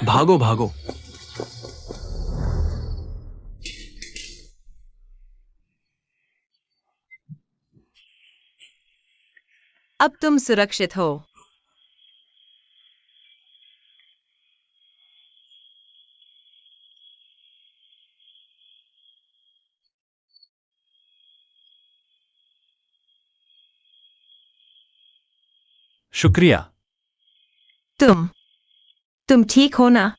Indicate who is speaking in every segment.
Speaker 1: भागो भागो।
Speaker 2: अब तुम सुरक्षित हो।
Speaker 3: शुक्रिया।
Speaker 2: तुम ठीक हो ना?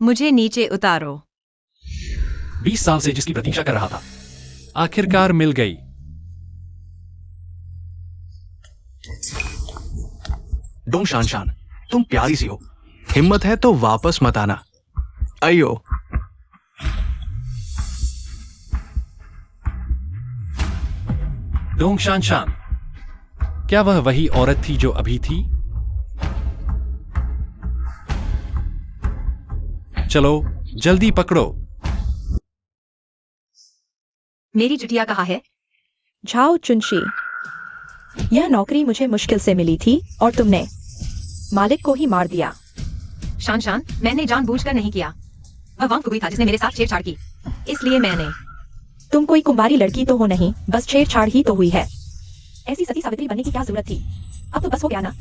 Speaker 2: मुझे नीचे उतारो।
Speaker 3: 20 साल से जिसकी प्रतीक्षा कर रहा था, आखिरकार मिल गई।
Speaker 1: डोंग शान शान, तुम प्यारी सी हो। हिम्मत है तो वापस मत आना। अयो।
Speaker 3: डोंग शान शान, क्या वह वही औरत थी जो अभी थी? चलो जल्दी पकड़ो।
Speaker 2: मेरी चुटिया कहाँ है?
Speaker 4: झाओ चुनशी, यह नौकरी मुझे मुश्किल से मिली थी और तुमने मालिक को ही मार दिया।
Speaker 2: शान शान, मैंने जानबूझकर नहीं किया। वह वांग फुगुई था जिसने मेरे साथ छेड़छाड़ की, इसलिए मैंने।
Speaker 4: तुम कोई कुंवारी लड़की तो हो नहीं, बस छेड़छाड़ ही तो हुई है। ऐसी सती सावित्री बनने की क्या जरूरत थी? अब तो बस हो गया ना,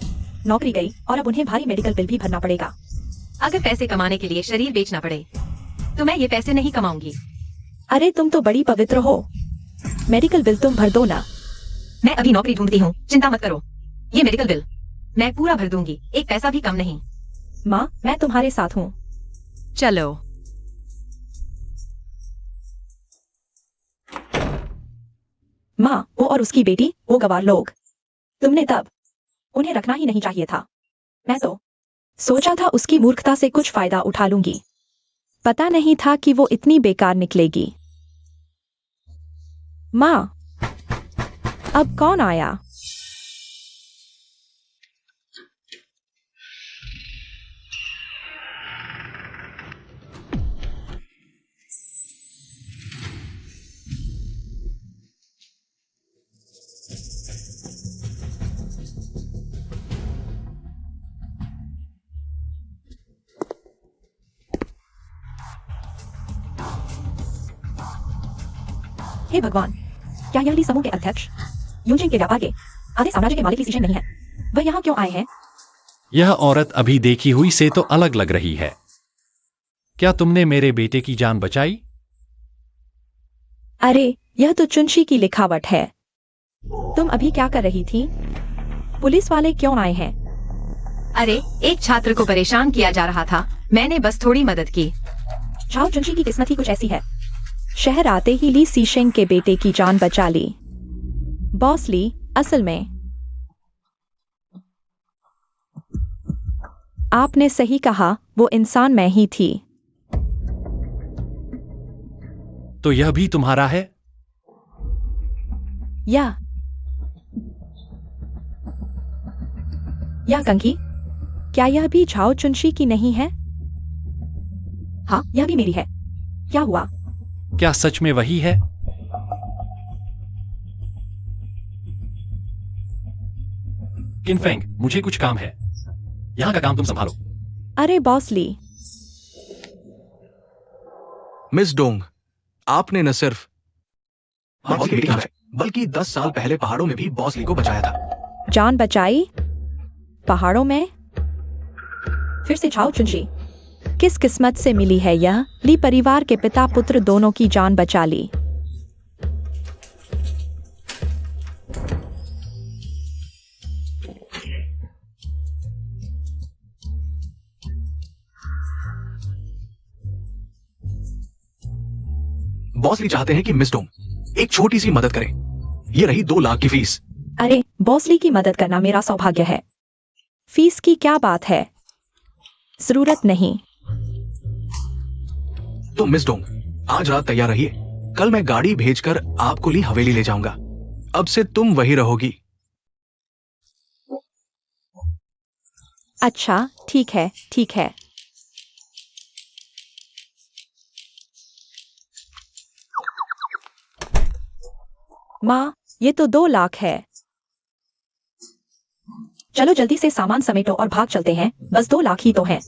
Speaker 4: नौकरी गई और अब उन्हें भारी मेडिकल बिल भी भरना पड़ेगा।
Speaker 2: अगर पैसे कमाने के लिए शरीर बेचना पड़े तो मैं ये पैसे नहीं कमाऊंगी।
Speaker 4: अरे तुम तो बड़ी पवित्र हो, मेडिकल बिल तुम भर दो ना।
Speaker 2: मैं अभी नौकरी ढूंढती हूँ, चिंता मत करो। ये मेडिकल बिल मैं पूरा भर दूंगी, एक पैसा भी कम नहीं।
Speaker 4: माँ, मैं तुम्हारे साथ हूँ।
Speaker 2: चलो।
Speaker 4: माँ, वो और उसकी बेटी, वो गवार लोग, तुमने तब उन्हें रखना ही नहीं चाहिए था। मैं तो सोचा था उसकी मूर्खता से कुछ फायदा उठा लूंगी, पता नहीं था कि वो इतनी बेकार निकलेगी। माँ, अब कौन आया? हे भगवान, क्या यह ली समूह के अध्यक्ष यूजिंग के व्यापार के आधे साम्राज्य के मालिक ली सीशेन नहीं है? वह यहाँ क्यों आए हैं?
Speaker 3: यह औरत अभी देखी हुई से तो अलग लग रही है। क्या तुमने मेरे बेटे की जान बचाई?
Speaker 4: अरे, यह तो चुनशी की लिखावट है। तुम अभी क्या कर रही थी? पुलिस वाले क्यों आए हैं?
Speaker 2: अरे, एक छात्र को परेशान किया जा रहा था, मैंने बस थोड़ी मदद की।
Speaker 4: झाओ चुनशी की किस्मत ही कुछ ऐसी है, शहर आते ही ली सीशेंग के बेटे की जान बचा ली। बॉस ली, असल में आपने सही कहा, वो इंसान मैं ही थी।
Speaker 3: तो यह भी तुम्हारा है?
Speaker 4: या कंकी, क्या यह भी झाओ चुनशी की नहीं है? हाँ, यह भी मेरी है। क्या हुआ?
Speaker 3: क्या सच में वही है? किनफेंग, मुझे कुछ काम है, यहां का काम तुम संभालो।
Speaker 4: अरे बॉस ली।
Speaker 1: मिस डोंग, आपने न सिर्फ बॉस की बेटी है, बल्कि 10 साल पहले पहाड़ों में भी बॉस ली को बचाया था।
Speaker 4: जान बचाई? पहाड़ों में? फिर से झाओ चुनशी, किस किस्मत से मिली है यह? ली परिवार के पिता पुत्र दोनों की जान बचा ली।
Speaker 1: बॉस ली चाहते हैं कि मिस डोंग एक छोटी सी मदद करें। ये रही 2 लाख की फीस।
Speaker 4: अरे बॉसली की मदद करना मेरा सौभाग्य है। फीस की क्या बात है, जरूरत नहीं।
Speaker 1: तो मिस डोंग, आज रात तैयार रहिए। कल मैं गाड़ी भेजकर आपको ली हवेली ले जाऊंगा। अब से तुम वही रहोगी।
Speaker 4: अच्छा ठीक है, ठीक है। माँ, ये तो 2 लाख है। चलो जल्दी से सामान समेटो और भाग चलते हैं, बस 2 लाख ही तो है।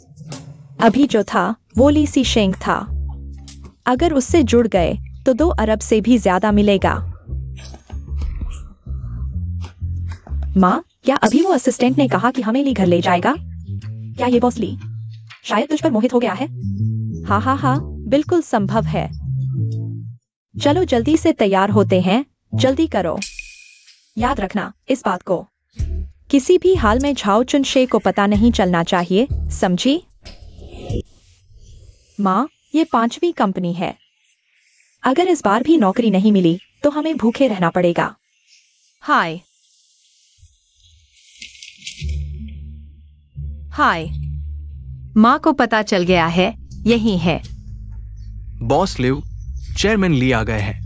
Speaker 4: अभी जो था वो ली सी शेंग था। अगर उससे जुड़ गए तो 2 अरब से भी ज्यादा मिलेगा। माँ, क्या अभी वो असिस्टेंट ने कहा कि हमें ली घर ले जाएगा? क्या ये बॉस ली शायद तुझ पर मोहित हो गया है? हाँ हाँ हाँ, बिल्कुल संभव है। चलो जल्दी से तैयार होते हैं, जल्दी करो। याद रखना इस बात को, किसी भी हाल में झाओ चुनशे को पता नहीं चलना चाहिए, समझी? माँ, ये 5वीं कंपनी है। अगर इस बार भी नौकरी नहीं मिली तो हमें भूखे रहना पड़ेगा। हाय हाय, माँ को पता चल गया है, यही है।
Speaker 1: बॉस लिव, चेयरमैन ली आ गए हैं।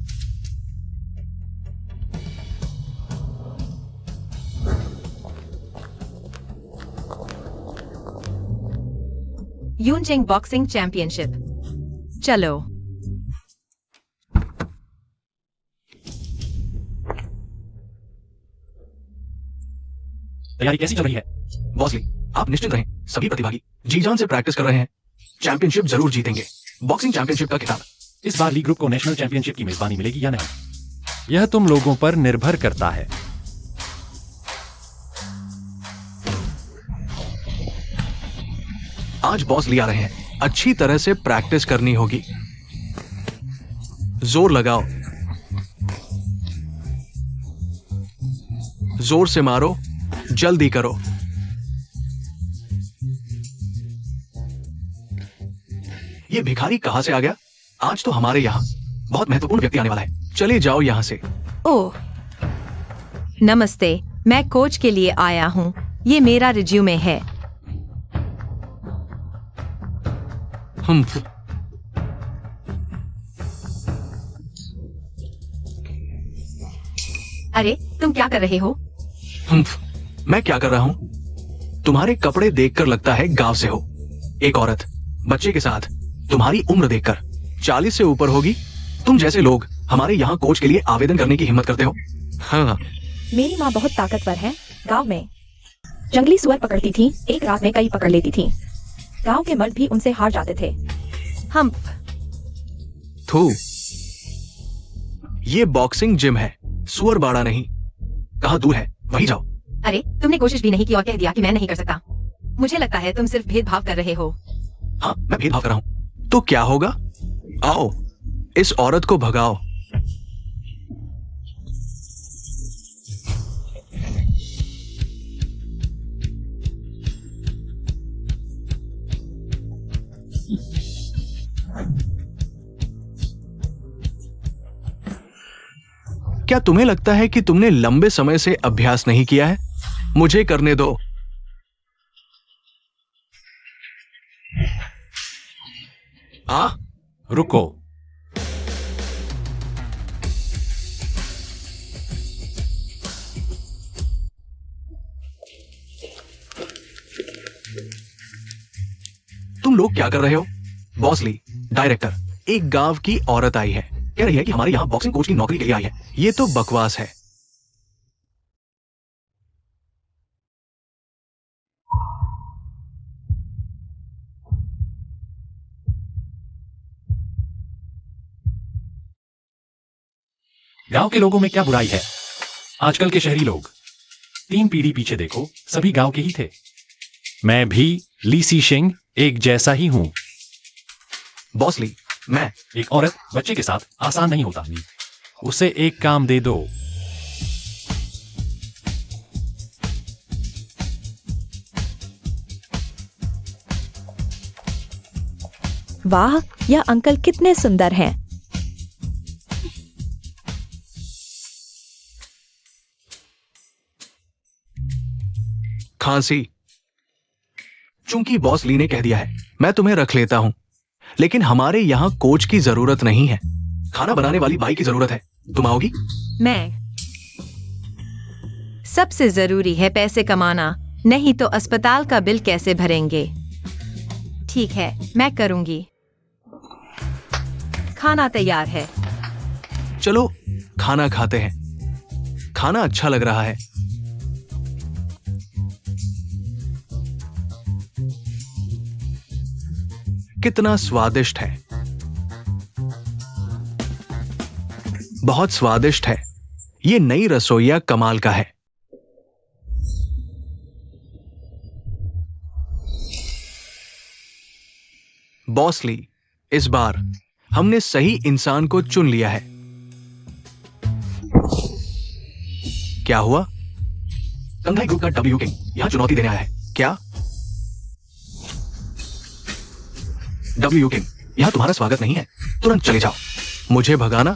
Speaker 2: यूनजिंग बॉक्सिंग चैंपियनशिप। चलो।
Speaker 3: तैयारी कैसी चल रही है?
Speaker 1: बॉस ली, आप निश्चित रहें, सभी प्रतिभागी जी जान से प्रैक्टिस कर रहे हैं। चैंपियनशिप जरूर जीतेंगे। बॉक्सिंग चैंपियनशिप का खिताब।
Speaker 3: इस बार ली ग्रुप को नेशनल चैंपियनशिप की मेजबानी मिलेगी या नहीं, यह तुम लोगों पर निर्भर करता है।
Speaker 1: आज बॉस ली आ रहे हैं, अच्छी तरह से प्रैक्टिस करनी होगी। जोर लगाओ, जोर से मारो, जल्दी करो। ये भिखारी कहां से आ गया? आज तो हमारे यहां बहुत महत्वपूर्ण व्यक्ति आने वाला है। चले जाओ यहां से।
Speaker 2: ओह, नमस्ते, मैं कोच के लिए आया हूँ। ये मेरा रिज्यूमे है। अरे तुम क्या कर रहे हो?
Speaker 1: मैं क्या कर रहा हूं? तुम्हारे कपड़े देखकर लगता है गांव से हो। एक औरत बच्चे के साथ, तुम्हारी उम्र देखकर 40 से ऊपर होगी। तुम जैसे लोग हमारे यहाँ कोच के लिए आवेदन करने की हिम्मत करते हो? हाँ।
Speaker 4: मेरी माँ बहुत ताकतवर है। गांव में जंगली सुअर पकड़ती थी, एक रात में कई पकड़ लेती थी। गांव के मर्द भी उनसे हार जाते थे।
Speaker 2: हम
Speaker 1: थू, ये बॉक्सिंग जिम है, सुअर बाड़ा नहीं। कहाँ दूर है, वहीं जाओ।
Speaker 2: अरे तुमने कोशिश भी नहीं की और कह दिया कि मैं नहीं कर सकता। मुझे लगता है तुम सिर्फ भेदभाव कर रहे हो।
Speaker 1: हाँ, मैं भेदभाव कर रहा हूं। तो क्या होगा? आओ, इस औरत को भगाओ। क्या तुम्हें लगता है कि तुमने लंबे समय से अभ्यास नहीं किया है? मुझे करने दो।
Speaker 3: रुको।
Speaker 1: तुम लोग क्या कर रहे हो? बॉस ली, डायरेक्टर, एक गांव की औरत आई है, कह रही है कि हमारे यहां बॉक्सिंग कोच की नौकरी के लिए आई है। ये तो बकवास है।
Speaker 3: गांव के लोगों में क्या बुराई है? आजकल के शहरी लोग 3 पीढ़ी पीछे देखो, सभी गांव के ही थे। मैं भी ली सी शेंग एक जैसा ही हूं।
Speaker 1: बॉस ली, मैं
Speaker 3: एक औरत बच्चे के साथ आसान नहीं होता। उसे एक काम दे दो।
Speaker 4: वाह, यह अंकल कितने सुंदर हैं।
Speaker 1: खांसी। चूंकि बॉस ली ने कह दिया है, मैं तुम्हें रख लेता हूं, लेकिन हमारे यहां कोच की जरूरत नहीं है। खाना बनाने वाली बाई की जरूरत है। तुम आओगी?
Speaker 2: मैं। सबसे जरूरी है पैसे कमाना, नहीं तो अस्पताल का बिल कैसे भरेंगे? ठीक है, मैं करूंगी। खाना तैयार है।
Speaker 1: चलो खाना खाते हैं। खाना अच्छा लग रहा है। कितना स्वादिष्ट है। बहुत स्वादिष्ट है। ये नई रसोइया कमाल का है। बॉस ली, इस बार हमने सही इंसान को चुन लिया है। क्या हुआ? कंघाई ग्रुप का डब्ल्यू किंग यहां चुनौती देने आया है क्या? डब्ल्यू किंग, यहां तुम्हारा स्वागत नहीं है। तुरंत चले जाओ। मुझे भगाना?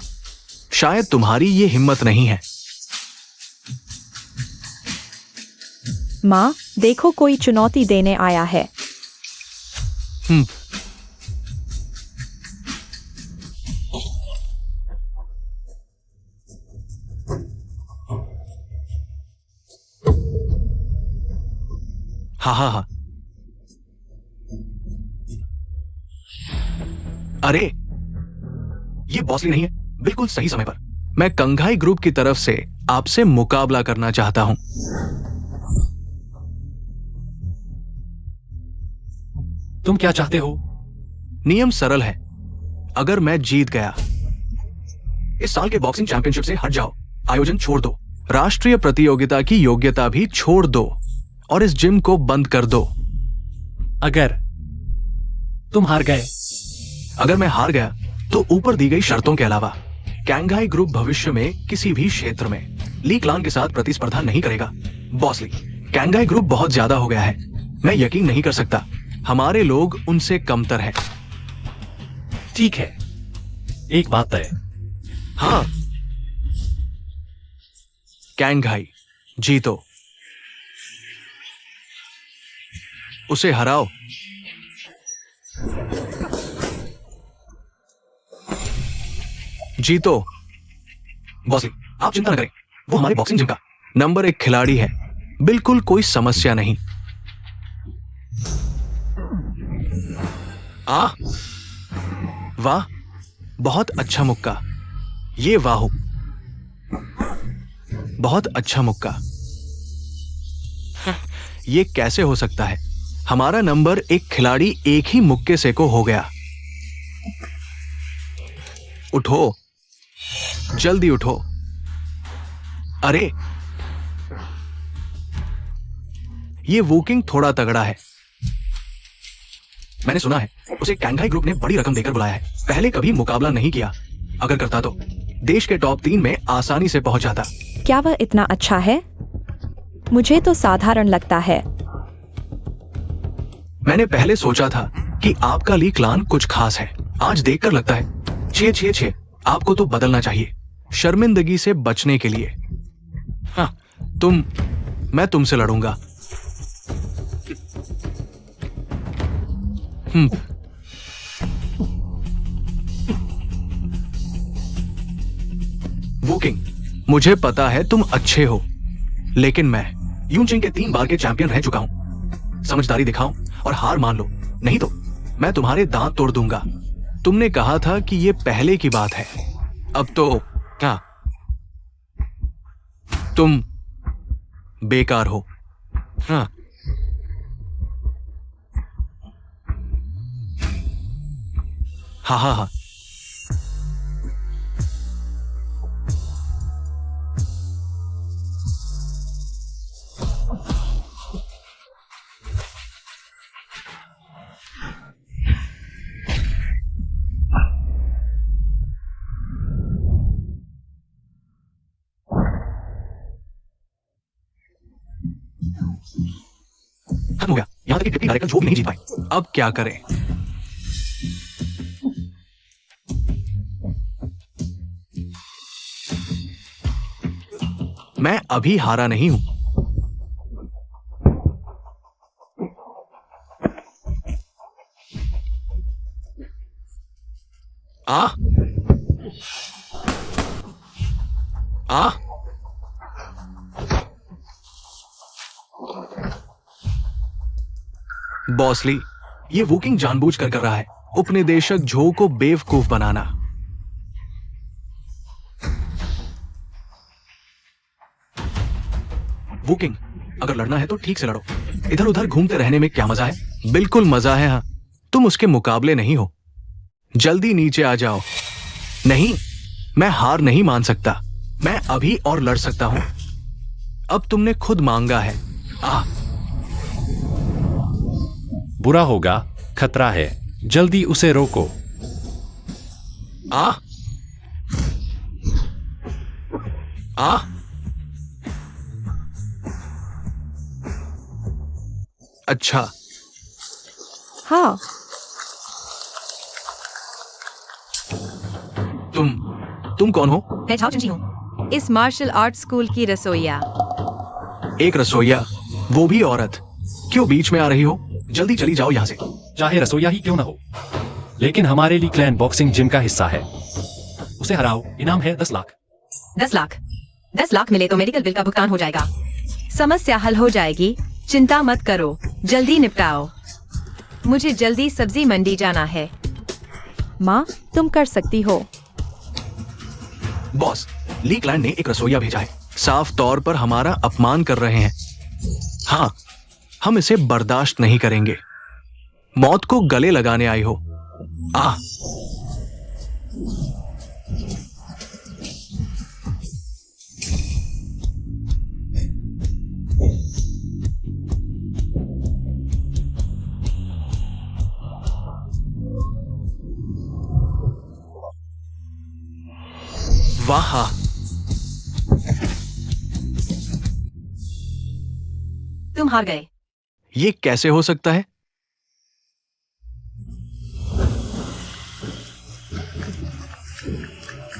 Speaker 1: शायद तुम्हारी ये हिम्मत नहीं है।
Speaker 4: माँ, देखो कोई चुनौती देने आया है।
Speaker 1: हा। अरे, ये बॉसली नहीं है। बिल्कुल सही समय पर। मैं कंघाई ग्रुप की तरफ से आपसे मुकाबला करना चाहता हूं।
Speaker 3: तुम क्या चाहते हो?
Speaker 1: नियम सरल है। अगर मैं जीत गया, इस साल के बॉक्सिंग चैंपियनशिप से हट जाओ, आयोजन छोड़ दो, राष्ट्रीय प्रतियोगिता की योग्यता भी छोड़ दो और इस जिम को बंद कर दो।
Speaker 3: अगर तुम हार गए?
Speaker 1: अगर मैं हार गया तो ऊपर दी गई शर्तों के अलावा कैंघाई ग्रुप भविष्य में किसी भी क्षेत्र में ली क्लान के साथ प्रतिस्पर्धा नहीं करेगा। बॉस ली, कैंघाई ग्रुप बहुत ज्यादा हो गया है। मैं यकीन नहीं कर सकता हमारे लोग उनसे कमतर हैं।
Speaker 3: ठीक है, एक बात तय।
Speaker 1: हाँ, कैंघाई जीतो, उसे हराओ। जीतो। बॉसी, आप चिंता न करें, वो हमारे बॉक्सिंग जिम का नंबर 1 खिलाड़ी है। बिल्कुल कोई समस्या नहीं। वाह, बहुत अच्छा मुक्का। ये वाह, बहुत अच्छा मुक्का। ये कैसे हो सकता है? हमारा नंबर 1 खिलाड़ी एक ही मुक्के से को हो गया। उठो, जल्दी उठो। अरे, ये वोकिंग थोड़ा तगड़ा है। मैंने सुना है उसे कैंघाई ग्रुप ने बड़ी रकम देकर बुलाया है। पहले कभी मुकाबला नहीं किया। अगर करता तो देश के टॉप 3 में आसानी से पहुंच जाता।
Speaker 4: क्या वह इतना अच्छा है? मुझे तो साधारण लगता है।
Speaker 1: मैंने पहले सोचा था कि आपका ली क्लान कुछ खास है। आज देखकर लगता है 6-6-6 आपको तो बदलना चाहिए, शर्मिंदगी से बचने के लिए। हाँ, मैं तुमसे लड़ूंगा। वोकिंग, मुझे पता है तुम अच्छे हो, लेकिन मैं यूनचिंग के 3 बार के चैंपियन रह चुका हूं। समझदारी दिखाओ और हार मान लो, नहीं तो मैं तुम्हारे दांत तोड़ दूंगा। तुमने कहा था कि ये पहले की बात है। अब तो क्या तुम बेकार हो? हाँ, हाँ। खत्म हो गया। यहां तक कि डिप्टी डायरेक्टर जो भी नहीं जीत पाए। अब क्या करें? मैं अभी हारा नहीं हूं। आ आ बॉसली, ये वुकिंग जानबूझकर कर रहा है, उपनिदेशक झो को बेवकूफ बनाना। वुकिंग, अगर लड़ना है तो ठीक से लड़ो, इधर उधर घूमते रहने में क्या मजा है? बिल्कुल मजा है, हाँ। तुम उसके मुकाबले नहीं हो। जल्दी नीचे आ जाओ। नहीं, मैं हार नहीं मान सकता। मैं अभी और लड़ सकता हूं। अब तुमने खुद मांगा है।
Speaker 3: बुरा होगा, खतरा है, जल्दी उसे रोको।
Speaker 1: आ आ अच्छा,
Speaker 4: हाँ,
Speaker 1: तुम कौन हो?
Speaker 2: मैं झाओ चुनची हूँ, इस मार्शल आर्ट स्कूल की रसोइया।
Speaker 1: एक रसोइया, वो भी औरत। क्यों बीच में आ रही हो? जल्दी चली जाओ यहां से।
Speaker 3: चाहे रसोईया ही क्यों ना हो, लेकिन हमारे लिए क्लैन बॉक्सिंग जिम का हिस्सा है। उसे हराओ, इनाम है 10 लाख।
Speaker 2: 10 लाख? 10 लाख मिले तो मेडिकल बिल का भुगतान हो जाएगा। समस्या हल हो जाएगी, चिंता मत करो, जल्दी निपटाओ। मुझे जल्दी सब्जी मंडी जाना है।
Speaker 4: माँ, तुम कर सकती हो।
Speaker 1: बॉस, ली क्लैन ने एक रसोइया भेजा है। साफ तौर पर हमारा अपमान कर रहे हैं। हाँ, हम इसे बर्दाश्त नहीं करेंगे। मौत को गले लगाने आई हो। वाह,
Speaker 2: तुम हार गए।
Speaker 1: ये कैसे हो सकता है?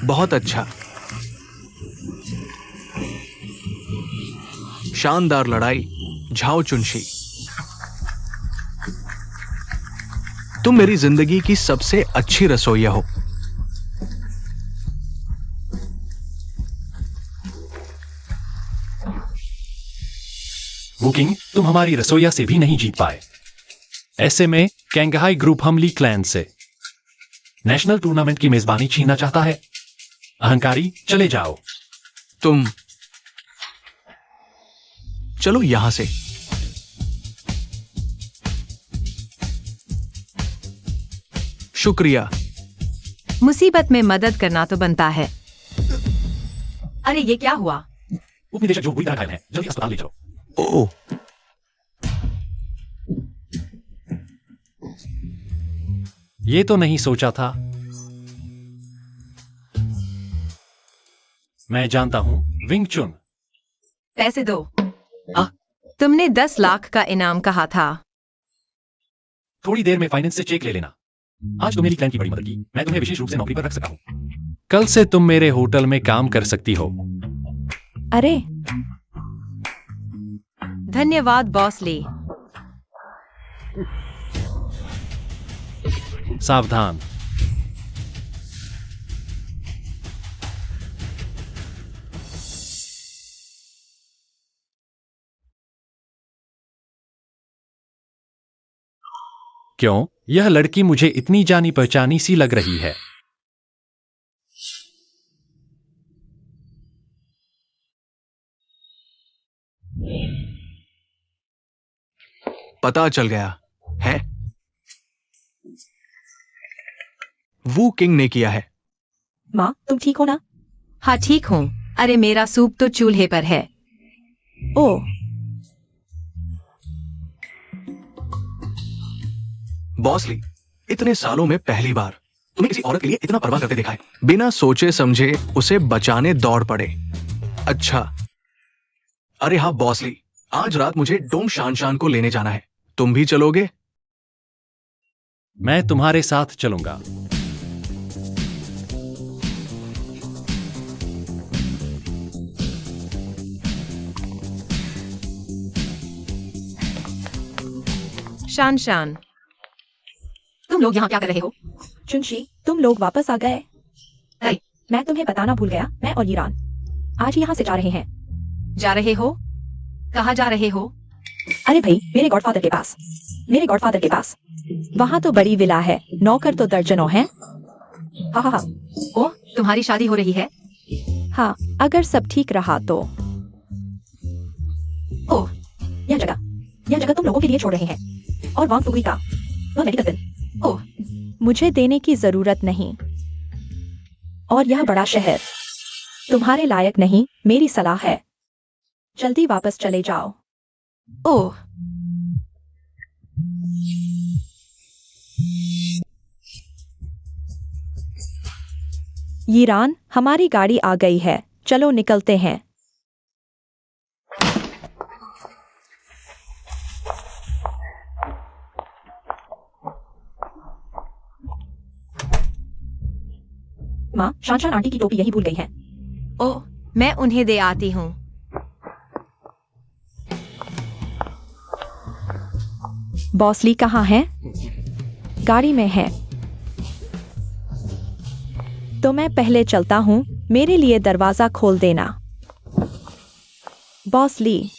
Speaker 1: बहुत अच्छा, शानदार लड़ाई, झाओ चुनशी। तुम मेरी जिंदगी की सबसे अच्छी रसोइया हो।
Speaker 3: वुकिंग, तुम हमारी रसोईया से भी नहीं जीत पाए। ऐसे में कैंगहाई ग्रुप हम ली क्लैन से नेशनल टूर्नामेंट की मेजबानी छीनना चाहता है। अहंकारी, चले जाओ।
Speaker 1: तुम चलो यहां से। शुक्रिया।
Speaker 2: मुसीबत में मदद करना तो बनता है। अरे ये क्या हुआ?
Speaker 3: उपनिदेशक जो बुरी तरह घायल है, जल्दी अस्पताल ले चलो।
Speaker 1: ओ,
Speaker 3: ये तो नहीं सोचा था। मैं जानता हूं, विंग चुन।
Speaker 2: पैसे दो। तुमने 10 लाख का इनाम कहा था।
Speaker 3: थोड़ी देर में फाइनेंस से चेक ले लेना। आज तुमने ली क्लैन की बड़ी मदद की, मैं तुम्हें विशेष रूप से नौकरी पर रख सका हूं। कल से तुम मेरे होटल में काम कर सकती हो।
Speaker 4: अरे,
Speaker 2: धन्यवाद बॉस ली।
Speaker 3: सावधान। क्यों, यह लड़की मुझे इतनी जानी पहचानी सी लग रही है।
Speaker 1: पता चल गया है, वू किंग ने किया है।
Speaker 4: माँ, तुम ठीक हो ना?
Speaker 2: हाँ ठीक हूँ। अरे मेरा सूप तो चूल्हे पर है।
Speaker 4: ओ,
Speaker 1: बॉसली, इतने सालों में पहली बार तुम्हें किसी औरत के लिए इतना परवाह करते देखा है। बिना सोचे समझे उसे बचाने दौड़ पड़े। अच्छा, अरे हाँ बॉसली, आज रात मुझे डोंग शान को लेने जाना है। तुम भी चलोगे?
Speaker 3: मैं तुम्हारे साथ चलूंगा।
Speaker 2: शान शान, तुम लोग यहाँ क्या कर रहे हो?
Speaker 4: चुनशी, तुम लोग वापस आ गए।
Speaker 2: अरे।
Speaker 4: मैं तुम्हें बताना भूल गया, मैं और ईरान आज यहाँ से जा रहे हैं।
Speaker 2: जा रहे हो? कहाँ जा रहे हो?
Speaker 4: अरे भाई, मेरे गॉडफादर के पास। मेरे गॉडफादर के पास। वहाँ तो बड़ी विला है, नौकर तो दर्जनों हैं। हाँ हाँ हाँ।
Speaker 2: ओह, तुम्हारी शादी हो रही है?
Speaker 4: हाँ, अगर सब ठीक रहा तो।
Speaker 2: ओह,
Speaker 4: यह जगह तुम लोगों के लिए छोड़ रहे हैं। और वांग फुगुई का वह मेडिकल बिल।
Speaker 2: ओह,
Speaker 4: मुझे देने की जरूरत नहीं। और यह बड़ा शहर तुम्हारे लायक नहीं, मेरी सलाह है जल्दी वापस चले जाओ।
Speaker 2: ओह,
Speaker 4: ईरान, हमारी गाड़ी आ गई है, चलो निकलते हैं। माँ, शान आंटी की टोपी यही भूल गई है।
Speaker 2: ओह, मैं उन्हें दे आती हूँ।
Speaker 4: बॉसली कहाँ है? गाड़ी में है। तो मैं पहले चलता हूँ, मेरे लिए दरवाजा खोल देना। बॉसली।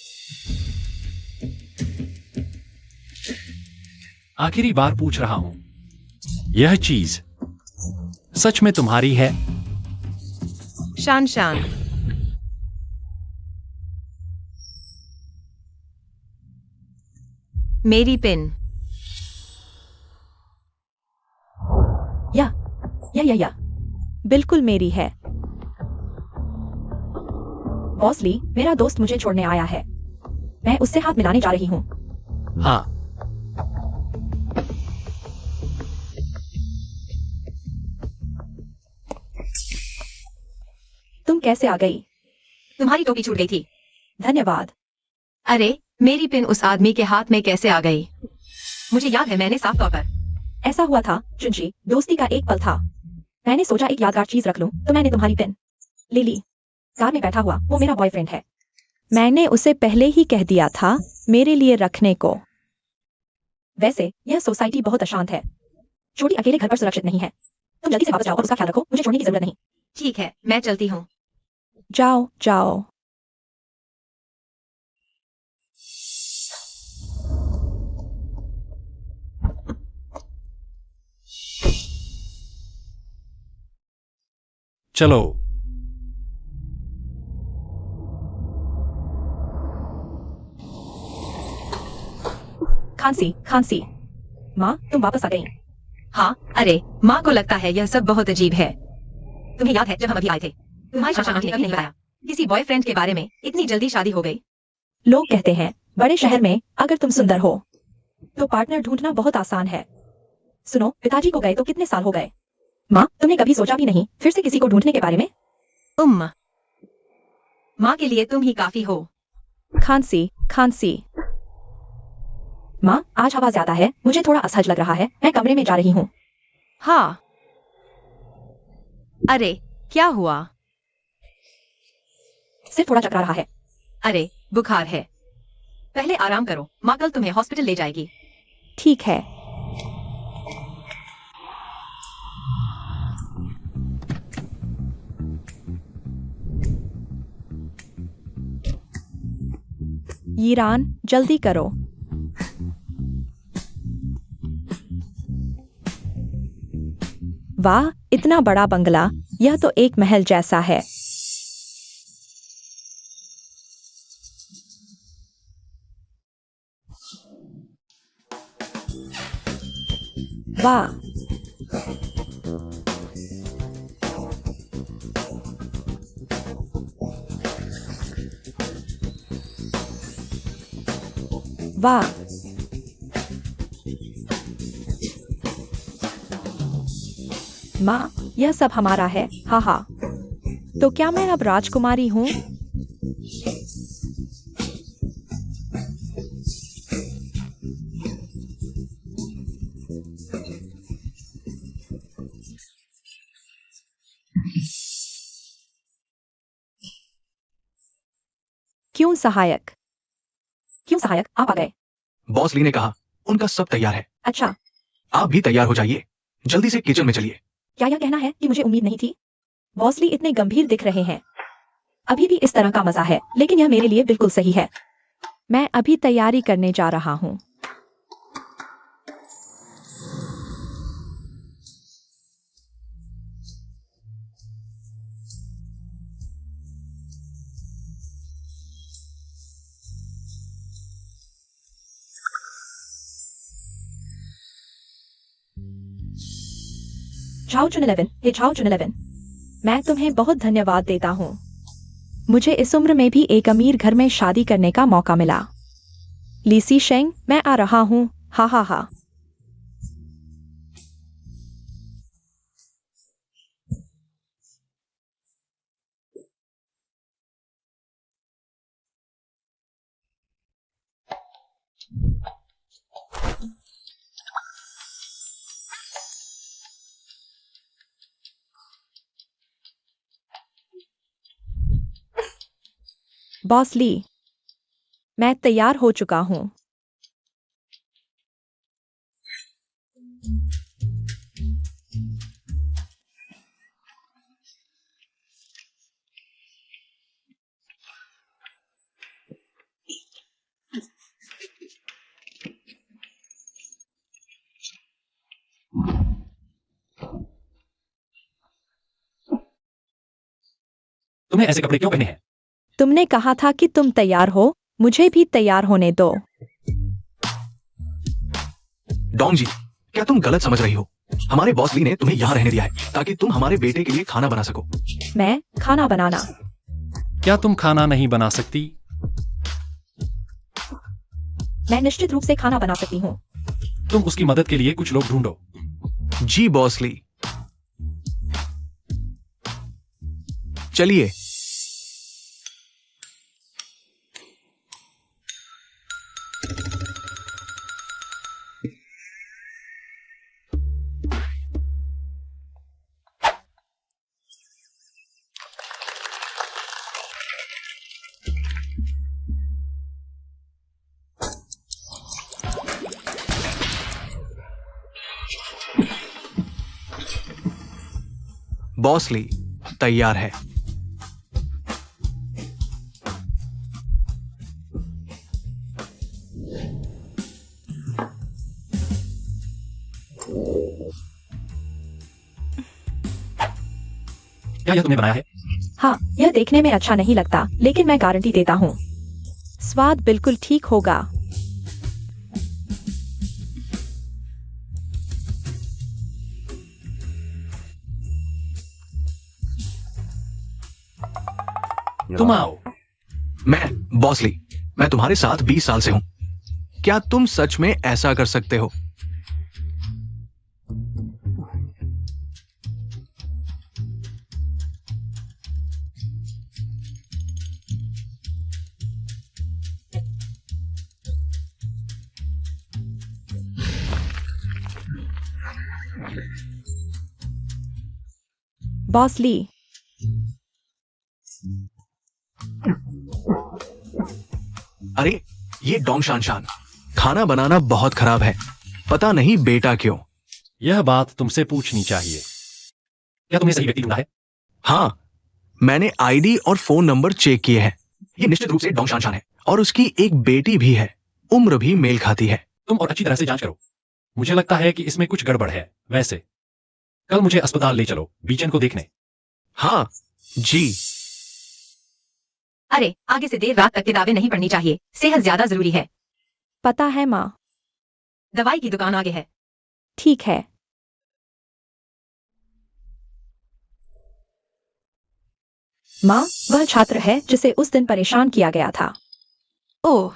Speaker 3: आखिरी बार पूछ रहा हूं, यह चीज सच में तुम्हारी है?
Speaker 2: शान। मेरी पिन।
Speaker 4: या बिल्कुल मेरी है। बॉसली, मेरा दोस्त मुझे छोड़ने आया है, मैं उससे हाथ मिलाने जा रही हूँ।
Speaker 3: हाँ।
Speaker 4: तुम कैसे आ गई?
Speaker 2: तुम्हारी टोपी छूट गई थी।
Speaker 4: धन्यवाद।
Speaker 2: अरे, मेरी पिन उस आदमी के हाथ में कैसे आ गई? मुझे याद है, मैंने साफ तौर पर।
Speaker 4: ऐसा हुआ था चुंची, दोस्ती का एक पल था। मैंने सोचा एक यादगार चीज रख लूं, तो मैंने तुम्हारी पिन ले ली। कार में बैठा हुआ वो मेरा बॉयफ्रेंड है। मैंने उसे पहले ही कह दिया था मेरे लिए रखने को। वैसे यह सोसाइटी बहुत अशांत है, छोटी अकेले घर पर सुरक्षित नहीं है। तुम जल्दी से वापस जाओ और उसका ख्याल रखो, मुझे छोड़ने की जरूरत नहीं।
Speaker 2: ठीक है, मैं चलती हूँ।
Speaker 4: जाओ जाओ।
Speaker 3: चलो।
Speaker 4: खांसी। माँ, तुम वापस आ गई।
Speaker 2: हाँ, अरे, माँ को लगता है यह सब बहुत अजीब है। तुम्हें याद है जब हम अभी आए थे, तुम्हारी शान आंटी ने कभी नहीं बताया किसी बॉयफ्रेंड के बारे में इतनी जल्दी शादी हो गई।
Speaker 4: लोग कहते हैं बड़े शहर में अगर तुम सुंदर हो तो पार्टनर ढूंढना बहुत आसान है। सुनो, पिताजी को गए तो कितने साल हो गए? माँ, तुमने कभी सोचा भी नहीं फिर से किसी को ढूंढने के बारे में?
Speaker 2: माँ के लिए तुम ही काफी हो।
Speaker 4: खांसी। माँ, आज हवा ज्यादा है, मुझे थोड़ा असहज लग रहा है, मैं कमरे में जा रही हूँ।
Speaker 2: हाँ। अरे, क्या हुआ?
Speaker 4: सिर्फ थोड़ा चकरा रहा है।
Speaker 2: अरे, बुखार है। पहले आराम करो, माँ कल तुम्हें हॉस्पिटल ले जाएगी।
Speaker 4: ठीक है। ईरान, जल्दी करो। वाह, इतना बड़ा बंगला, यह तो एक महल जैसा है। वाह, वाह। माँ, यह सब हमारा है, हाँ हाँ। तो क्या मैं अब राजकुमारी हूँ? क्यों सहायक? आप आ गए।
Speaker 1: बॉस ली ने कहा उनका सब तैयार है।
Speaker 4: अच्छा।
Speaker 1: आप भी तैयार हो जाइए, जल्दी से किचन में चलिए।
Speaker 4: क्या यह कहना है कि मुझे उम्मीद नहीं थी? बॉसली इतने गंभीर दिख रहे हैं। अभी भी इस तरह का मजा है, लेकिन यह मेरे लिए बिल्कुल सही है। मैं अभी तैयारी करने जा रहा हूँ। झाओ चुन 11, हे झाओ चुन 11, मैं तुम्हें बहुत धन्यवाद देता हूँ। मुझे इस उम्र में भी एक अमीर घर में शादी करने का मौका मिला। लीसी शेंग, मैं आ रहा हूँ, हा हा हा। बॉस ली, मैं तैयार हो चुका हूँ।
Speaker 3: तुम्हें ऐसे कपड़े क्यों पहने हैं?
Speaker 4: तुमने कहा था कि तुम तैयार हो, मुझे भी तैयार होने दो।
Speaker 1: डोंग जी, क्या तुम गलत समझ रही हो? हमारे बॉस ली ने तुम्हें यहाँ रहने दिया है ताकि तुम हमारे बेटे के लिए खाना बना सको।
Speaker 4: मैं खाना बनाना?
Speaker 3: क्या तुम खाना नहीं बना सकती?
Speaker 4: मैं निश्चित रूप से खाना बना सकती हूँ।
Speaker 3: तुम उसकी मदद के लिए कुछ लोग ढूंढो।
Speaker 1: जी बॉस ली। चलिए। बॉस ली तैयार है।
Speaker 3: क्या यह तुमने बनाया है?
Speaker 4: हाँ, यह देखने में अच्छा नहीं लगता, लेकिन मैं गारंटी देता हूँ, स्वाद बिल्कुल ठीक होगा।
Speaker 3: तुम आओ।
Speaker 1: मैं बॉस ली, मैं तुम्हारे साथ 20 साल से हूं। क्या तुम सच में ऐसा कर सकते हो?
Speaker 4: बॉस ली,
Speaker 1: अरे ये डोंग शान शान, खाना बनाना बहुत खराब है। पता नहीं बेटा क्यों।
Speaker 3: यह बात तुमसे पूछनी चाहिए। क्या तुमने सही व्यक्ति ढूंढा है?
Speaker 1: हाँ, मैंने आईडी और फोन नंबर चेक किए हैं। ये निश्चित रूप से डोंग शान शान है और उसकी एक बेटी भी है। उम्र भी मेल खाती है।
Speaker 3: तुम और अच्छी तरह से जांच करो। मुझे लगता है कि इसमें कुछ गड़बड़ है। वैसे कल मुझे अस्पताल ले चलो बीचन को देखने।
Speaker 1: हाँ जी।
Speaker 2: अरे आगे से देर रात तक किताबें नहीं पढ़नी चाहिए, सेहत ज्यादा जरूरी है।
Speaker 4: पता है माँ।
Speaker 2: दवाई की दुकान आगे है।
Speaker 4: ठीक है। माँ, वह छात्र है जिसे उस दिन परेशान किया गया था।
Speaker 2: ओह,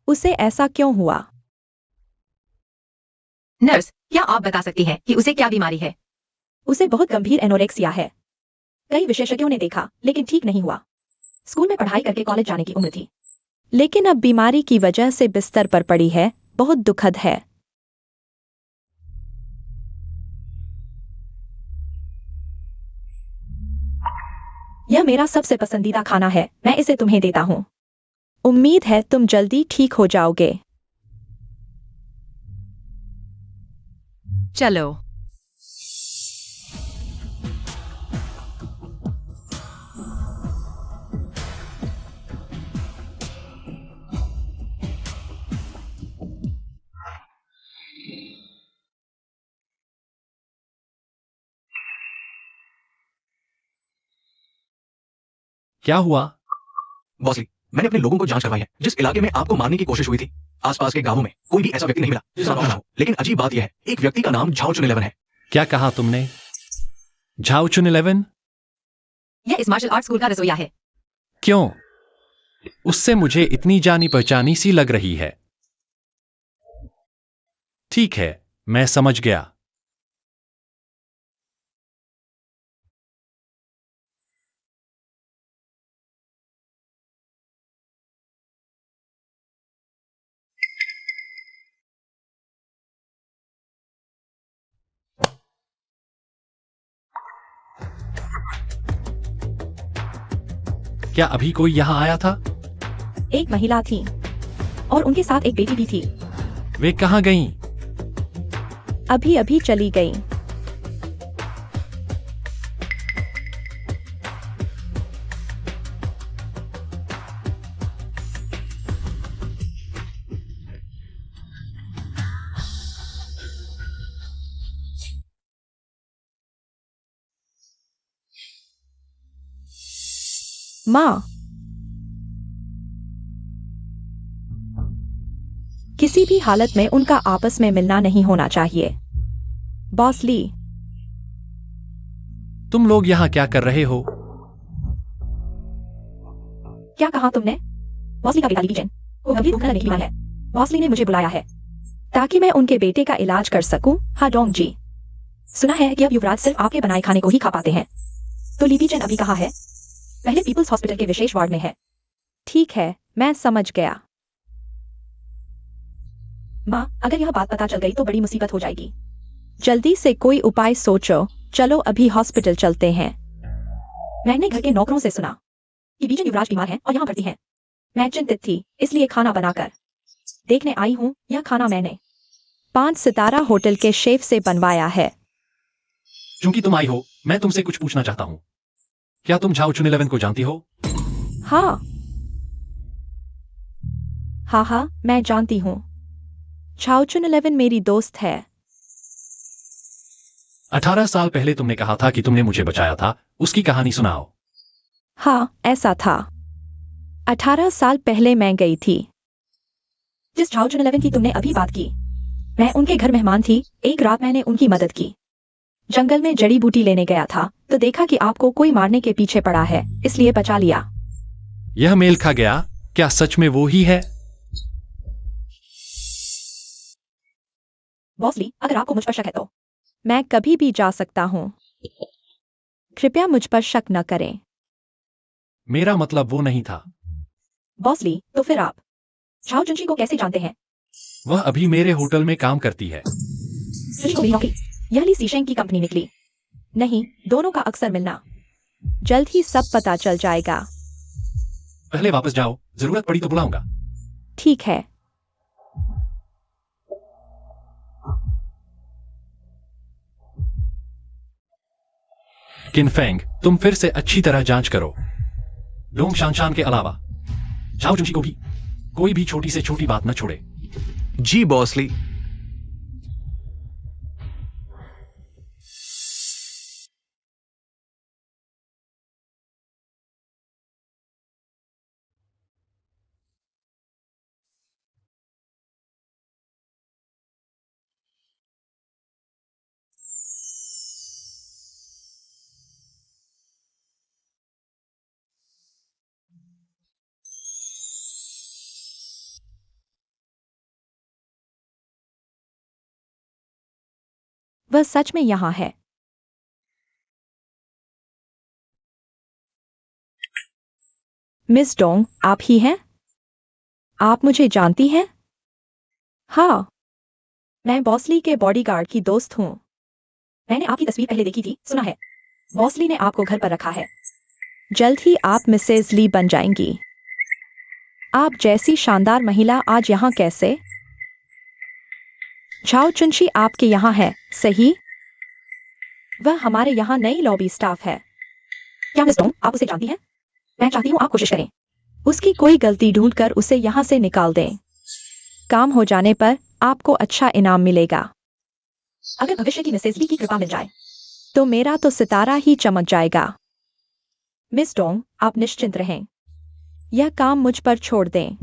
Speaker 4: उसे ऐसा क्यों हुआ?
Speaker 2: नर्स, क्या आप बता सकती हैं कि उसे क्या बीमारी है?
Speaker 4: उसे बहुत गंभीर एनोरेक्सिया है। कई विशेषज्ञों ने देखा, लेकिन ठीक नहीं हुआ। स्कूल में पढ़ाई करके कॉलेज जाने की उम्र थी, लेकिन अब बीमारी की वजह से बिस्तर पर पड़ी है। बहुत दुखद है। यह मेरा सबसे पसंदीदा खाना है, मैं इसे तुम्हें देता हूँ। उम्मीद है तुम जल्दी ठीक हो जाओगे।
Speaker 2: चलो।
Speaker 3: क्या हुआ?
Speaker 1: बॉसली, मैंने अपने लोगों को जांच करवाई है। जिस इलाके में आपको मारने की कोशिश हुई थी, आसपास के गांवों में कोई भी ऐसा व्यक्ति नहीं मिला जिसका नाम ना हो। लेकिन अजीब बात यह है, एक व्यक्ति का नाम झाओ चुन 11 है।
Speaker 3: क्या कहा तुमने? झाओचुन 11?
Speaker 2: यह इस मार्शल आर्ट स्कूल का रसोइया है।
Speaker 3: क्यों? उससे मुझे इतनी जानी पहचानी सी लग रही है। ठीक है, मैं समझ गया। क्या अभी कोई यहां आया था?
Speaker 4: एक महिला थी और उनके साथ एक बेटी भी थी।
Speaker 3: वे कहां गईं?
Speaker 4: अभी अभी चली गई। माँ, किसी भी हालत में उनका आपस में मिलना नहीं होना चाहिए। बॉसली,
Speaker 3: तुम लोग यहां क्या कर रहे हो?
Speaker 4: क्या कहा तुमने? बॉसली का बेटा लिविजन को गंभीर भूख लगने की बीमारी है। बॉसली ने मुझे बुलाया है ताकि मैं उनके बेटे का इलाज कर सकूं। हाँ डोंग जी, सुना है कि अब युवराज सिर्फ आपके बनाए खाने को ही खा पाते हैं। तो लिविजन अभी कहाँ है? पहले पीपल्स हॉस्पिटल के विशेष वार्ड में है। ठीक है, मैं समझ गया। माँ, अगर यह बात पता चल गई तो बड़ी मुसीबत हो जाएगी। जल्दी से कोई उपाय सोचो। चलो अभी हॉस्पिटल चलते हैं। मैंने घर के नौकरों से सुना कि बीजन युवराज बीमार हैं और यहाँ भर्ती हैं। मैं चिंतित थी, इसलिए खाना बनाकर देखने आई हूँ। यह खाना मैंने 5 सितारा होटल के शेफ से बनवाया है।
Speaker 3: चूंकि तुम आई हो, मैं तुमसे कुछ पूछना चाहता हूं। क्या तुम झाओचुन 11 को जानती हो?
Speaker 4: हाँ हाँ, मैं जानती हूँ। झाओचुन 11 मेरी दोस्त है।
Speaker 3: 18 साल पहले तुमने कहा था कि तुमने मुझे बचाया था। उसकी कहानी सुनाओ।
Speaker 4: हाँ, ऐसा था। 18 साल पहले मैं गई थी। जिस झाओचुन 11 की तुमने अभी बात की, मैं उनके घर मेहमान थी। एक रात मैंने उनकी मदद की। जंगल में जड़ी बूटी लेने गया था तो देखा कि आपको कोई मारने के पीछे पड़ा है, इसलिए बचा लिया।
Speaker 3: यह मेल खा गया। क्या सच में वो ही है?
Speaker 4: बॉसली, अगर आपको मुझ पर शक है तो मैं कभी भी जा सकता हूँ। कृपया मुझ पर शक न करें।
Speaker 3: मेरा मतलब वो नहीं था।
Speaker 4: बॉसली, तो फिर आप झाओ जुनशी को कैसे जानते हैं?
Speaker 3: वह अभी मेरे होटल में काम करती है।
Speaker 4: जुनशी को मिली नौकरी? यह ली सीशेंग की कंपनी निकली। नहीं, दोनों का अक्सर मिलना। जल्द ही सब पता चल जाएगा।
Speaker 3: पहले वापस जाओ, जरूरत पड़ी तो बुलाऊंगा।
Speaker 4: ठीक है।
Speaker 3: किनफेंग, तुम फिर से अच्छी तरह जांच करो। डोंग शानशान के अलावा झाओ जुनशी को भी कोई भी छोटी से छोटी बात न छोड़े।
Speaker 1: जी बॉसली।
Speaker 4: वह सच में यहाँ है। मिस डोंग, आप ही हैं? आप मुझे जानती हैं? हाँ, मैं बॉसली के बॉडीगार्ड की दोस्त हूँ। मैंने आपकी तस्वीर पहले देखी थी। सुना है बॉसली ने आपको घर पर रखा है। जल्द ही आप मिसेज ली बन जाएंगी। आप जैसी शानदार महिला आज यहाँ कैसे? झाओ चुनशी आपके यहाँ है, सही? वह हमारे यहाँ नई लॉबी स्टाफ है। क्या मिस डोंग, आप उसे जानती हैं? मैं चाहती हूँ आप कोशिश करें। उसकी कोई गलती ढूंढकर उसे यहाँ से निकाल दें। काम हो जाने पर आपको अच्छा इनाम मिलेगा। अगर भविष्य की मिसेस ली की कृपा मिल जाए तो मेरा तो सितारा ही चमक जाएगा। मिस डोंग, आप निश्चिंत रहें। यह काम मुझ पर छोड़ दें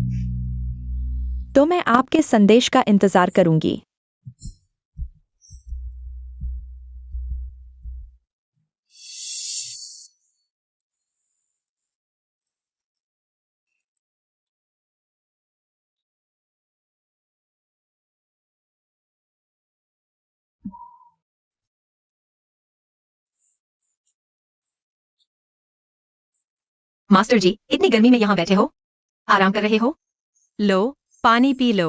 Speaker 4: तो मैं आपके संदेश का इंतजार करूंगी।
Speaker 2: मास्टर जी, इतनी गर्मी में यहाँ बैठे हो, आराम कर रहे हो? लो, पानी पी लो।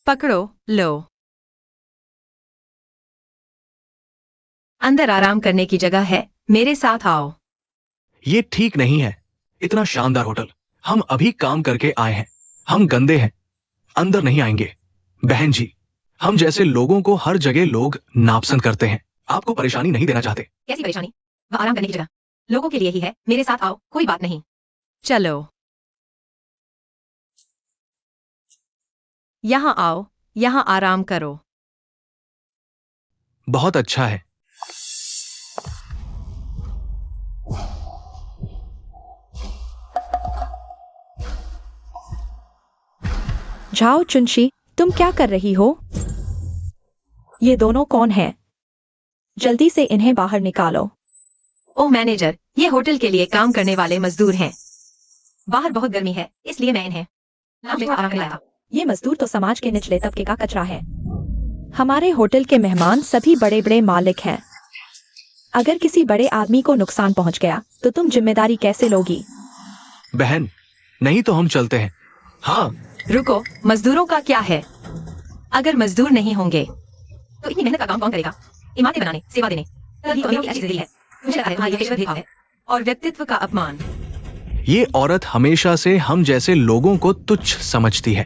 Speaker 2: पकड़ो, लो। अंदर आराम करने की जगह है, मेरे साथ आओ।
Speaker 1: ये ठीक नहीं है। इतना शानदार होटल, हम अभी काम करके आए हैं। हम गंदे हैं, अंदर नहीं आएंगे। बहन जी, हम जैसे लोगों को हर जगह लोग नापसंद करते हैं। आपको परेशानी नहीं देना चाहते।
Speaker 2: कैसी परेशानी? वह आराम करने की जगह लोगों के लिए ही है, मेरे साथ आओ, कोई बात नहीं। चलो, यहाँ आओ, यहाँ आराम करो।
Speaker 1: बहुत अच्छा है।
Speaker 4: झाओ चुनशी, तुम क्या कर रही हो? ये दोनों कौन हैं? जल्दी से इन्हें बाहर निकालो।
Speaker 2: ओह मैनेजर, ये होटल के लिए काम करने वाले मजदूर हैं। बाहर बहुत गर्मी है, इसलिए मैं इन्हें लाउंज में आराम करने लाया।
Speaker 4: ये मजदूर तो समाज के निचले तबके का कचरा है। हमारे होटल के मेहमान सभी बड़े बड़े मालिक हैं। अगर किसी बड़े आदमी को नुकसान पहुंच गया तो तुम जिम्मेदारी कैसे लोगी?
Speaker 1: बहन, नहीं तो हम चलते हैं। हाँ,
Speaker 2: रुको, मजदूरों का क्या है? अगर मजदूर नहीं होंगे तो इतनी मेहनत का काम कौन करेगा? इमारतें बनाने, सेवा देने, तभी तो अमीरों की अच्छी जिंदगी है। मुझे लगता है तुम्हारा ये पेशेवर भेदभाव है और व्यक्तित्व का अपमान।
Speaker 1: ये औरत हमेशा से हम जैसे लोगों को तुच्छ समझती है।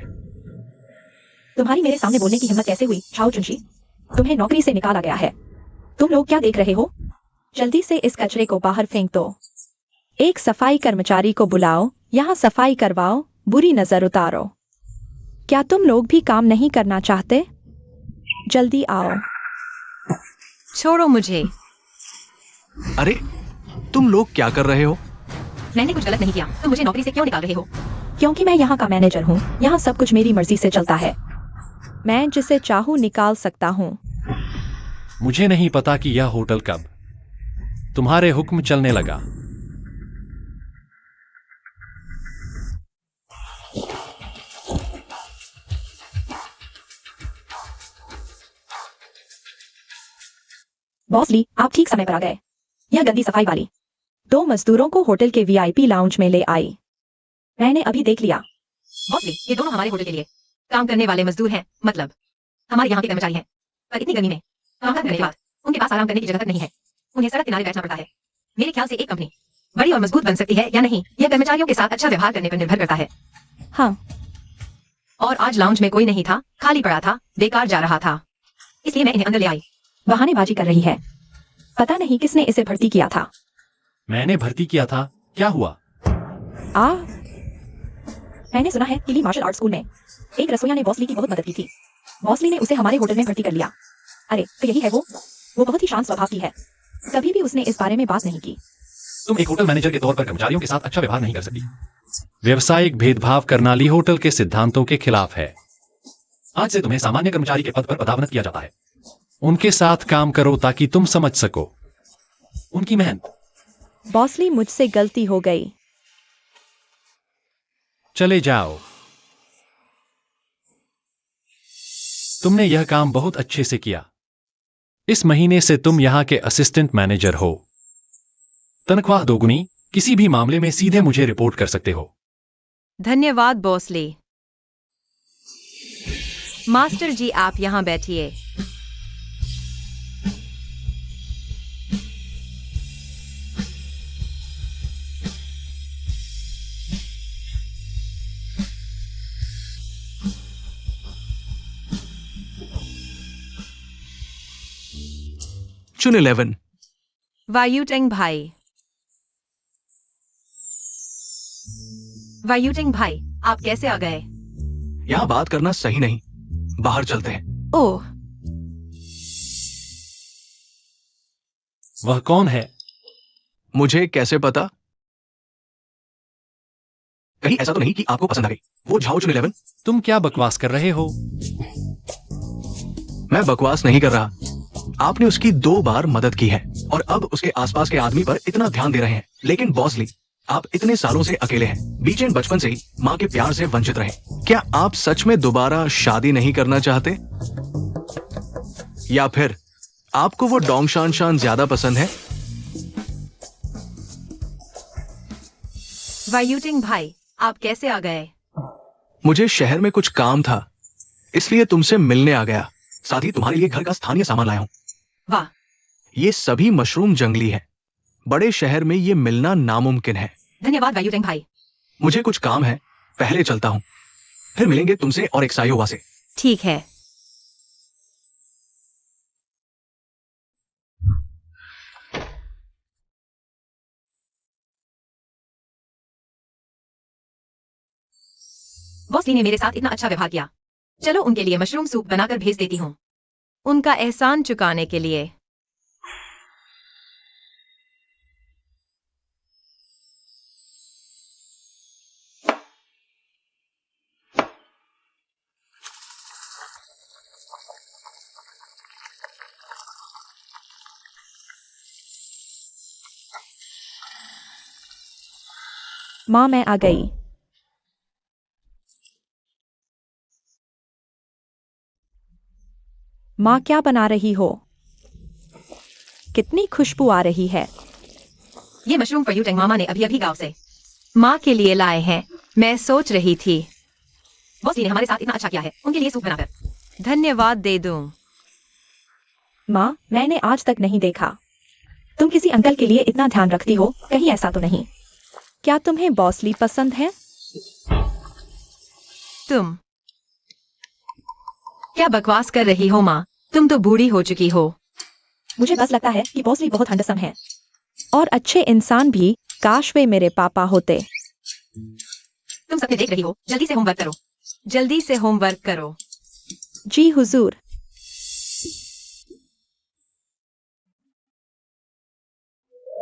Speaker 4: तुम्हारी मेरे सामने बोलने की हिम्मत कैसे हुई, झाओ चुनशी? तुम्हें नौकरी से निकाला गया है। तुम लोग क्या देख रहे हो? जल्दी से इस कचरे को बाहर फेंक दो। एक सफाई कर्मचारी को बुलाओ, यहाँ सफाई करवाओ, बुरी नजर उतारो। क्या तुम लोग भी काम नहीं करना चाहते? जल्दी आओ।
Speaker 2: छोड़ो मुझे।
Speaker 1: अरे, तुम लोग क्या कर रहे हो?
Speaker 2: मैंने कुछ गलत नहीं किया, तुम मुझे नौकरी से क्यों निकाल रहे हो?
Speaker 4: क्योंकि मैं यहाँ का मैनेजर हूँ। यहाँ सब कुछ मेरी मर्जी से चलता है। मैं जिसे चाहूँ निकाल सकता हूँ।
Speaker 3: मुझे नहीं पता कि यह होटल कब तुम्हारे हुक्म चलने लगा।
Speaker 4: बॉस ली, आप ठीक समय पर आ गए। यह गंदी सफाई वाली 2 मजदूरों को होटल के वीआईपी लाउंज में ले आई। मैंने अभी देख लिया।
Speaker 2: बॉस ली, ये दोनों हमारे होटल के लिए काम करने वाले मजदूर हैं, मतलब हमारे यहाँ के कर्मचारी हैं। पर इतनी गर्मी में काम करने के बाद उनके पास आराम करने की जगह तक नहीं है। उन्हें सड़क किनारे बैठना पड़ता है। मेरे ख्याल से एक कंपनी बड़ी और मजबूत बन सकती है या नहीं, यह कर्मचारियों के साथ अच्छा व्यवहार करने पर निर्भर करता है।
Speaker 4: हाँ,
Speaker 2: और आज लाउंज में कोई नहीं था, खाली पड़ा था, बेकार जा रहा था, इसलिए मैं इन्हें अंदर ले आई।
Speaker 4: बहानेबाजी कर रही है। पता नहीं किसने इसे भर्ती किया था।
Speaker 3: मैंने भर्ती किया था, क्या हुआ?
Speaker 4: मैंने सुना है कि ली मार्शल आर्ट स्कूल में एक रसोइया ने बॉस ली की बहुत मदद की थी। बॉस ली ने उसे हमारे होटल में भर्ती कर लिया। अरे तो यही है वो बहुत ही शांत स्वभाव की है। कभी भी उसने इस बारे में बात नहीं की।
Speaker 3: तुम एक होटल मैनेजर के तौर पर कर्मचारियों के साथ अच्छा व्यवहार नहीं कर सकती। व्यवसायिक भेदभाव करना ली होटल के सिद्धांतों के खिलाफ है। आज से तुम्हें सामान्य कर्मचारी के पद पर पदावनत किया जाता है। उनके साथ काम करो ताकि तुम समझ सको उनकी मेहनत।
Speaker 4: बॉस ली, मुझसे गलती हो गई।
Speaker 3: चले जाओ। तुमने यह काम बहुत अच्छे से किया। इस महीने से तुम यहां के असिस्टेंट मैनेजर हो। तनख्वाह दोगुनी, किसी भी मामले में सीधे मुझे रिपोर्ट कर सकते हो।
Speaker 2: धन्यवाद बॉस ली। मास्टर जी, आप यहाँ बैठिए।
Speaker 1: चुन 11।
Speaker 2: वायुटेंग भाई। वायुटेंग भाई, आप कैसे आ गए?
Speaker 1: यहाँ बात करना सही नहीं, बाहर चलते हैं।
Speaker 2: ओह,
Speaker 3: वह कौन है?
Speaker 1: मुझे कैसे पता? कहीं ऐसा तो नहीं कि आपको पसंद आ गई वो झाओ चुन 11?
Speaker 3: तुम क्या बकवास कर रहे हो?
Speaker 1: मैं बकवास नहीं कर रहा। आपने उसकी 2 बार मदद की है और अब उसके आसपास के आदमी पर इतना ध्यान दे रहे हैं। लेकिन बॉसली, आप इतने सालों से अकेले हैं। बीचेन बचपन से ही माँ के प्यार से वंचित रहे। क्या आप सच में दोबारा शादी नहीं करना चाहते? या फिर आपको वो डोंग शान शान ज्यादा पसंद है?
Speaker 2: वायुटेंग भाई, आप कैसे आ गए?
Speaker 1: मुझे शहर में कुछ काम था, इसलिए तुमसे मिलने आ गया। साथ ही तुम्हारे लिए घर का स्थानीय सामान लाया हूं।
Speaker 2: वाह,
Speaker 1: ये सभी मशरूम जंगली है। बड़े शहर में ये मिलना नामुमकिन है।
Speaker 2: धन्यवाद वायुटेंग भाई।
Speaker 1: मुझे कुछ काम है, पहले चलता हूं। फिर मिलेंगे तुमसे और एक सायोवा से।
Speaker 2: ठीक है। बॉसली ने मेरे साथ इतना अच्छा व्यवहार किया। चलो उनके लिए मशरूम सूप बनाकर भेज देती हूँ, उनका एहसान चुकाने के लिए।
Speaker 4: माँ, मैं आ गई। माँ, क्या बना रही हो? कितनी खुशबू आ रही है।
Speaker 2: ये मशरूम वायुटेंग मामा ने अभी अभी गांव से माँ के लिए लाए हैं। मैं सोच रही थी बॉसली ने हमारे साथ इतना अच्छा किया है, उनके लिए सूप बनाकर धन्यवाद दे दूं।
Speaker 4: माँ, मैंने आज तक नहीं देखा। तुम किसी अंकल के लिए इतना ध्यान रखती हो, कहीं ऐसा तो नहीं? क्या तुम्हें बॉसली पसंद है?
Speaker 2: तुम क्या बकवास कर रही हो माँ? तुम तो बूढ़ी हो चुकी हो।
Speaker 4: मुझे बस लगता है कि बॉसली बहुत हैंडसम है और अच्छे इंसान भी। काश वे मेरे पापा होते।
Speaker 2: तुम सपने देख रही हो, जल्दी से होमवर्क करो। जल्दी से होमवर्क करो।
Speaker 4: जी हुजूर।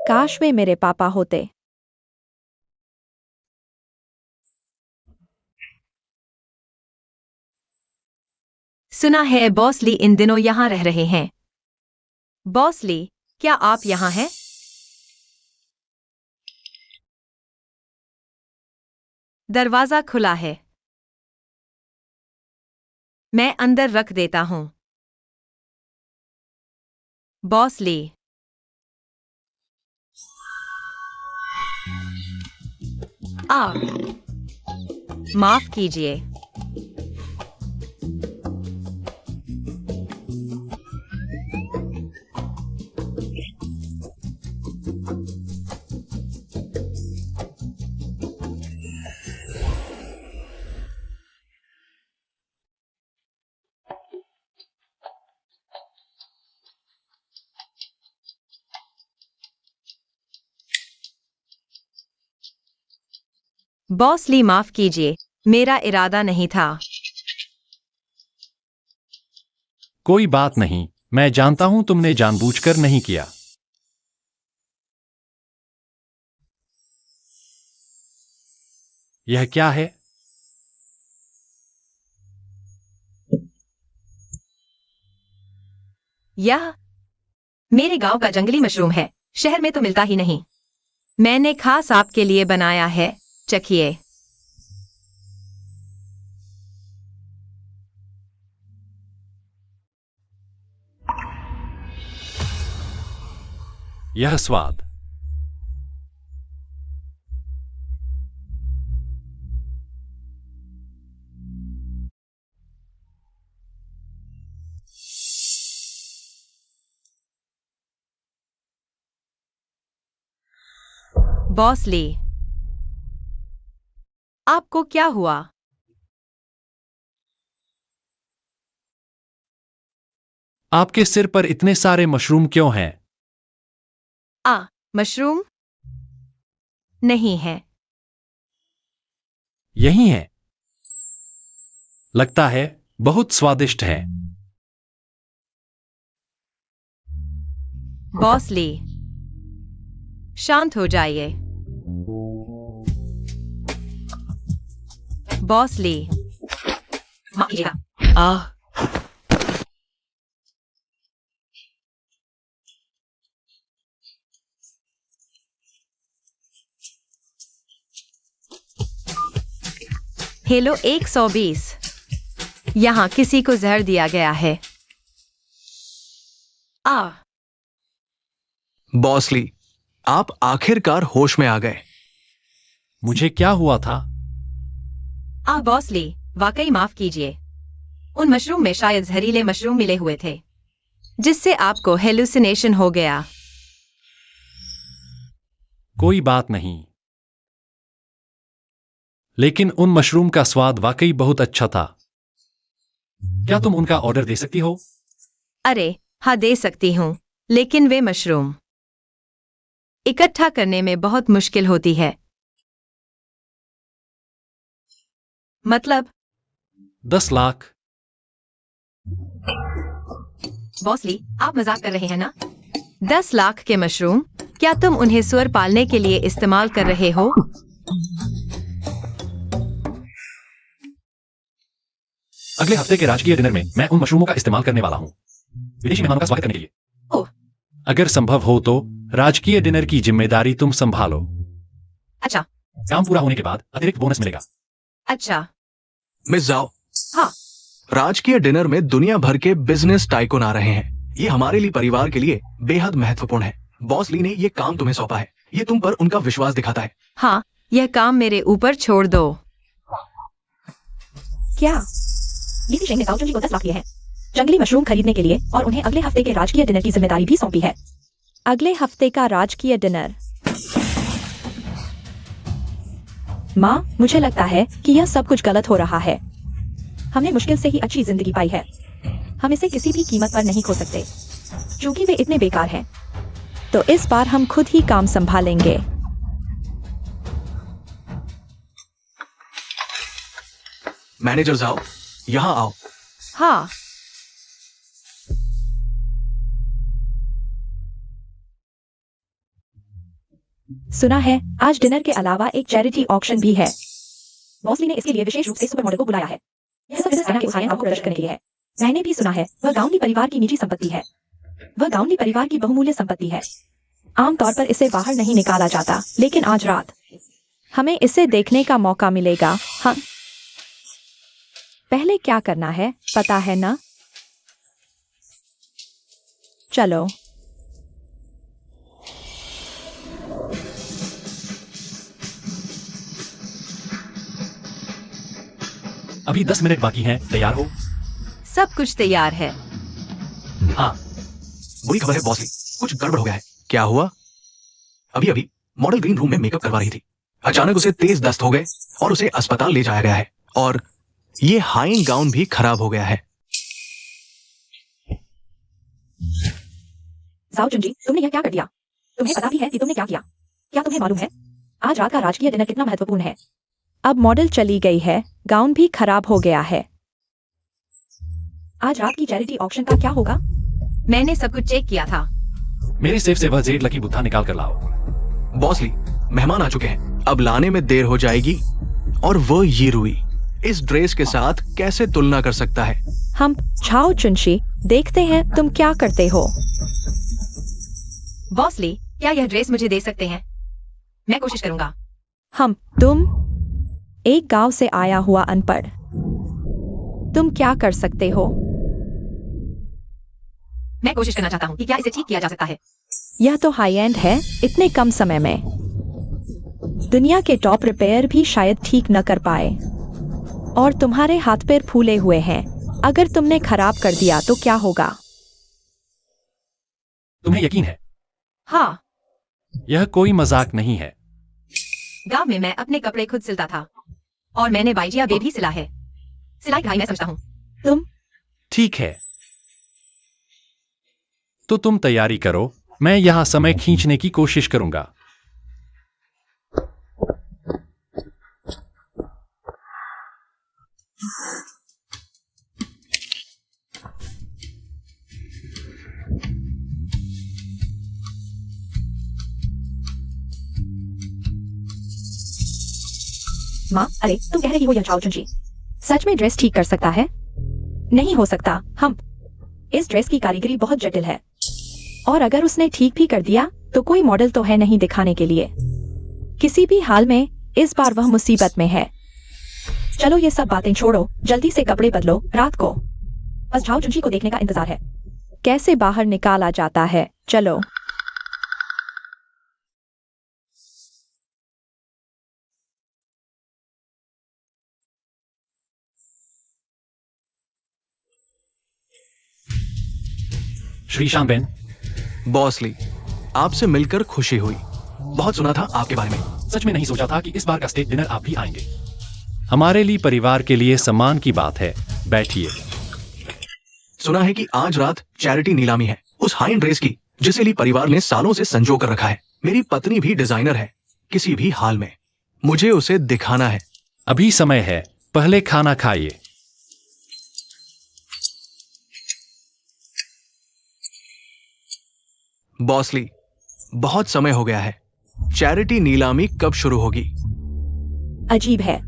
Speaker 4: काश वे मेरे पापा होते।
Speaker 2: सुना है बॉसली इन दिनों यहाँ रह रहे हैं। बॉसली, क्या आप यहाँ हैं? दरवाजा खुला है। मैं अंदर रख देता हूँ। बॉसली, आ, माफ कीजिए। बॉसली, माफ कीजिए, मेरा इरादा नहीं था।
Speaker 3: कोई बात नहीं, मैं जानता हूं तुमने जानबूझकर नहीं किया। यह क्या है?
Speaker 2: यह मेरे गांव का जंगली मशरूम है, शहर में तो मिलता ही नहीं। मैंने खास आपके लिए बनाया है, चखिए।
Speaker 3: यह स्वाद।
Speaker 2: बॉसली, आपको क्या हुआ?
Speaker 3: आपके सिर पर इतने सारे मशरूम क्यों हैं?
Speaker 2: मशरूम नहीं है।
Speaker 3: यही है। लगता है बहुत स्वादिष्ट है।
Speaker 2: बॉस ली, शांत हो जाइए। बॉस ली, माफ कीजिएगा। हेलो 120। यहाँ किसी को जहर दिया गया है।
Speaker 1: बॉसली, आप आखिरकार होश में आ गए।
Speaker 3: मुझे क्या हुआ था?
Speaker 2: बॉस ली, वाकई माफ कीजिए। उन मशरूम में शायद जहरीले मशरूम मिले हुए थे, जिससे आपको हेलुसिनेशन हो गया।
Speaker 3: कोई बात नहीं। लेकिन उन मशरूम का स्वाद वाकई बहुत अच्छा था। क्या तुम उनका ऑर्डर दे सकती हो?
Speaker 2: अरे हाँ, दे सकती हूँ, लेकिन वे मशरूम इकट्ठा करने में बहुत मुश्किल होती है। मतलब
Speaker 3: 10 लाख।
Speaker 2: बॉसली, आप मजाक कर रहे हैं ना? 10 लाख के मशरूम? क्या तुम उन्हें सुअर पालने के लिए इस्तेमाल कर रहे हो?
Speaker 3: अगले हफ्ते के राजकीय डिनर में मैं उन मशरूमों का इस्तेमाल करने वाला हूँ, विदेशी मेहमानों का स्वागत करने के लिए।
Speaker 2: ओह,
Speaker 3: अगर संभव हो तो राजकीय डिनर की जिम्मेदारी तुम संभालो।
Speaker 2: अच्छा
Speaker 3: काम पूरा होने के बाद अतिरिक्त बोनस मिलेगा।
Speaker 2: अच्छा।
Speaker 1: मिस जाओ।
Speaker 2: हाँ।
Speaker 1: राजकीय डिनर में दुनिया भर के बिजनेस टाइकून आ रहे हैं। ये हमारे लिए परिवार के लिए बेहद महत्वपूर्ण है। बॉस ली ने ये काम तुम्हें सौंपा है। ये तुम पर उनका विश्वास दिखाता है।
Speaker 2: हाँ, यह काम मेरे ऊपर छोड़ दो।
Speaker 4: क्या लीसी शेंग ने साओ चुंजी को 10 लाख दिए हैं जंगली मशरूम खरीदने के लिए, और उन्हें अगले हफ्ते के राजकीय डिनर की जिम्मेदारी भी सौंपी है। अगले हफ्ते का राजकीय डिनर? माँ, मुझे लगता है कि यह सब कुछ गलत हो रहा है। हमने मुश्किल से ही अच्छी जिंदगी पाई है। हम इसे किसी भी कीमत पर नहीं खो सकते, क्योंकि वे इतने बेकार हैं। तो इस बार हम खुद ही काम संभालेंगे।
Speaker 1: मैनेजर जाओ, यहाँ आओ।
Speaker 2: हाँ।
Speaker 4: सुना है आज डिनर के अलावा एक चैरिटी ऑक्शन भी है। बॉसली ने इसके लिए विशेष रूप से सुपर मॉडल को बुलाया है। यह सब बिजनेस के उसायन को प्रदर्शित करने के लिए है। मैंने भी सुना है वह गाउनली परिवार की निजी संपत्ति है। वह गाउनली परिवार की बहुमूल्य संपत्ति है। आमतौर पर इसे बाहर नहीं निकाला जाता, लेकिन आज रात हमें इसे देखने का मौका मिलेगा। हाँ, पहले क्या करना है पता है ना? चलो।
Speaker 3: अभी 10 मिनट बाकी हैं। तैयार हो?
Speaker 2: सब कुछ तैयार है।
Speaker 1: हाँ, बुरी खबर है बॉसली, कुछ गड़बड़ हो गया है। क्या हुआ? अभी अभी मॉडल ग्रीन रूम में मेकअप करवा रही थी। अचानक उसे तेज दस्त हो गए और उसे अस्पताल ले जाया गया है। और ये हाइंग गाउन भी खराब हो गया है।
Speaker 4: जाओ चुंजी, तुमने यह क्या कर दिया? तुम्हें पता भी है कि तुमने क्या किया? क्या तुम्हें मालूम है आज रात का राजकीय डिनर कितना महत्वपूर्ण है? अब मॉडल चली गई है, गाउन भी खराब हो गया है। आज रात की चैरिटी ऑक्शन का क्या होगा?
Speaker 2: मैंने सब कुछ चेक किया था।
Speaker 3: मेरे सेफ से वह जेड लकी बुत्था निकाल कर लाओ।
Speaker 1: बॉसली, मेहमान आ चुके हैं, अब लाने में देर हो जाएगी। और वो ये रुई इस ड्रेस के साथ कैसे तुलना कर सकता है?
Speaker 4: हम छाओ चुंशी, देखते हैं तुम क्या करते हो।
Speaker 2: बॉसली, क्या यह ड्रेस मुझे दे सकते हैं? मैं कोशिश करूंगा।
Speaker 4: तुम एक गांव से आया हुआ अनपढ़, तुम क्या कर सकते हो?
Speaker 2: मैं कोशिश करना चाहता हूँ कि क्या इसे ठीक किया जा सकता है।
Speaker 4: यह तो हाई एंड है, इतने कम समय में दुनिया के टॉप रिपेयर भी शायद ठीक न कर पाए। और तुम्हारे हाथ पैर फूले हुए हैं, अगर तुमने खराब कर दिया तो क्या होगा?
Speaker 3: तुम्हें यकीन है?
Speaker 2: हाँ,
Speaker 3: यह कोई मजाक नहीं है।
Speaker 2: गांव में मैं अपने कपड़े खुद सिलता था, और मैंने बाइजिया बे भी सिला है। सिलाई कढ़ाई मैं समझता हूँ।
Speaker 4: तुम
Speaker 3: ठीक है। तो तुम तैयारी करो, मैं यहां समय खींचने की कोशिश करूंगा।
Speaker 4: माँ, अरे तुम कह रही हो यह चाओ चुंची सच में ड्रेस ठीक कर सकता है? नहीं हो सकता। हम इस ड्रेस की कारीगरी बहुत जटिल है, और अगर उसने ठीक भी कर दिया तो कोई मॉडल तो है नहीं दिखाने के लिए। किसी भी हाल में इस बार वह मुसीबत में है। चलो ये सब बातें छोड़ो, जल्दी से कपड़े बदलो, रात को बस झाओ चुंची को देखने का इंतजार है। कैसे बाहर निकाला जाता है? चलो।
Speaker 3: श्री शानबेन,
Speaker 1: बॉस ली, आपसे मिलकर खुशी हुई। बहुत सुना था आपके बारे में।
Speaker 3: सच में नहीं सोचा था कि इस बार का स्टेट डिनर आप भी आएंगे। हमारे लिए परिवार के लिए सम्मान की बात है। बैठिए।
Speaker 1: सुना है कि आज रात चैरिटी नीलामी है, उस हाई एंड ड्रेस की जिसे ली परिवार ने सालों से संजो कर रखा है। मेरी पत्नी भी डिजाइनर है। किसी भी हाल में मुझे उसे दिखाना है।
Speaker 3: अभी समय है, पहले खाना खाइए।
Speaker 1: बॉस ली, बहुत समय हो गया है। चैरिटी नीलामी कब शुरू होगी?
Speaker 4: अजीब है,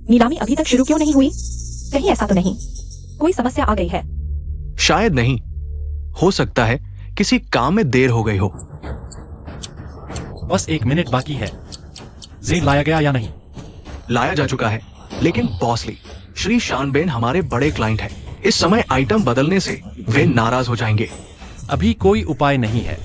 Speaker 4: नीलामी अभी तक शुरू क्यों नहीं हुई? कहीं ऐसा तो नहीं कोई समस्या आ गई है?
Speaker 1: शायद नहीं, हो सकता है किसी काम में देर हो गई हो।
Speaker 3: बस 1 मिनट बाकी है। जेब लाया गया या नहीं?
Speaker 1: लाया जा चुका है, लेकिन बॉस ली, श्री शानबेन हमारे बड़े क्लाइंट हैं। इस समय आइटम बदलने से वे नाराज हो जाएंगे।
Speaker 3: अभी कोई उपाय नहीं है।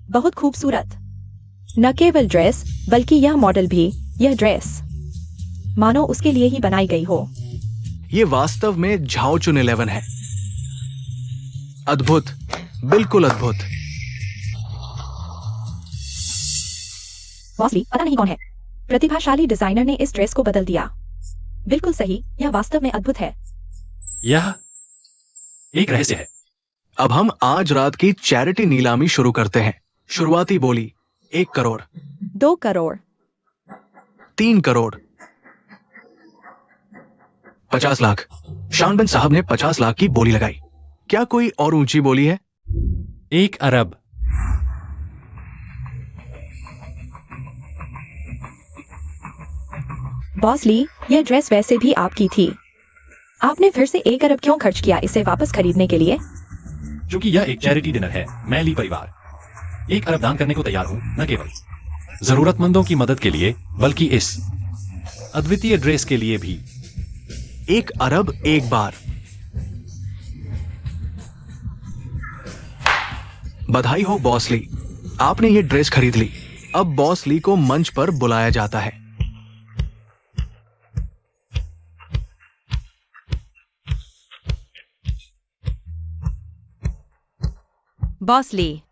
Speaker 4: बहुत खूबसूरत। न केवल ड्रेस बल्कि यह मॉडल भी। यह ड्रेस मानो उसके लिए ही बनाई गई हो।
Speaker 1: ये वास्तव में झाओ चुन 11 है। अद्भुत, बिल्कुल अद्भुत।
Speaker 4: बॉस ली, पता नहीं कौन है, प्रतिभाशाली डिजाइनर ने इस ड्रेस को बदल दिया। बिल्कुल सही, यह वास्तव में अद्भुत है।
Speaker 3: यह एक रहस्य है।
Speaker 1: अब हम आज रात की चैरिटी नीलामी शुरू करते हैं। शुरुआती बोली 1 करोड़,
Speaker 4: 2 करोड़,
Speaker 1: 3 करोड़, 50 लाख। शानबेन साहब ने 50 लाख की बोली लगाई। क्या कोई और ऊंची बोली है?
Speaker 3: 1 अरब।
Speaker 4: बॉस ली, यह ड्रेस वैसे भी आपकी थी। आपने फिर से 1 अरब क्यों खर्च किया इसे वापस खरीदने के लिए?
Speaker 3: क्योंकि यह एक चैरिटी डिनर है, मैं ली परिवार 1 अरब दान करने को तैयार हूं, न केवल जरूरतमंदों की मदद के लिए बल्कि इस अद्वितीय ड्रेस के लिए भी।
Speaker 1: 1 अरब एक बार। बधाई हो बॉस ली, आपने ये ड्रेस खरीद ली। अब बॉस ली को मंच पर बुलाया जाता है।
Speaker 2: बॉस ली,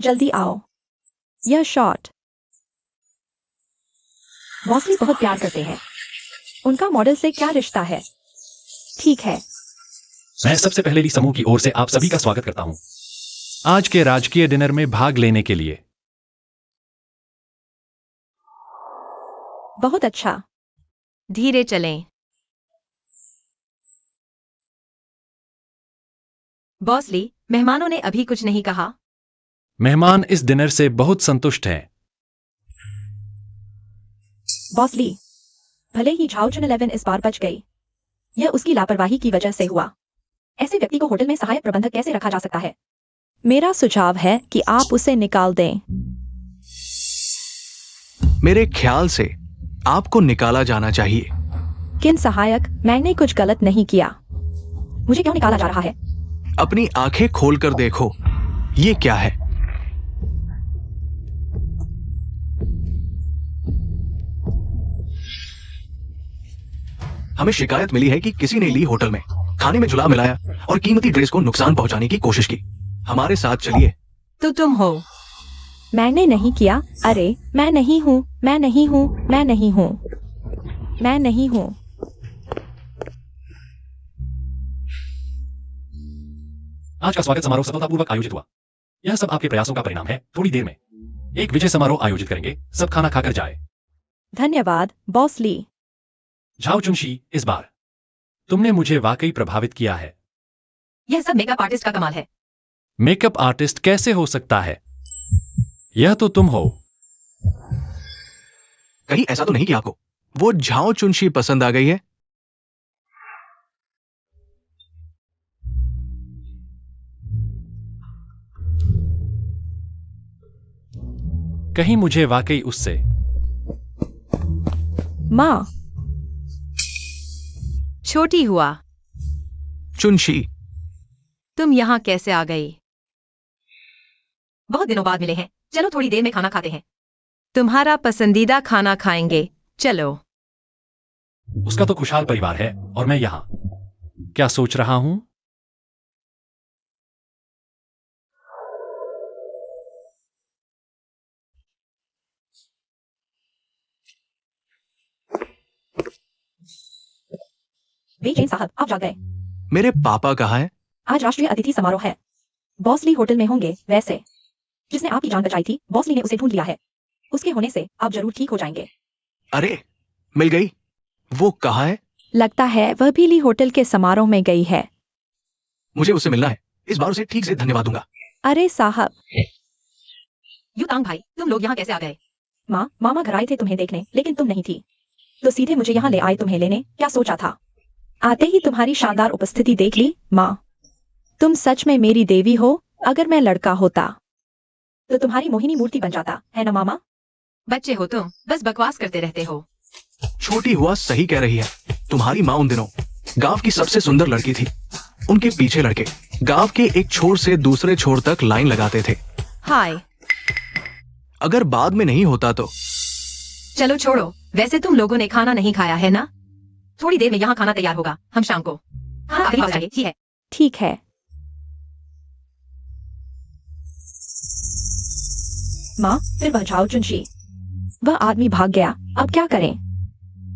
Speaker 4: जल्दी आओ। यह शॉट बॉस ली बहुत प्यार करते हैं। उनका मॉडल से क्या रिश्ता है? ठीक है,
Speaker 3: मैं सबसे पहले ली समूह की ओर से आप सभी का स्वागत करता हूं आज के राजकीय डिनर में भाग लेने के लिए।
Speaker 4: बहुत अच्छा।
Speaker 2: धीरे चलें। बॉसली, मेहमानों ने अभी कुछ नहीं कहा।
Speaker 3: मेहमान इस डिनर से बहुत संतुष्ट हैं।
Speaker 4: बॉस ली, भले ही झाओ चुन 11 इस बार बच गई, यह उसकी लापरवाही की वजह से हुआ। ऐसे व्यक्ति को होटल में सहायक प्रबंधक कैसे रखा जा सकता है? मेरा सुझाव है कि आप उसे निकाल दें।
Speaker 1: मेरे ख्याल से आपको निकाला जाना चाहिए।
Speaker 4: किन सहायक? मैंने कुछ गलत नहीं किया। मुझे क्यों निकाला जा रहा है?
Speaker 1: अपनी आंखें खोलकर देखो, ये क्या है? हमें शिकायत मिली है कि किसी ने ली होटल में खाने में जुलाब मिलाया और कीमती ड्रेस को नुकसान पहुंचाने की कोशिश की। हमारे साथ चलिए।
Speaker 2: तो तुम हो।
Speaker 4: मैंने नहीं किया। अरे मैं नहीं हूँ, मैं नहीं हूँ, मैं नहीं हूँ, मैं नहीं हूँ।
Speaker 3: आज का स्वागत समारोह सफलतापूर्वक आयोजित हुआ। यह सब आपके प्रयासों का परिणाम है। थोड़ी देर में एक विजय समारोह आयोजित करेंगे। सब खाना खाकर जाए।
Speaker 4: धन्यवाद बॉस ली।
Speaker 3: झाओ चुनशी, इस बार तुमने मुझे वाकई प्रभावित किया है।
Speaker 2: यह सब मेकअप आर्टिस्ट का कमाल है।
Speaker 3: मेकअप आर्टिस्ट कैसे हो सकता है? यह तो तुम हो।
Speaker 1: कहीं ऐसा तो नहीं कि आपको वो झाओ चुनशी पसंद आ गई है?
Speaker 3: कहीं मुझे वाकई उससे।
Speaker 4: माँ,
Speaker 2: छोटी हुआ,
Speaker 1: चुनशी,
Speaker 2: तुम यहाँ कैसे आ गई? बहुत दिनों बाद मिले हैं। चलो थोड़ी देर में खाना खाते हैं। तुम्हारा पसंदीदा खाना खाएंगे। चलो।
Speaker 3: उसका तो खुशहाल परिवार है और मैं यहाँ क्या सोच रहा हूं?
Speaker 4: बेचैन साहब, आप जा गए।
Speaker 1: मेरे पापा कहाँ हैं?
Speaker 4: आज राष्ट्रीय अतिथि समारोह है। बॉस ली होटल में होंगे। वैसे जिसने आपकी जान बचाई थी, बॉस ली ने उसे ढूंढ लिया है। उसके होने से आप जरूर ठीक हो जाएंगे।
Speaker 1: अरे मिल गई। वो कहाँ है?
Speaker 4: लगता है वह भी ली होटल के समारोह में गई है।
Speaker 1: मुझे उससे मिलना है। इस बार उसे ठीक से धन्यवाद दूंगा।
Speaker 4: अरे साहब।
Speaker 2: युतांग भाई, तुम लोग यहाँ कैसे आ गए?
Speaker 4: माँ, मामा घर आए थे तुम्हें देखने, लेकिन तुम नहीं थी, तो सीधे मुझे यहाँ ले आए तुम्हें लेने। क्या सोचा था? आते ही तुम्हारी शानदार उपस्थिति देख ली। माँ, तुम सच में मेरी देवी हो। अगर मैं लड़का होता तो तुम्हारी मोहिनी मूर्ति बन जाता, है ना मामा?
Speaker 2: बच्चे हो तुम, बस बकवास करते रहते हो।
Speaker 1: छोटी हुआ सही कह रही है। तुम्हारी माँ उन दिनों गांव की सबसे सुंदर लड़की थी। उनके पीछे लड़के गांव के एक छोर से दूसरे छोर तक लाइन लगाते थे।
Speaker 2: हाय।
Speaker 4: अगर बाद में नहीं होता तो।
Speaker 2: चलो छोड़ो, वैसे तुम लोगों ने खाना नहीं खाया है ना? थोड़ी देर में यहाँ खाना तैयार होगा, हम शाम को। हाँ, अगली बार जाएंगे, ठीक है?
Speaker 4: ठीक है। माँ, फिर वह झाओ चुनशी, वह आदमी भाग गया। अब क्या करें?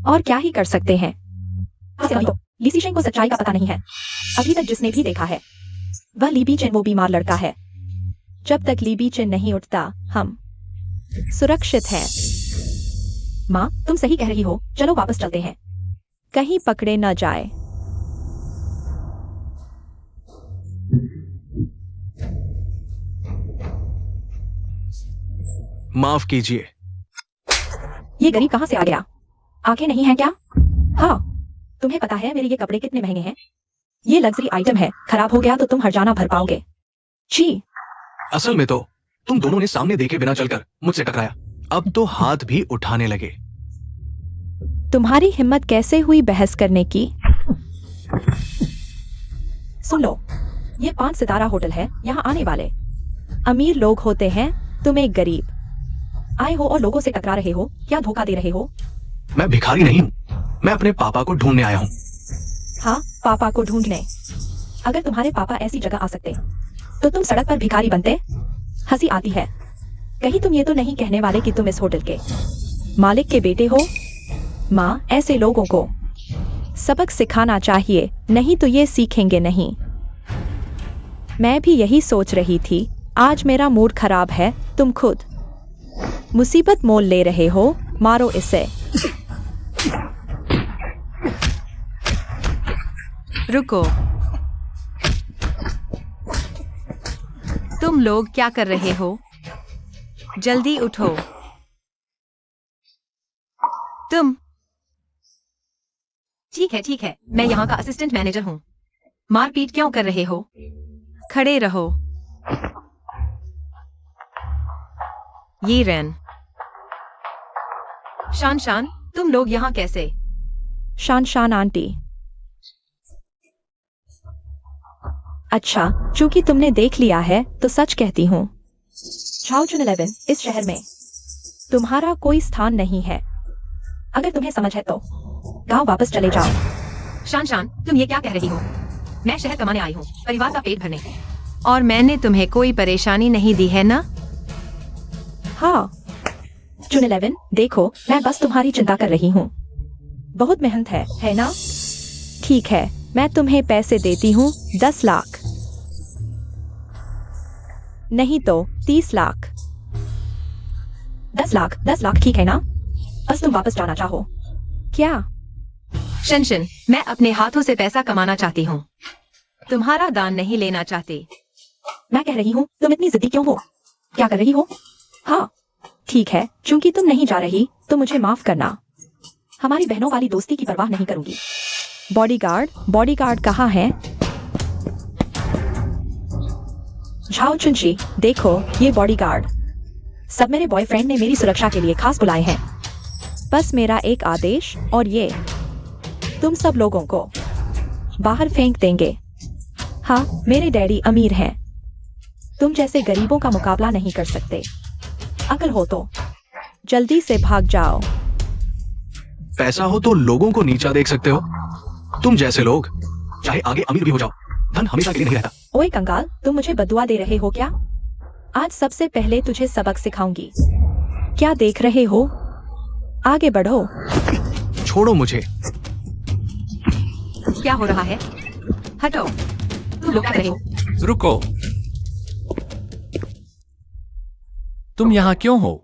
Speaker 4: और क्या ही कर सकते हैं? ली सीशेंग को सच्चाई का पता नहीं है। अभी तक जिसने भी देखा है वह ली बीचेन, वो बीमार लड़का है। जब तक ली बीचेन नहीं उठता, हम सुरक्षित हैं। माँ, तुम सही कह रही हो। चलो वापस चलते हैं, कहीं पकड़े न जाए।
Speaker 1: माफ कीजिए।
Speaker 4: ये गरीब कहाँ से आ गया? आंखें नहीं है क्या? हाँ, तुम्हें पता है मेरे ये कपड़े कितने महंगे हैं? ये लग्जरी आइटम है। खराब हो गया तो तुम हर्जाना भर पाओगे। जी।
Speaker 1: असल में तो तुम दोनों ने सामने देखे बिना चलकर मुझसे टकराया। अब तो हाथ भी उठाने लगे।
Speaker 4: तुम्हारी हिम्मत कैसे हुई बहस करने की? सुन लो, ये 5 सितारा होटल है। यहाँ आने वाले अमीर लोग होते हैं। तुम एक गरीब आए हो और लोगों से टकरा रहे हो। क्या धोखा दे रहे हो?
Speaker 1: मैं भिखारी नहीं हूँ। मैं अपने पापा को ढूंढने आया हूँ।
Speaker 4: हाँ, पापा को ढूंढने। अगर तुम्हारे पापा ऐसी जगह आ सकते तो तुम सड़क पर भिखारी बनते? हंसी आती है। कहीं तुम ये तो नहीं कहने वाले कि तुम इस होटल के मालिक के बेटे हो? माँ, ऐसे लोगों को सबक सिखाना चाहिए, नहीं तो ये सीखेंगे नहीं। मैं भी यही सोच रही थी। आज मेरा मूड खराब है। तुम खुद मुसीबत मोल ले रहे हो। मारो इसे।
Speaker 2: रुको। तुम लोग क्या कर रहे हो? जल्दी उठो। तुम। ठीक है, मैं यहाँ का असिस्टेंट मैनेजर हूँ। मारपीट क्यों कर रहे हो? खड़े रहो। ये रेन। शान, तुम लोग यहाँ कैसे?
Speaker 4: शान आंटी। अच्छा, चूंकि तुमने देख लिया है तो सच कहती हूँ। झाओचुन 11 इस शहर में तुम्हारा कोई स्थान नहीं है। अगर तुम्हें समझ है तो गांव वापस चले जाओ।
Speaker 2: शान, तुम ये क्या कह रही हो? मैं शहर कमाने आई हूँ, परिवार का पेट भरने। और मैंने तुम्हें कोई परेशानी नहीं दी है ना?
Speaker 4: हाँ चुन 11, देखो मैं बस तुम्हारी चिंता कर रही हूँ। बहुत मेहनत है ना? ठीक है, मैं तुम्हें पैसे देती हूँ 10 लाख, नहीं तो 30 लाख। 10 लाख ठीक है ना? बस तुम वापस जाना चाहो क्या?
Speaker 2: शन, मैं अपने हाथों से पैसा कमाना चाहती हूँ, तुम्हारा दान नहीं लेना चाहती।
Speaker 4: मैं कह रही हूँ तुम इतनी जिद्दी क्यों हो? क्या कर रही हो? हाँ ठीक है, चूंकि तुम नहीं जा रही तो मुझे माफ करना। हमारी बहनों वाली दोस्ती की परवाह नहीं करूंगी। बॉडीगार्ड कहाँ है? झाओ चुनची, देखो ये बॉडीगार्ड सब मेरे बॉयफ्रेंड ने मेरी सुरक्षा के लिए खास बुलाए हैं। बस मेरा एक आदेश और ये तुम सब लोगों को बाहर फेंक देंगे। हाँ, मेरे डैडी अमीर हैं, तुम जैसे गरीबों का मुकाबला नहीं कर सकते। अगर हो तो जल्दी से भाग जाओ।
Speaker 1: पैसा हो तो लोगों को नीचा देख सकते हो। तुम जैसे लोग चाहे आगे अमीर भी हो जाओ, धन हमेशा के लिए नहीं रहता।
Speaker 4: ओए कंगाल, तुम मुझे बदुआ दे रहे हो क्या? आज सबसे पहले तुझे सबक सिखाऊंगी। क्या देख रहे हो? आगे बढ़ो।
Speaker 1: छोड़ो मुझे।
Speaker 2: क्या हो रहा है? हटो। तुम लोग क्या कर रहे हो?
Speaker 3: रुको, तुम यहाँ क्यों हो?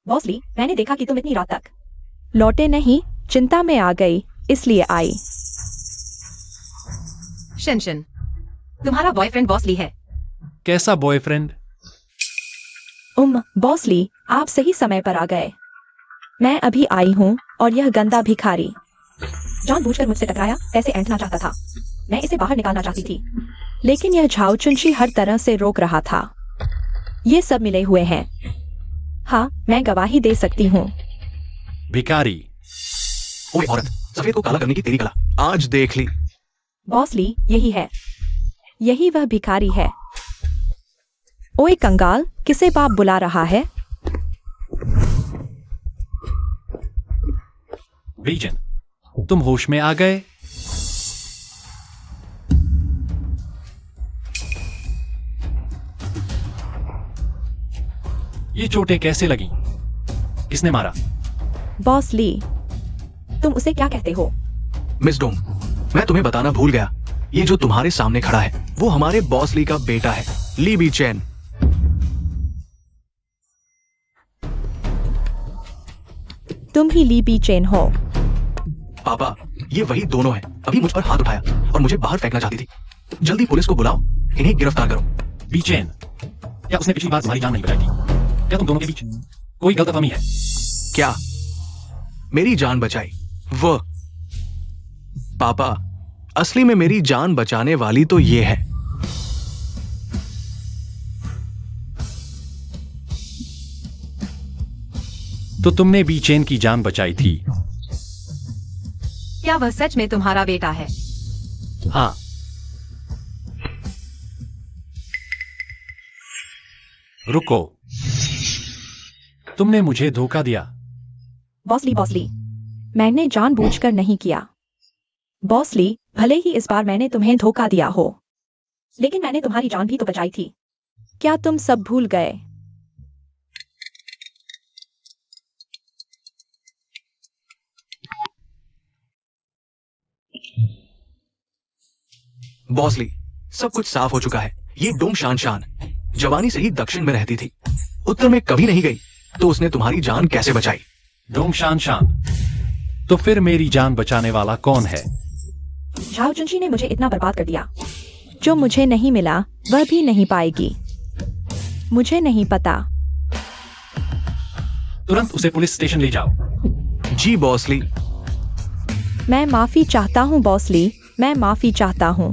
Speaker 4: बॉसली, मैंने देखा कि तुम इतनी रात तक लौटे नहीं, चिंता में आ गई इसलिए आई।
Speaker 2: शन, तुम्हारा बॉयफ्रेंड बॉसली है।
Speaker 3: कैसा बॉयफ्रेंड?
Speaker 4: बॉसली, आप सही समय पर आ गए। मैं अभी आई हूँ और यह गंदा भिखारी जानबूझकर मुझसे टकराया, पैसे ऐंठना चाहता था। मैं इसे बाहर निकालना चाहती थी, लेकिन यह झाओ चुनशी हर तरह से रोक रहा था। ये सब मिले हुए हैं। हाँ, मैं गवाही दे सकती हूँ।
Speaker 3: भिखारी।
Speaker 1: ओए औरत, सफेद को काला करने की तेरी कला आज देख ली।
Speaker 4: बॉसली, यही है, यही वह भिखारी है। ओए कंगाल, किसे बाप बुला रहा है?
Speaker 3: रीजन, तुम होश में आ गए? ये चोटें कैसे लगी? किसने मारा?
Speaker 4: बॉसली, तुम उसे क्या कहते हो?
Speaker 1: मिस डोम, मैं तुम्हें बताना भूल गया, ये जो तुम्हारे सामने खड़ा है वो हमारे बॉस ली का बेटा है, ली बी चैन।
Speaker 4: तुम ही ली बी चेन हो?
Speaker 1: पापा, ये वही दोनों हैं। अभी मुझ पर हाथ उठाया और मुझे बाहर फेंकना चाहती थी। जल्दी पुलिस को बुलाओ, इन्हें गिरफ्तार करो।
Speaker 3: बीचेन, क्या उसने पिछली बार तुम्हारी जान नहीं बचाई थी? क्या तुम दोनों के बीच कोई गलतफहमी है?
Speaker 1: क्या मेरी जान बचाई वो? पापा, असली में मेरी जान बचाने वाली तो ये है।
Speaker 3: तो तुमने बीचेन की जान बचाई थी?
Speaker 2: क्या वह सच में तुम्हारा बेटा है?
Speaker 3: हाँ। रुको, तुमने मुझे धोखा दिया।
Speaker 4: बॉसली, मैंने जानबूझकर नहीं किया। बॉसली, भले ही इस बार मैंने तुम्हें धोखा दिया हो, लेकिन मैंने तुम्हारी जान भी तो बचाई थी। क्या तुम सब भूल गए?
Speaker 1: बॉसली, सब कुछ साफ हो चुका है। ये डोंग शान जवानी से ही दक्षिण में रहती थी, उत्तर में कभी नहीं गई, तो उसने तुम्हारी जान कैसे बचाई?
Speaker 3: डोंग शान, तो फिर मेरी जान बचाने वाला कौन है?
Speaker 4: झाओ चुनची ने मुझे इतना बर्बाद कर दिया। जो मुझे नहीं मिला वह भी नहीं पाएगी। मुझे नहीं पता।
Speaker 3: तुरंत उसे पुलिस स्टेशन ले जाओ।
Speaker 1: जी बॉस ली।
Speaker 4: मैं माफी चाहता हूँ बॉस ली, मैं माफी चाहता हूँ।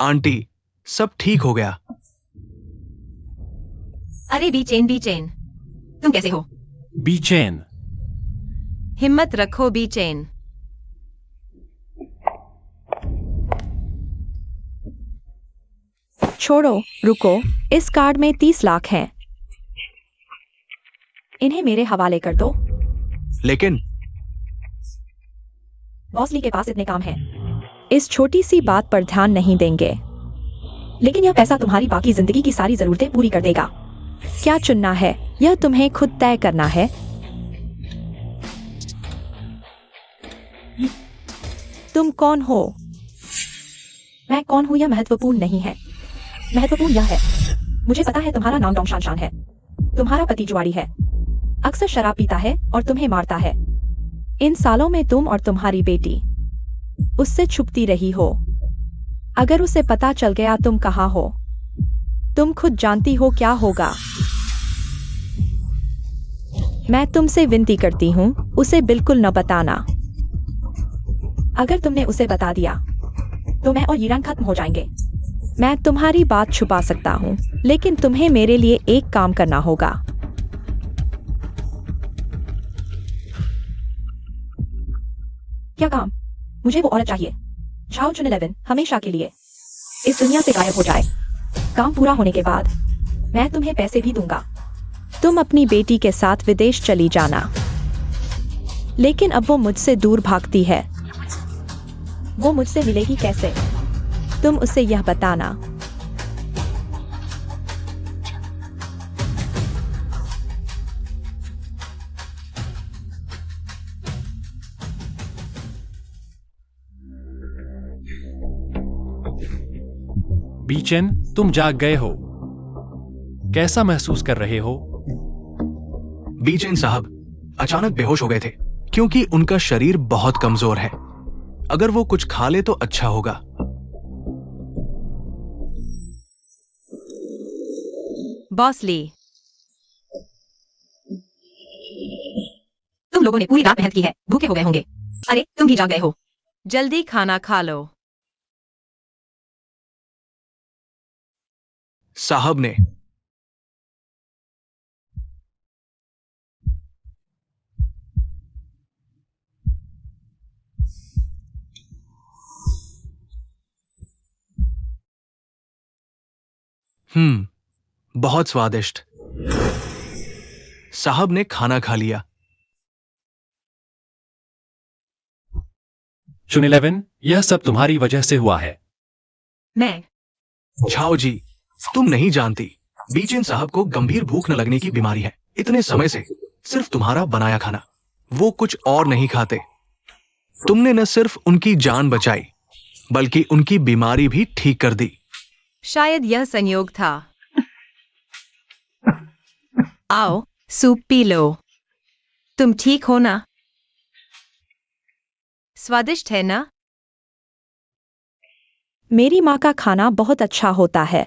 Speaker 1: आंटी, सब ठीक हो गया।
Speaker 2: अरे बी चेन, तुम कैसे हो?
Speaker 3: बी चैन।
Speaker 2: हिम्मत रखो बी चेन।
Speaker 4: छोड़ो, रुको, इस कार्ड में 30 लाख हैं। इन्हें मेरे हवाले कर दो।
Speaker 1: लेकिन
Speaker 4: बॉस ली के पास इतने काम हैं। इस छोटी सी बात पर ध्यान नहीं देंगे, लेकिन यह पैसा तुम्हारी बाकी जिंदगी की सारी जरूरतें पूरी कर देगा। क्या चुनना है यह तुम्हें खुद तय करना है। तुम कौन हो? मैं कौन हूं यह महत्वपूर्ण नहीं है। महत्वपूर्ण यह है, मुझे पता है तुम्हारा नाम डोंग शान है। तुम्हारा पति जुआड़ी है, अक्सर शराब पीता है और तुम्हें मारता है। इन सालों में तुम और तुम्हारी बेटी उससे छुपती रही हो। अगर उसे पता चल गया तुम कहाँ हो, तुम खुद जानती हो क्या होगा। मैं तुमसे विनती करती हूँ, उसे बिल्कुल न बताना। अगर तुमने उसे बता दिया तो मैं और ईरान खत्म हो जाएंगे। मैं तुम्हारी बात छुपा सकता हूँ, लेकिन तुम्हें मेरे लिए एक काम करना होगा। क्या काम? मुझे वो औरत चाहिए। झाओ चुन 11 हमेशा के लिए इस दुनिया से गायब हो जाए। काम पूरा होने के बाद मैं तुम्हें पैसे भी दूंगा। तुम अपनी बेटी के साथ विदेश चली जाना, लेकिन अब वो मुझसे दूर भागती है। वो मुझसे मिलेगी कैसे? तुम उसे यह बताना।
Speaker 3: बीचन, तुम जाग गए हो। कैसा महसूस कर रहे हो?
Speaker 1: बीचेन साहब अचानक बेहोश हो गए थे क्योंकि उनका शरीर बहुत कमजोर है। अगर वो कुछ खा ले तो अच्छा होगा।
Speaker 2: बॉस ली, तुम लोगों ने पूरी रात मेहनत की है, भूखे हो गए होंगे। अरे तुम भी जाग गए हो। जल्दी खाना खा लो।
Speaker 1: साहब ने बहुत स्वादिष्ट। साहब ने खाना खा लिया।
Speaker 3: चुन 11, यह सब तुम्हारी वजह से हुआ है।
Speaker 2: मैं
Speaker 1: झाओ जी, तुम नहीं जानती, बीचेन साहब को गंभीर भूख न लगने की बीमारी है। इतने समय से सिर्फ तुम्हारा बनाया खाना, वो कुछ और नहीं खाते। तुमने न सिर्फ उनकी जान बचाई, बल्कि उनकी बीमारी भी ठीक कर दी।
Speaker 2: शायद यह संयोग था। आओ सूप पी लो। तुम ठीक हो ना? स्वादिष्ट है ना?
Speaker 4: मेरी माँ का खाना बहुत अच्छा होता है।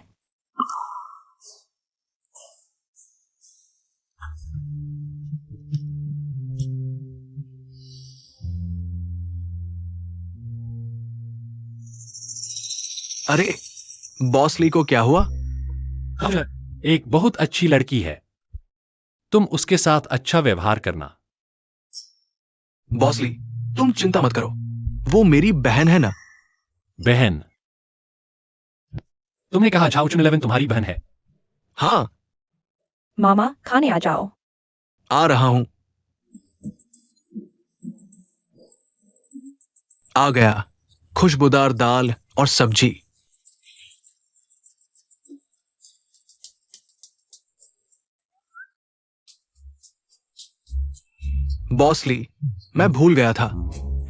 Speaker 1: अरे बॉस ली को क्या हुआ?
Speaker 3: एक बहुत अच्छी लड़की है, तुम उसके साथ अच्छा व्यवहार करना।
Speaker 1: बॉस ली, तुम चिंता मत करो, वो मेरी बहन है ना।
Speaker 3: बहन? तुमने कहा झाओ चुन 11 तुम्हारी बहन है।
Speaker 1: हाँ,
Speaker 4: मामा खाने आ जाओ।
Speaker 1: आ रहा हूं। आ गया खुशबूदार दाल और सब्जी। बॉस ली, मैं भूल गया था,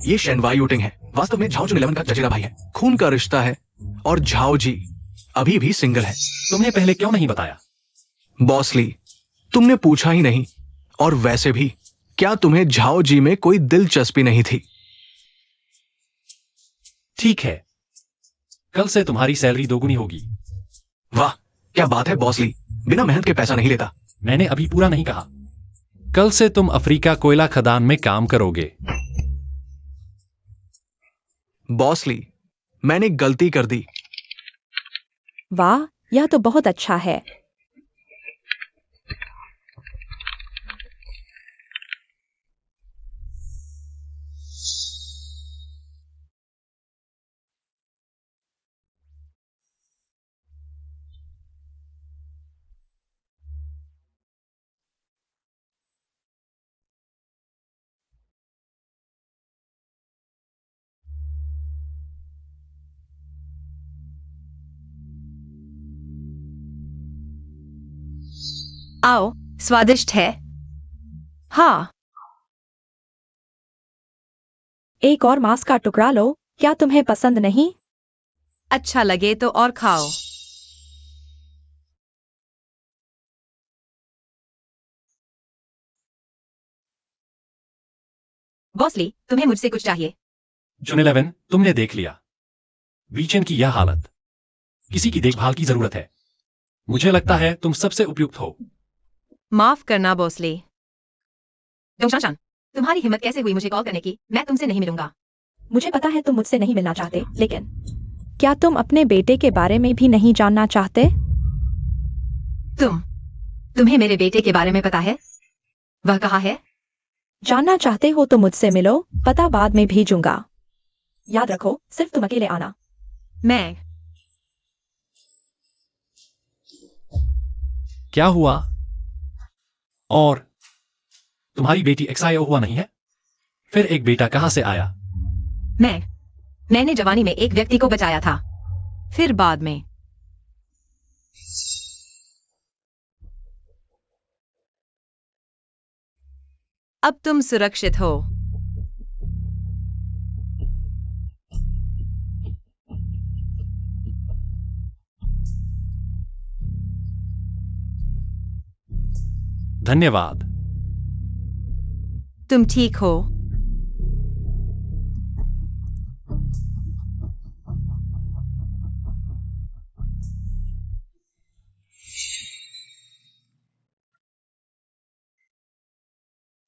Speaker 1: ये शेनवाई यूटिंग है, वास्तव में झाओ चुन 11 का चचेरा भाई है। खून का रिश्ता है और झाओ जी अभी भी सिंगल है।
Speaker 3: तुमने पहले क्यों नहीं बताया?
Speaker 1: बॉस ली, तुमने पूछा ही नहीं, और वैसे भी क्या तुम्हें झाओ जी में कोई दिलचस्पी नहीं थी?
Speaker 3: ठीक है, कल से तुम्हारी सैलरी दोगुनी होगी।
Speaker 1: वाह, क्या बात है बॉसली, बिना मेहनत के पैसा नहीं लेता।
Speaker 3: मैंने अभी पूरा नहीं कहा। कल से तुम अफ्रीका कोयला खदान में काम करोगे।
Speaker 1: बॉसली, मैंने गलती कर दी।
Speaker 4: वाह, यह तो बहुत अच्छा है।
Speaker 2: आओ, स्वादिष्ट है। हाँ,
Speaker 4: एक और मांस का टुकड़ा लो, क्या तुम्हें पसंद नहीं?
Speaker 2: अच्छा लगे तो और खाओ। बॉसली, तुम्हें मुझसे कुछ चाहिए?
Speaker 3: जून 11, तुमने देख लिया वीचेंड की यह हालत। किसी की देखभाल की जरूरत है। मुझे लगता है तुम सबसे उपयुक्त हो।
Speaker 2: माफ करना बॉसली। डोंगशान, तुम्हारी हिम्मत कैसे हुई मुझे कॉल करने की? मैं तुमसे नहीं मिलूंगा।
Speaker 4: मुझे पता है तुम मुझसे नहीं मिलना चाहते, लेकिन क्या तुम अपने बेटे के बारे में भी नहीं जानना चाहते?
Speaker 2: तुम्हें मेरे बेटे के बारे में पता है? वह कहाँ है?
Speaker 4: जानना चाहते हो तो मुझसे मिलो, पता बाद में भेजूंगा। याद रखो, सिर्फ तुम अकेले आना।
Speaker 2: मैं
Speaker 3: क्या हुआ? और तुम्हारी बेटी एक्सआईओ हुआ नहीं है? फिर एक बेटा कहां से आया?
Speaker 2: मैंने जवानी में एक व्यक्ति को बचाया था, फिर बाद में। अब तुम सुरक्षित हो।
Speaker 3: धन्यवाद।
Speaker 2: तुम ठीक हो?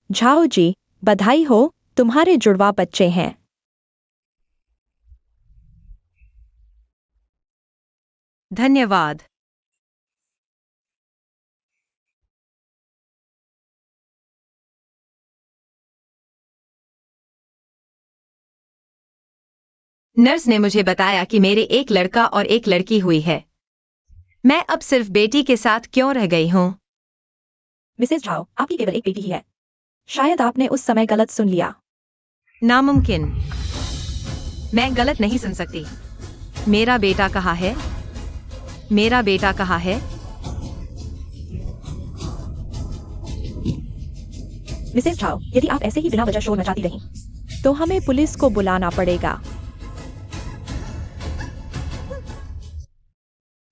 Speaker 4: झाओ जी, बधाई हो, तुम्हारे जुड़वा बच्चे हैं।
Speaker 2: धन्यवाद। नर्स ने मुझे बताया कि मेरे एक लड़का और एक लड़की हुई है। मैं अब सिर्फ बेटी के साथ क्यों रह गई हूँ?
Speaker 4: मिसेस झाओ, आपकी केवल एक बेटी ही है। शायद आपने उस समय गलत सुन लिया।
Speaker 2: नामुमकिन। मैं गलत नहीं सुन सकती। मेरा बेटा कहाँ है? मेरा बेटा कहाँ है?
Speaker 4: मिसेस झाओ, यदि आप ऐसे ही बिना वजह शोर मचाती रहीं, तो हमें पुलिस को बुलाना पड़ेगा।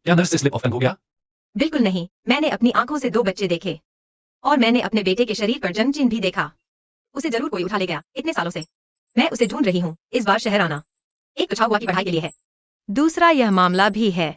Speaker 3: क्या नर्स से स्लिप ऑफ टंग हो गया?
Speaker 2: बिल्कुल नहीं, मैंने अपनी आंखों से 2 बच्चे देखे और मैंने अपने बेटे के शरीर पर जन्म चिन्ह भी देखा। उसे जरूर कोई उठा ले गया इतने सालों से। मैं उसे ढूंढ रही हूँ। इस बार शहर आना। एक तो छाहुआ की पढ़ाई के लिए है, दूसरा यह मामला भी है।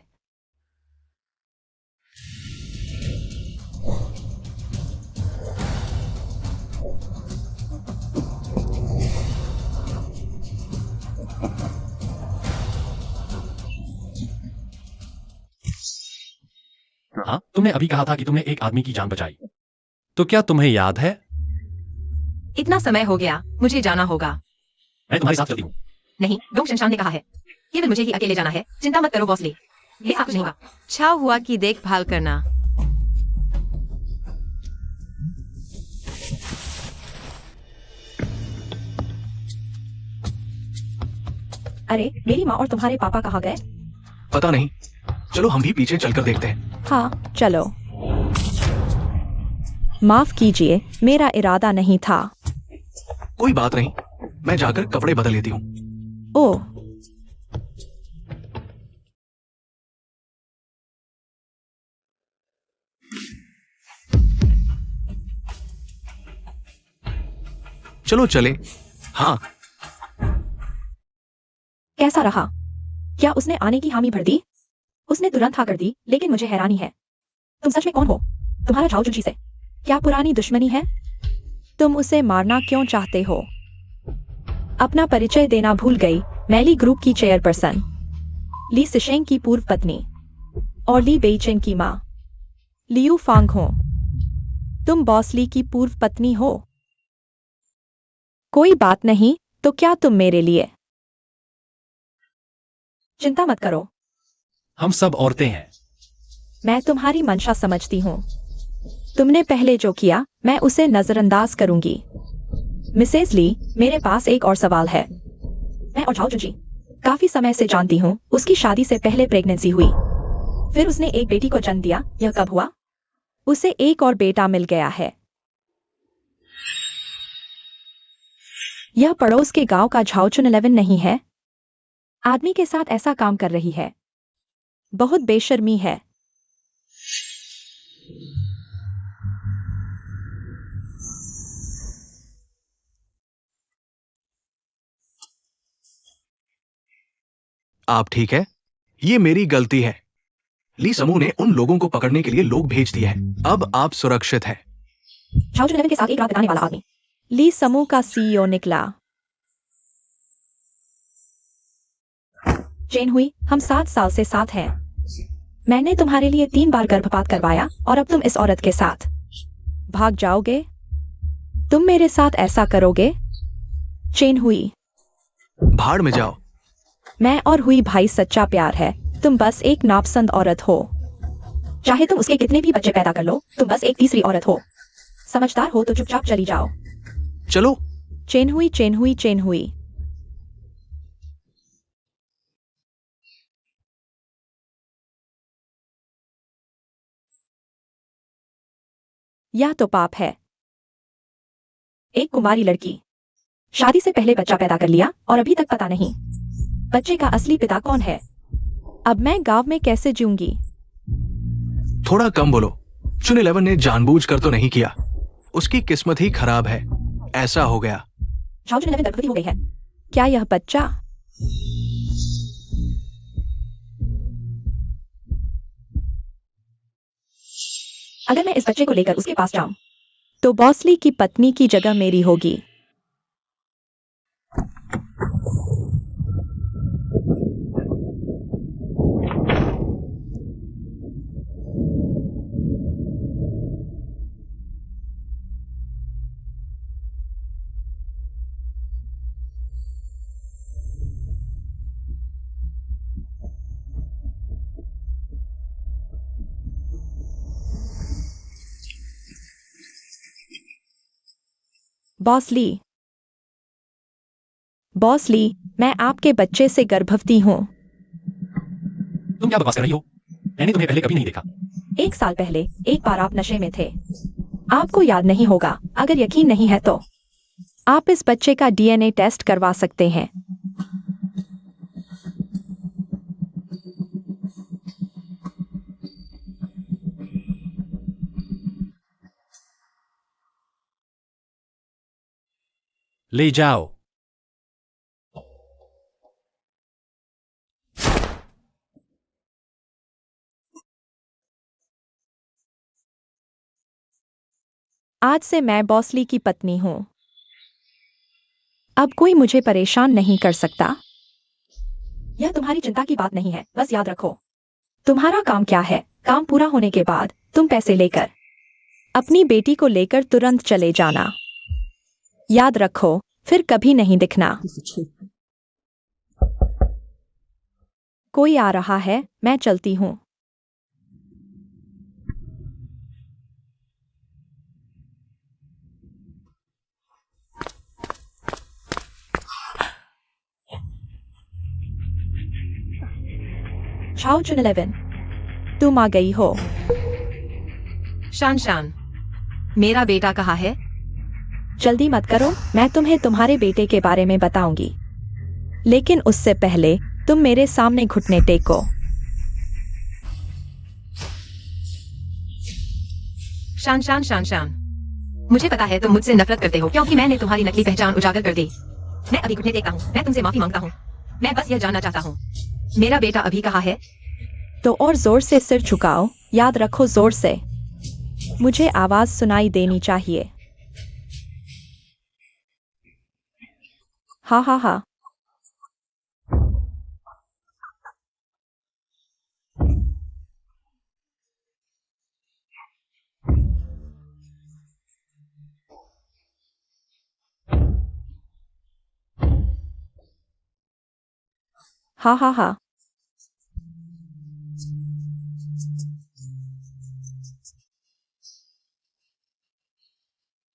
Speaker 3: हाँ, तुमने अभी कहा था कि तुमने एक आदमी की जान बचाई। तो क्या तुम्हें याद है?
Speaker 2: इतना समय हो गया, मुझे जाना होगा।
Speaker 3: मैं तुम्हारे साथ चलती हूँ।
Speaker 2: नहीं, डोंग शनशान ने कहा है केवल मुझे ही अकेले जाना है। चिंता मत करो बॉसली, ये सब कुछ नहीं होगा। छाहुआ की देखभाल करना।
Speaker 4: अरे, मेरी माँ और तुम्हारे पापा कहाँ गए?
Speaker 1: पता नहीं, चलो हम भी पीछे चलकर देखते हैं।
Speaker 4: हाँ, चलो। माफ कीजिए, मेरा इरादा नहीं था।
Speaker 1: कोई बात नहीं, मैं जाकर कपड़े बदल लेती हूँ।
Speaker 4: ओह,
Speaker 1: चलो चले। हाँ,
Speaker 4: कैसा रहा? क्या उसने आने की हामी भर दी? उसने तुरंत हाँ कर दी, लेकिन मुझे हैरानी है। तुम सच में कौन हो? तुम्हारा झाओ जुनशी से क्या पुरानी दुश्मनी है? तुम उसे मारना क्यों चाहते हो? अपना परिचय देना भूल गई। मैली ग्रुप की चेयरपर्सन, ली सिशेंग की पूर्व पत्नी और ली बेइचेंग की मां लियू फांग हो। तुम बॉस ली की पूर्व पत्नी हो। कोई बात नहीं, तो क्या तुम मेरे लिए? चिंता मत करो,
Speaker 3: हम सब औरतें हैं।
Speaker 4: मैं तुम्हारी मंशा समझती हूँ। तुमने पहले जो किया, मैं उसे नजरअंदाज करूंगी। मिसेज ली, मेरे पास एक और सवाल है। मैं और झाओ जुनशी काफी समय से जानती हूँ। उसकी शादी से पहले प्रेगनेंसी हुई, फिर उसने एक बेटी को जन्म दिया। यह कब हुआ? उसे एक और बेटा मिल गया है। यह पड़ोस के गांव का झाओचुन 11 नहीं है? आदमी के साथ ऐसा काम कर रही है, बहुत बेशर्मी है।
Speaker 1: आप ठीक है? ये मेरी गलती है। ली समूह ने उन लोगों को पकड़ने के लिए लोग भेज दिए हैं। अब आप सुरक्षित हैं।
Speaker 4: झाओचुन 11 के साथ एक रात बिताने वाला आदमी ली समूह का सीईओ निकला। चेन हुई, हम 7 साल से साथ हैं। मैंने तुम्हारे लिए 3 बार गर्भपात करवाया और अब तुम इस औरत के साथ भाग जाओगे? तुम मेरे साथ ऐसा करोगे? चेन हुई,
Speaker 1: भाड़ में जाओ।
Speaker 4: मैं और हुई भाई सच्चा प्यार है। तुम बस एक नापसंद औरत हो। चाहे तुम उसके कितने भी बच्चे पैदा कर लो, तुम बस एक तीसरी औरत हो। समझदार हो तो चुपचाप चली जाओ।
Speaker 1: चलो।
Speaker 4: चेन हुई, चेन हुई, चेन हुई। यह तो पाप है। एक कुमारी लड़की शादी से पहले बच्चा पैदा कर लिया और अभी तक पता नहीं बच्चे का असली पिता कौन है। अब मैं गांव में कैसे जीऊंगी?
Speaker 1: थोड़ा कम बोलो। चुन 11 ने जानबूझकर तो नहीं किया। उसकी किस्मत ही खराब है, ऐसा हो गया।
Speaker 4: झाओचुन 11 गर्भवती हो गई है। क्या यह बच्चा? अगर मैं इस बच्चे को लेकर उसके पास जाऊं, तो बॉसली की पत्नी की जगह मेरी होगी। बॉसली, बॉसली, मैं आपके बच्चे से गर्भवती हूँ।
Speaker 3: तुम क्या बकवास कर रही हो? मैंने तुम्हें पहले कभी नहीं देखा।
Speaker 4: 1 साल पहले एक बार आप नशे में थे। आपको याद नहीं होगा। अगर यकीन नहीं है तो आप इस बच्चे का डीएनए टेस्ट करवा सकते हैं।
Speaker 3: ले जाओ।
Speaker 4: आज से मैं बॉसली की पत्नी हूँ। अब कोई मुझे परेशान नहीं कर सकता। यह तुम्हारी चिंता की बात नहीं है। बस याद रखो, तुम्हारा काम क्या है। काम पूरा होने के बाद तुम पैसे लेकर अपनी बेटी को लेकर तुरंत चले जाना। याद रखो, फिर कभी नहीं दिखना। कोई आ रहा है, मैं चलती हूँ। झाओचुन 11, तुम आ गई हो।
Speaker 2: शान शान, मेरा बेटा कहाँ है?
Speaker 4: जल्दी मत करो, मैं तुम्हें तुम्हारे बेटे के बारे में बताऊंगी। लेकिन उससे पहले तुम मेरे सामने घुटने टेको।
Speaker 2: शान शान शान शान, मुझे पता है तुम मुझसे नफरत करते हो क्योंकि मैंने तुम्हारी नकली पहचान उजागर कर दी। मैं अभी घुटने टेकता हूँ। मैं तुमसे माफी मांगता हूँ। मैं बस यह जानना चाहता हूँ, मेरा बेटा अभी कहाँ है?
Speaker 4: तो और जोर से सिर झुकाओ, याद रखो जोर से। मुझे आवाज सुनाई देनी चाहिए। हाँ हाँ हाँ। हाँ हाँ हाँ।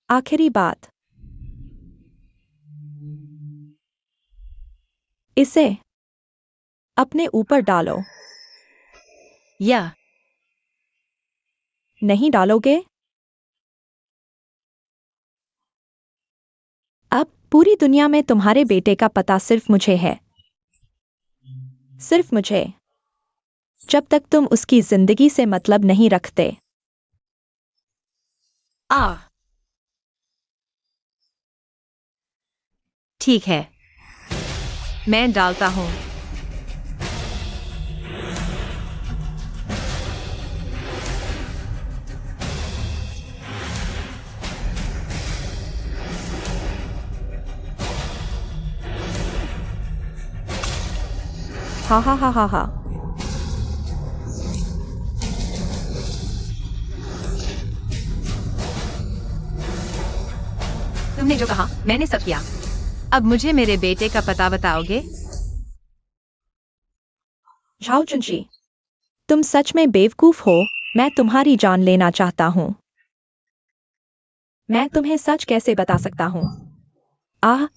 Speaker 4: आखिरी बात, इसे अपने ऊपर डालो।
Speaker 2: या
Speaker 4: नहीं डालोगे? अब पूरी दुनिया में तुम्हारे बेटे का पता सिर्फ मुझे है, सिर्फ मुझे। जब तक तुम उसकी जिंदगी से मतलब नहीं रखते।
Speaker 2: ठीक है, मैं डालता हूँ।
Speaker 4: हाँ हाँ हाँ हाँ हाँ।
Speaker 2: तुमने जो कहा मैंने सब किया। अब मुझे मेरे बेटे का पता बताओगे?
Speaker 4: झाओ चुनची, तुम सच में बेवकूफ हो। मैं तुम्हारी जान लेना चाहता हूँ। मैं तुम्हें सच कैसे बता सकता हूँ?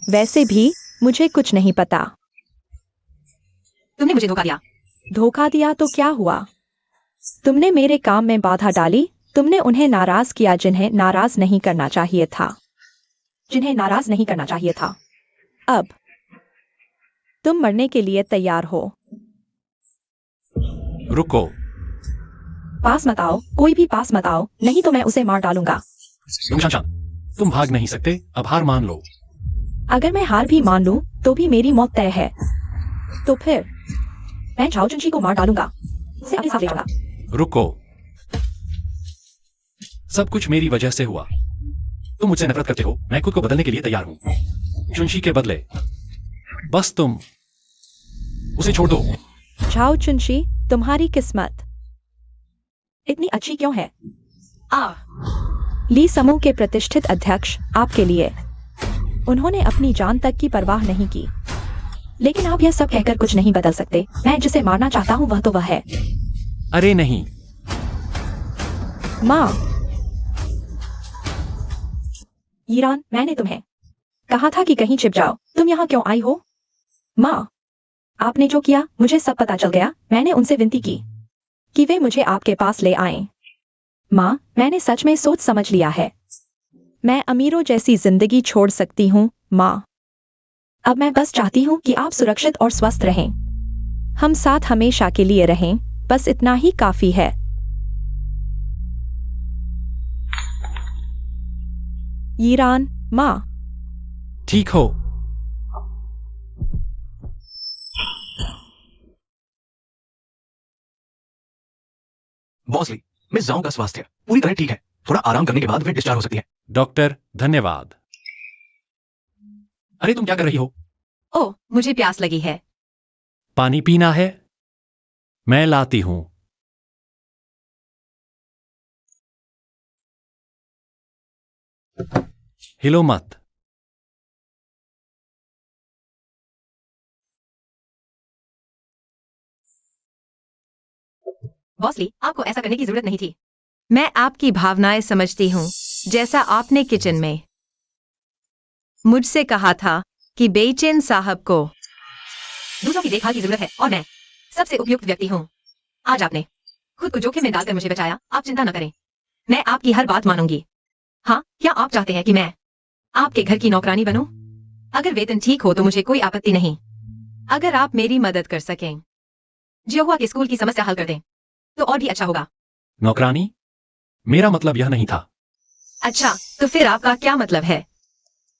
Speaker 4: वैसे भी मुझे कुछ नहीं पता।
Speaker 2: तुमने मुझे धोखा दिया।
Speaker 4: धोखा दिया तो क्या हुआ? तुमने मेरे काम में बाधा डाली। तुमने उन्हें नाराज किया जिन्हें नाराज नहीं करना चाहिए था। जिन्हें नाराज नहीं करना चाहिए था। अब तुम मरने के लिए तैयार हो।
Speaker 3: रुको।
Speaker 4: पास मत आओ, कोई भी पास मत आओ, नहीं तो मैं उसे मार डालूंगा।
Speaker 3: डोंगशानचान, तुम भाग नहीं सकते, अब हार मान लो।
Speaker 4: अगर मैं हार भी मान लूं तो भी मेरी मौत तय है। तो फिर मैं झाओ चुनची को मार डालूंगा, उसे अपने साथ ले जाऊंगा।
Speaker 3: रुको। सब कुछ मेरी वजह से हुआ। तुम मुझसे नफरत करते हो, मैं खुद को बदलने के लिए तैयार हूं। चुनशी के बदले बस तुम उसे छोड़ दो।
Speaker 4: झाओ चुनची, तुम्हारी किस्मत इतनी अच्छी क्यों है? ली समूह के प्रतिष्ठित अध्यक्ष आपके लिए, उन्होंने अपनी जान तक की परवाह नहीं की। लेकिन आप यह सब कहकर कुछ नहीं बदल सकते। मैं जिसे मारना चाहता हूं वह तो वह है।
Speaker 3: अरे नहीं।
Speaker 4: माँ, ईरान, मैंने तुम्हें कहा था कि कहीं छिप जाओ। तुम यहाँ क्यों आई हो? माँ, आपने जो किया मुझे सब पता चल गया। मैंने उनसे विनती की कि वे मुझे आपके पास ले आएं। माँ, मैंने सच में सोच समझ लिया है। मैं अमीरों जैसी जिंदगी छोड़ सकती हूँ। माँ, अब मैं बस चाहती हूँ कि आप सुरक्षित और स्वस्थ रहें। हम साथ हमेशा के लिए रहें, बस इतना ही काफी है। ईरान, माँ।
Speaker 3: ठीक हो।
Speaker 1: बॉसली, मिस जाओ का स्वास्थ्य पूरी तरह ठीक है। थोड़ा आराम करने के बाद वे डिस्चार्ज हो सकती है।
Speaker 3: डॉक्टर, धन्यवाद। अरे तुम क्या कर रही हो?
Speaker 2: ओह, मुझे प्यास लगी है।
Speaker 3: पानी पीना है? मैं लाती हूं। हिलो मत।
Speaker 2: बॉसली, आपको ऐसा करने की जरूरत नहीं थी। मैं आपकी भावनाएं समझती हूँ। जैसा आपने किचन में मुझसे कहा था कि बेचैन साहब को दूसरों की देखभाल की जरूरत है और मैं सबसे उपयुक्त व्यक्ति हूँ। आज आपने खुद को जोखिम में डालकर मुझे बचाया। आप चिंता न करें, मैं आपकी हर बात मानूंगी। हाँ, क्या आप चाहते हैं कि मैं आपके घर की नौकरानी बनूं? अगर वेतन ठीक हो तो मुझे कोई आपत्ति नहीं। अगर आप मेरी मदद कर सकें, जियोहुआ के स्कूल की समस्या हल कर दें, तो और भी अच्छा होगा।
Speaker 3: नौकरानी? मेरा मतलब यह नहीं था।
Speaker 2: अच्छा, तो फिर आपका क्या मतलब है?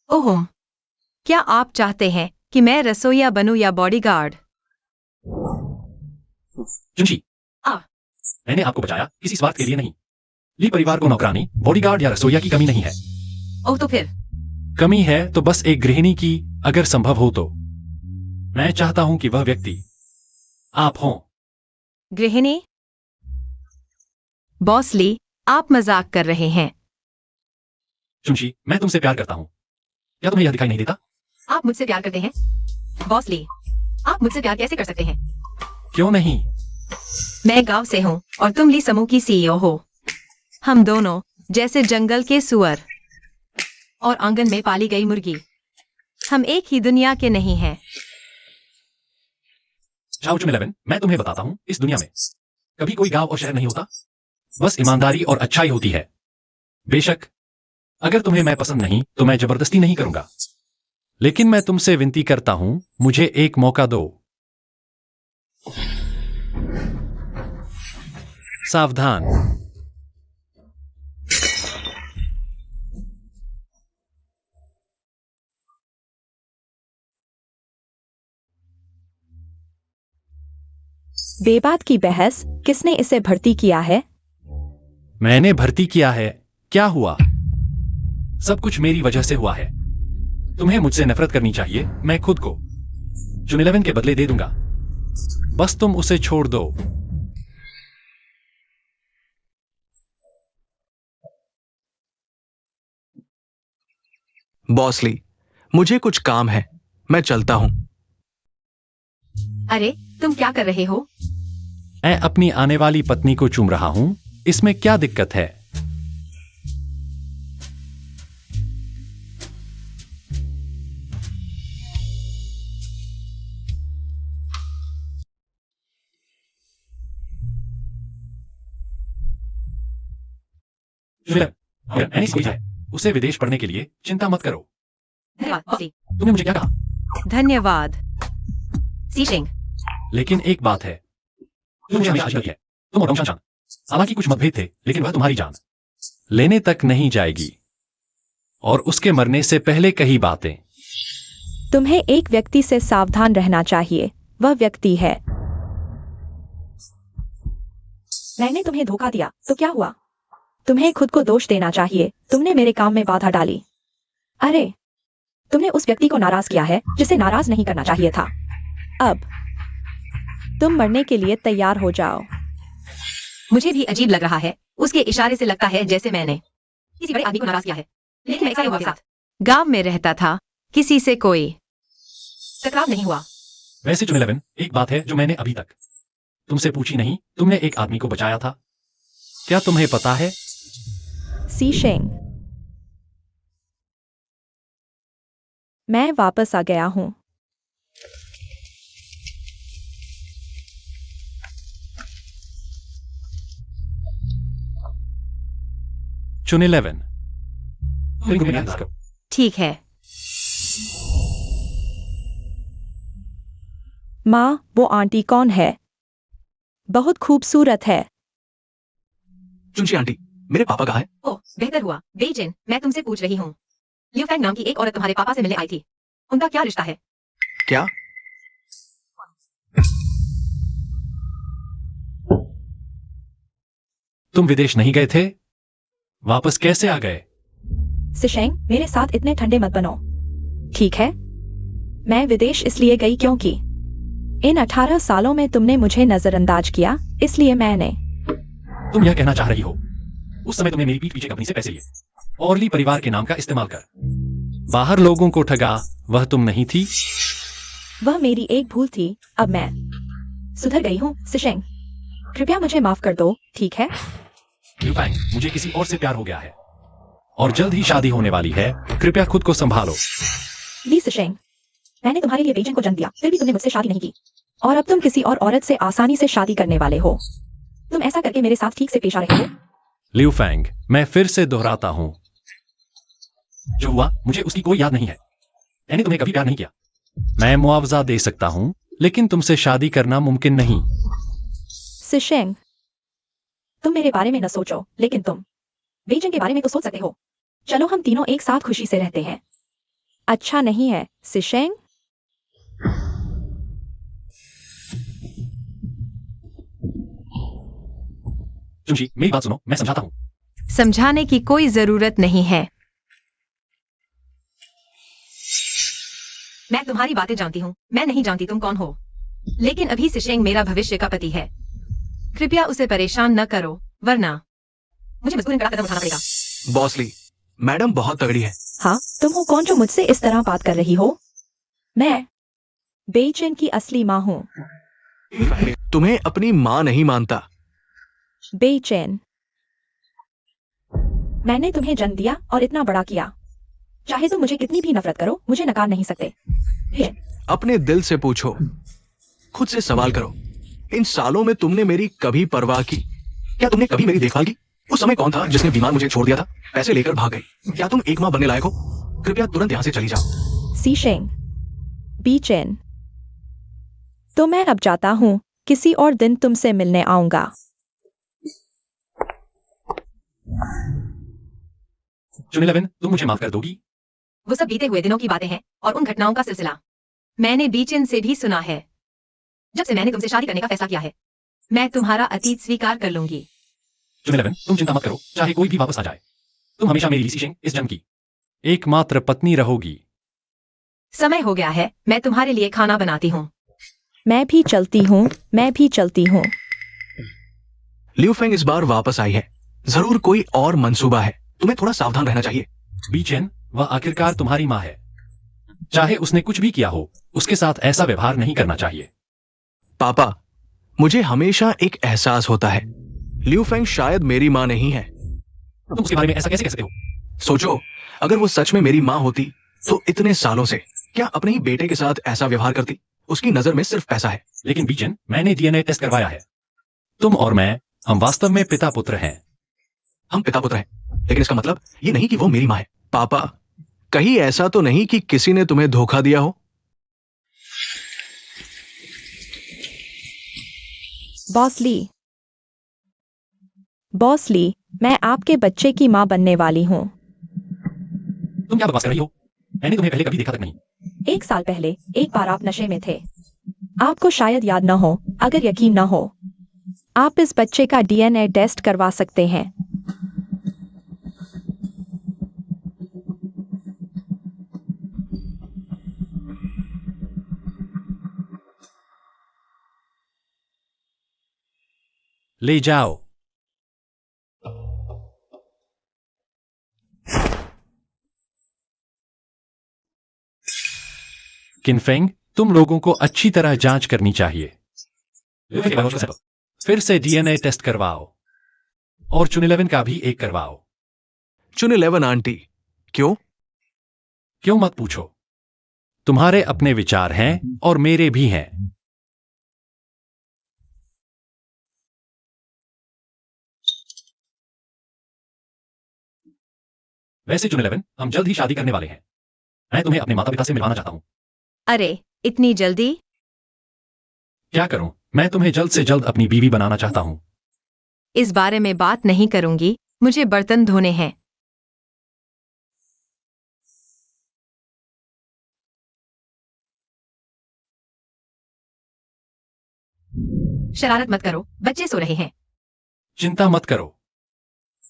Speaker 2: ओह, क्या आप चाहते हैं कि मैं रसोइया बनूं या बॉडीगार्ड।
Speaker 3: चुंची,
Speaker 2: आ।
Speaker 3: मैंने आपको बचाया किसी स्वार्थ के लिए नहीं। ली परिवार को नौकरानी, बॉडीगार्ड या रसोइया की कमी नहीं है।
Speaker 2: ओह तो फिर
Speaker 3: कमी है तो बस एक गृहिणी की, अगर संभव हो तो। मैं चाहता हूं कि वह व्यक्ति आप हों।
Speaker 2: गृहिणी? बॉस ली, आप मजाक कर रहे हैं।
Speaker 3: चुंची, मैं तुमसे प्यार करता हूं। क्या तुम्हें यह दिखाई नहीं देता?
Speaker 2: आप मुझसे प्यार करते हैं? बॉस ली, आप मुझसे प्यार कैसे कर सकते हैं?
Speaker 3: क्यों नहीं?
Speaker 2: मैं गांव से हूँ और तुम ली समूह की सीईओ हो। हम दोनों जैसे जंगल के सुअर और आंगन में पाली गई मुर्गी, हम एक ही दुनिया के नहीं हैं।
Speaker 3: जाओ चुन 11, मैं तुम्हें बताता हूं, इस दुनिया में कभी कोई गांव और शहर नहीं होता, बस ईमानदारी और अच्छाई होती है। बेशक अगर तुम्हें मैं पसंद नहीं तो मैं जबरदस्ती नहीं करूंगा, लेकिन मैं तुमसे विनती करता हूं, मुझे एक मौका दो। सावधान।
Speaker 4: बेबात की बहस, किसने इसे भर्ती किया है?
Speaker 3: मैंने भर्ती किया है। क्या हुआ? सब कुछ मेरी वजह से हुआ है। तुम्हें मुझसे नफरत करनी चाहिए, मैं खुद को चुन 11 के बदले दे दूंगा। बस तुम उसे छोड़ दो।
Speaker 1: बॉसली, मुझे कुछ काम है, मैं चलता हूं।
Speaker 2: अरे तुम क्या कर रहे हो?
Speaker 3: मैं अपनी आने वाली पत्नी को चूम रहा हूं, इसमें क्या दिक्कत है? मैंने समझा है, उसे विदेश पढ़ने के लिए चिंता मत करो।
Speaker 2: धन्यवाद बॉस ली।
Speaker 3: तुमने मुझे क्या कहा?
Speaker 2: धन्यवाद सीशिंग।
Speaker 3: लेकिन एक बात है, तुम मुझे हमेशा अच्छी लगी है। तुम और डोंगशान, हालांकि कुछ मतभेद थे, लेकिन वह तुम्हारी जान लेने तक नहीं जाएगी। और उसके मरने से पहले कही बातें।
Speaker 4: तुम्हें एक व्यक्ति से सावधान रहना चाहिए, वह व्यक्ति है। मैंने तुम्हें धोखा दिया तो क्या हुआ? तुम्हें खुद को दोष देना चाहिए, तुमने मेरे काम में बाधा डाली। अरे, तुमने उस व्यक्ति को नाराज किया है जिसे नाराज नहीं करना चाहिए था। अब तुम मरने के लिए तैयार हो जाओ।
Speaker 2: मुझे भी अजीब लग रहा है, उसके इशारे से लगता है जैसे मैंने किसी बड़े आदमी को नाराज किया है, लेकिन ऐसा हुआ के साथ गांव में रहता था, किसी से कोई टकराव नहीं हुआ।
Speaker 3: वैसे चुन 11, एक बात है जो मैंने अभी तक तुमसे पूछी नहीं, तुमने एक आदमी को बचाया था। क्या तुम्हें पता है?
Speaker 4: सीशेंग, मैं वापस आ गया हूं।
Speaker 3: चुन 11।
Speaker 2: ठीक है।
Speaker 4: माँ, वो आंटी कौन है? बहुत खूबसूरत है।
Speaker 1: चुंची आंटी, मेरे पापा कहाँ है?
Speaker 2: ओह बेहतर हुआ बेइजिन, मैं तुमसे पूछ रही हूँ। ल्यूफैंग नाम की एक औरत तुम्हारे पापा से मिलने आई थी, उनका क्या रिश्ता है?
Speaker 1: क्या?
Speaker 3: तुम विदेश नहीं गए थे? वापस कैसे आ गए?
Speaker 4: सिशेंग, मेरे साथ इतने ठंडे मत बनो, ठीक है? मैं विदेश इसलिए गई क्योंकि इन 18 सालों में तुमने मुझे नजरअंदाज किया, इसलिए मैंने।
Speaker 3: तुम यह कहना चाह रही हो, उस समय तुमने मेरी पीठ पीछे कंपनी से पैसे लिए और ली परिवार के नाम का इस्तेमाल कर बाहर लोगों को ठगा, वह तुम नहीं थी?
Speaker 4: वह मेरी एक भूल थी, अब मैं सुधर गई हूँ। सिशेंग, कृपया मुझे माफ कर दो, ठीक है?
Speaker 3: ल्यूफैंग, मुझे किसी और से प्यार हो गया है और जल्द ही शादी होने वाली है, कृपया खुद को संभालो।
Speaker 4: ली सिशेंग, मैंने तुम्हारे लिए बेइजिंग को जन्म दिया, फिर भी तुमने मुझसे शादी नहीं की, और अब तुम किसी और औरत से आसानी से शादी करने वाले हो। तुम ऐसा करके मेरे साथ ठीक से पेश आ रहे हो?
Speaker 3: ल्यूफैंग, मैं फिर से दोहराता हूं, जो हुआ मुझे उसकी कोई याद नहीं है। मैंने तुम्हें कभी प्यार नहीं किया। मैं मुआवजा दे सकता हूं, लेकिन तुमसे शादी करना मुमकिन नहीं।
Speaker 4: सिशेंग, तुम मेरे बारे में न सोचो, लेकिन तुम बेइजिंग के बारे में तो सोच सकते हो। चलो हम तीनों एक साथ खुशी से रहते हैं। अच्छा नहीं है सिशेंग?
Speaker 3: चुनशी, मेरी बात सुनो, मैं समझाता हूँ।
Speaker 2: समझाने की कोई जरूरत नहीं है। मैं तुम्हारी बातें जानती हूँ, मैं नहीं जानती तुम कौन हो। लेकिन अभी सिशेंग मेरा भविष्य का पति है। कृपया उसे परेशान न करो, वरना मुझे मजबूरन कड़ा कदम उठाना पड़ेगा।
Speaker 1: बॉसली, मैडम बहुत तगड़ी है।
Speaker 4: हाँ, तुम हो कौन जो मुझसे इस तरह बात कर रही हो? मैं बेइचेन की असली माँ हूँ।
Speaker 1: तुम्हें अपनी माँ नहीं मानता।
Speaker 4: बेइचेन, मैंने तुम्हें जन्म दिया और इतना बड़ा किया। चाहे तुम मुझे कितनी भी नफरत करो, मुझे नकार नहीं सकते।
Speaker 1: अपने दिल से पूछो, खुद से सवाल करो, इन सालों में तुमने मेरी कभी परवाह की? क्या तुमने कभी मेरी देखभाल की? उस समय कौन था जिसने बीमार मुझे छोड़ दिया था, पैसे लेकर भाग गई? क्या तुम एक माँ बनने लायक हो? कृपया तुरंत यहाँ से चली जाओ।
Speaker 4: सीशेंग, बीचेन, तो मैं अब जाता हूँ। किसी और दिन तुमसे मिलने आऊंगा।
Speaker 3: चुनिलविन, तुम मुझे माफ कर दोगी?
Speaker 2: वो सब बीते हुए दिनों की बातें हैं और उन घटनाओं का सिलसिला मैंने बीचेन से भी सुना है। जब से मैंने तुमसे शादी करने का फैसला किया है, मैं तुम्हारा अतीत स्वीकार कर लूंगी।
Speaker 3: चुनिलविन, तुम चिंता मत करो, चाहे कोई भी वापस आ जाए, तुम हमेशा मेरी लीसी शेंग, इस जन्म की एकमात्र पत्नी रहोगी।
Speaker 2: समय हो गया है, मैं तुम्हारे लिए खाना बनाती हूँ।
Speaker 4: मैं भी चलती हूँ, मैं भी चलती हूँ।
Speaker 1: लिu फेंग इस बार वापस आई है। जरूर कोई और मंसूबा है। तुम्हें थोड़ा सावधान रहना चाहिए।
Speaker 3: बीचेन, वह आखिरकार तुम्हारी माँ है। चाहे उसने कुछ भी किया हो, उसके साथ ऐसा व्यवहार नहीं करना चाहिए।
Speaker 1: पापा, मुझे हमेशा एक एहसास होता है, लिu फेंग शायद मेरी माँ नहीं है।
Speaker 3: तुम उसके बारे में ऐसा कैसे कह सकते हो?
Speaker 1: सोचो, अगर वो सच में मेरी माँ होती तो इतने सालों से क्या अपने ही बेटे के साथ ऐसा व्यवहार करती? उसकी नजर में सिर्फ पैसा है।
Speaker 3: लेकिन बीचेन, मैंने डीएनए टेस्ट करवाया है। तुम और मैं, हम वास्तव में पिता पुत्र हैं।
Speaker 1: हम पिता पुत्र हैं, लेकिन इसका मतलब ये नहीं कि वो मेरी माँ है। पापा, कहीं ऐसा तो नहीं कि किसी ने तुम्हें धोखा दिया हो?
Speaker 4: बॉसली, मैं आपके बच्चे की माँ बनने वाली हूँ।
Speaker 3: तुम क्या बकवास कर रही हो? मैंने तुम्हें पहले कभी देखा तक नहीं।
Speaker 4: 1 साल पहले एक बार आप नशे में थे। आपको शायद याद न हो। अगर यकीन न हो, आप इस बच्चे का डीएनए टेस्ट करवा सकते हैं।
Speaker 3: ले जाओ। किनफेंग, तुम लोगों को अच्छी तरह जांच करनी चाहिए। फिर से डीएनए टेस्ट करवाओ और चुनिलविन का भी एक करवाओ।
Speaker 1: चुनिलविन आंटी, क्यों?
Speaker 3: क्यों मत पूछो। तुम्हारे अपने विचार हैं और मेरे भी हैं। वैसे चुनिलविन, हम जल्द ही शादी करने वाले हैं। मैं तुम्हें अपने माता पिता से मिलवाना चाहता हूं।
Speaker 2: अरे, इतनी जल्दी?
Speaker 3: क्या करूं, मैं तुम्हें जल्द से जल्द अपनी बीवी बनाना चाहता हूं।
Speaker 2: इस बारे में बात नहीं करूंगी, मुझे बर्तन धोने हैं। शरारत मत करो, बच्चे सो रहे हैं।
Speaker 3: चिंता मत करो,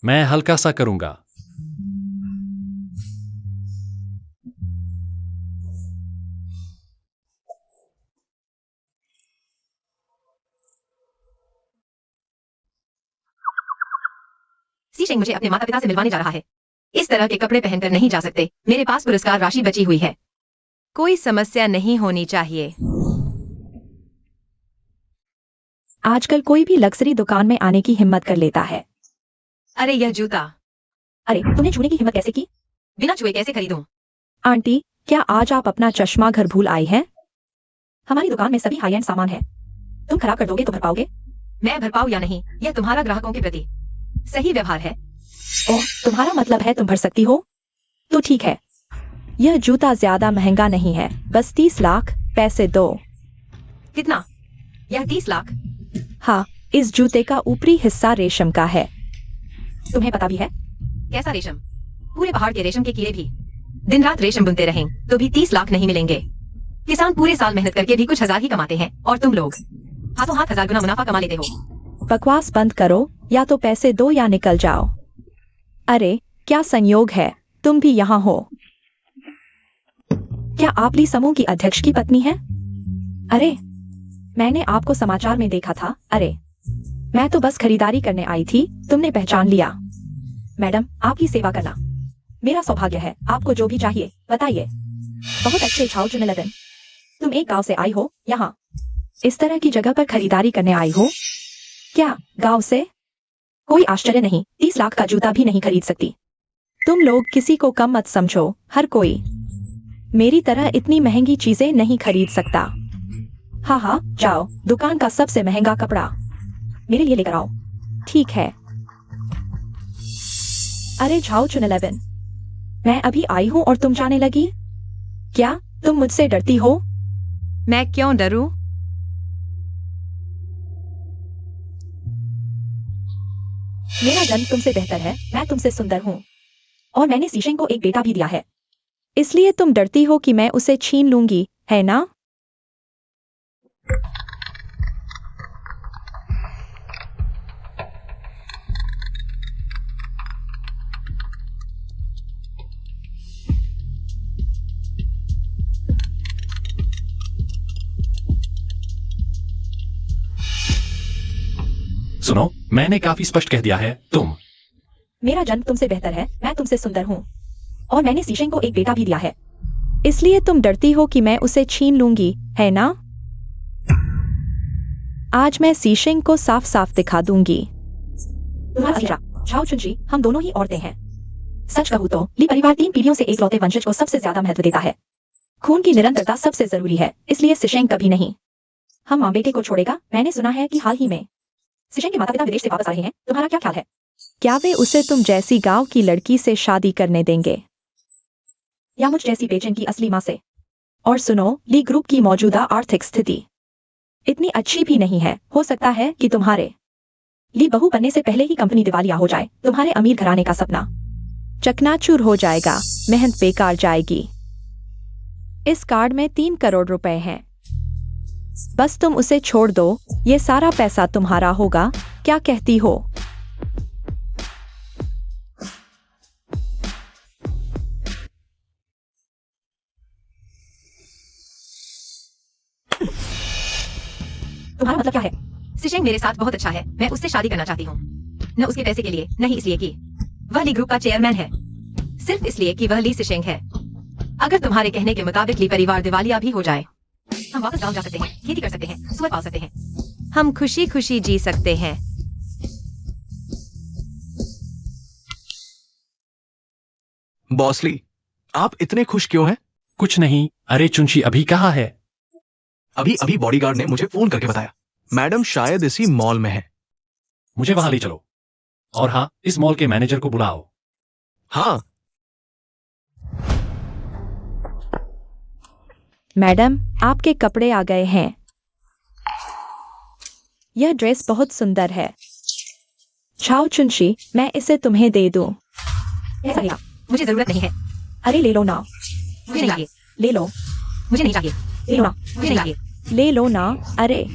Speaker 3: मैं हल्का सा करूंगा।
Speaker 2: सीशेंग मुझे अपने माता पिता से मिलवाने जा रहा है। इस तरह के कपड़े पहनकर नहीं जा सकते। मेरे पास पुरस्कार राशि बची हुई है। कोई समस्या नहीं होनी चाहिए।
Speaker 4: आजकल कोई भी लग्जरी दुकान में आने की हिम्मत कर लेता है।
Speaker 2: अरे यह जूता,
Speaker 4: अरे, तुमने छूने की हिम्मत कैसे की?
Speaker 2: बिना छुए कैसे खरीदूं?
Speaker 4: आंटी, क्या आज आप अपना चश्मा घर भूल आई हैं? हमारी दुकान में सभी हाई एंड सामान है। तुम खराब कर दोगे तो भर पाओगे?
Speaker 2: मैं भर पाऊं या नहीं, यह तुम्हारा ग्राहकों के प्रति सही व्यवहार है।
Speaker 4: ओह, तुम्हारा मतलब है तुम भर सकती हो? तो ठीक है। यह जूता ज्यादा महंगा नहीं है, बस 30 लाख पैसे दो।
Speaker 2: कितना? यह 30 लाख?
Speaker 4: हाँ, इस जूते का ऊपरी हिस्सा रेशम का है। तुम्हें पता भी है?
Speaker 2: कैसा रेशम? पूरे पहाड़ के रेशम के कीड़े भी दिन रात रेशम बुनते रहें तो भी 30 लाख नहीं मिलेंगे। किसान पूरे साल मेहनत करके भी कुछ हजार ही कमाते हैं और तुम लोग हाथों हाथ 1000 गुना मुनाफा कमा लेते हो।
Speaker 4: बकवास बंद करो, या तो पैसे दो या निकल जाओ। अरे क्या संयोग है, तुम भी यहाँ हो। क्या आप ली समूह की अध्यक्ष की पत्नी है? अरे मैंने आपको समाचार में देखा था। अरे मैं तो बस खरीदारी करने आई थी, तुमने पहचान लिया। मैडम आपकी सेवा करना मेरा सौभाग्य है। आपको जो भी चाहिए बताइए। बहुत अच्छे झाओ चुनलदन, तुम एक गांव से आई हो, यहाँ इस तरह की जगह पर खरीदारी करने आई हो क्या? गांव से? कोई आश्चर्य नहीं, 30 लाख का जूता भी नहीं खरीद सकती। तुम लोग किसी को कम मत समझो, हर कोई मेरी तरह इतनी महंगी चीजें नहीं खरीद सकता। हाँ हाँ जाओ, दुकान का सबसे महंगा कपड़ा मेरे लिए लेकर आओ। ठीक है। अरे झाओ चुनलबन, मैं अभी आई हूं और तुम जाने लगी? क्या तुम मुझसे डरती हो?
Speaker 2: मैं क्यों डरूं?
Speaker 4: मेरा जन्म तुमसे बेहतर है, मैं तुमसे सुंदर हूँ और मैंने सीशेंग को एक बेटा भी दिया है, इसलिए तुम डरती हो कि मैं उसे छीन लूंगी, है ना?
Speaker 3: सुनो, मैंने काफी स्पष्ट कह दिया है। तुम
Speaker 4: मेरा जन्म तुमसे बेहतर है, मैं तुमसे सुंदर हूँ और मैंने सीशेंग को एक बेटा भी दिया है, इसलिए तुम डरती हो कि मैं उसे छीन लूंगी, है ना? आज मैं सीशेंग को साफ साफ दिखा दूंगी। तुम्हारा चेहरा, झाओ चुनची, हम दोनों ही औरतें हैं। सच कहूँ तो ली परिवार 3 पीढ़ियों से एकलौते वंशज को सबसे ज्यादा महत्व देता है। खून की निरंतरता सबसे जरूरी है, इसलिए सीशेंग कभी नहीं हम माँ बेटे को छोड़ेगा। मैंने सुना है कि हाल ही में सीशेंग के माता पिता विदेश से वापस आ रहे हैं, तुम्हारा क्या ख्याल है? क्या वे उसे तुम जैसी गांव की लड़की से शादी करने देंगे या मुझ जैसी बेचैन की असली माँ से? और सुनो, ली ग्रुप की मौजूदा आर्थिक स्थिति इतनी अच्छी भी नहीं है। हो सकता है कि तुम्हारे ली बहू बनने से पहले ही कंपनी दिवालिया हो जाए। तुम्हारे अमीर घराने का सपना चकनाचूर हो जाएगा, मेहनत बेकार जाएगी। इस कार्ड में 3 करोड़ रुपए हैं, बस तुम उसे छोड़ दो, ये सारा पैसा तुम्हारा होगा। क्या कहती हो? तुम्हारा मतलब क्या है?
Speaker 2: सीशेंग मेरे साथ बहुत अच्छा है, मैं उससे शादी करना चाहती हूँ। न उसके पैसे के लिए, नहीं इसलिए कि वह ली ग्रुप का चेयरमैन है, सिर्फ इसलिए कि वह ली सीशेंग है। अगर तुम्हारे कहने के मुताबिक ली परिवार दिवालिया भी हो जाए, हम वापस गांव जा सकते हैं, खेती कर सकते हैं, सुअर पाल सकते हैं, हम खुशी खुशी जी सकते हैं।
Speaker 1: बॉसली, आप इतने खुश क्यों हैं?
Speaker 3: कुछ नहीं। अरे चुंची अभी कहाँ है?
Speaker 1: अभी अभी बॉडीगार्ड ने मुझे फोन करके बताया, मैडम शायद इसी मॉल में है।
Speaker 3: मुझे वहां ले चलो। और हाँ, इस मॉल के मैनेजर को बुलाओ।
Speaker 1: हाँ।
Speaker 4: मैडम आपके कपड़े आ गए हैं। यह ड्रेस बहुत सुंदर है। झाओ चुनची, मैं इसे तुम्हें दे दूं।
Speaker 2: ऐसा नहीं, मुझे जरूरत नहीं है।
Speaker 4: अरे ले लो ना।
Speaker 2: मुझे नहीं चाहिए।
Speaker 4: ले लो।
Speaker 2: मुझे नहीं चाहिए।
Speaker 4: ले लो ना।
Speaker 2: मुझे नहीं चाहिए।
Speaker 4: ले लो ना। अरे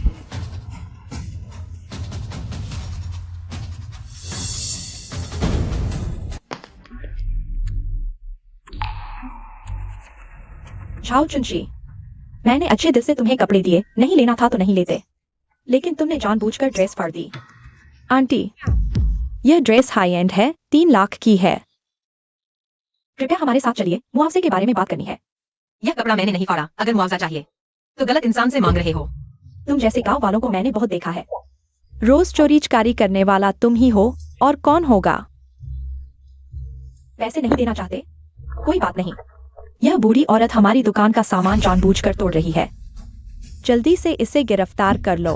Speaker 4: झाओ चुनची, मैंने अच्छे दिल से तुम्हें कपड़े दिए, नहीं लेना था तो नहीं लेते, लेकिन तुमने जानबूझकर ड्रेस फाड़ दी। आंटी, यह ड्रेस हाई एंड है, 3 लाख की है। कृपया हमारे साथ चलिए, मुआवजे के बारे में बात करनी है।
Speaker 2: यह कपड़ा मैंने नहीं फाड़ा, अगर मुआवजा चाहिए तो गलत इंसान से मांग रहे हो।
Speaker 4: तुम जैसे गांव वालों को मैंने बहुत देखा है। रोज चोरी चकारी करने वाला तुम ही हो, और कौन होगा? पैसे नहीं देना चाहते? कोई बात नहीं, यह बूढ़ी औरत हमारी दुकान का सामान जानबूझकर तोड़ रही है। जल्दी से इसे गिरफ्तार कर लो।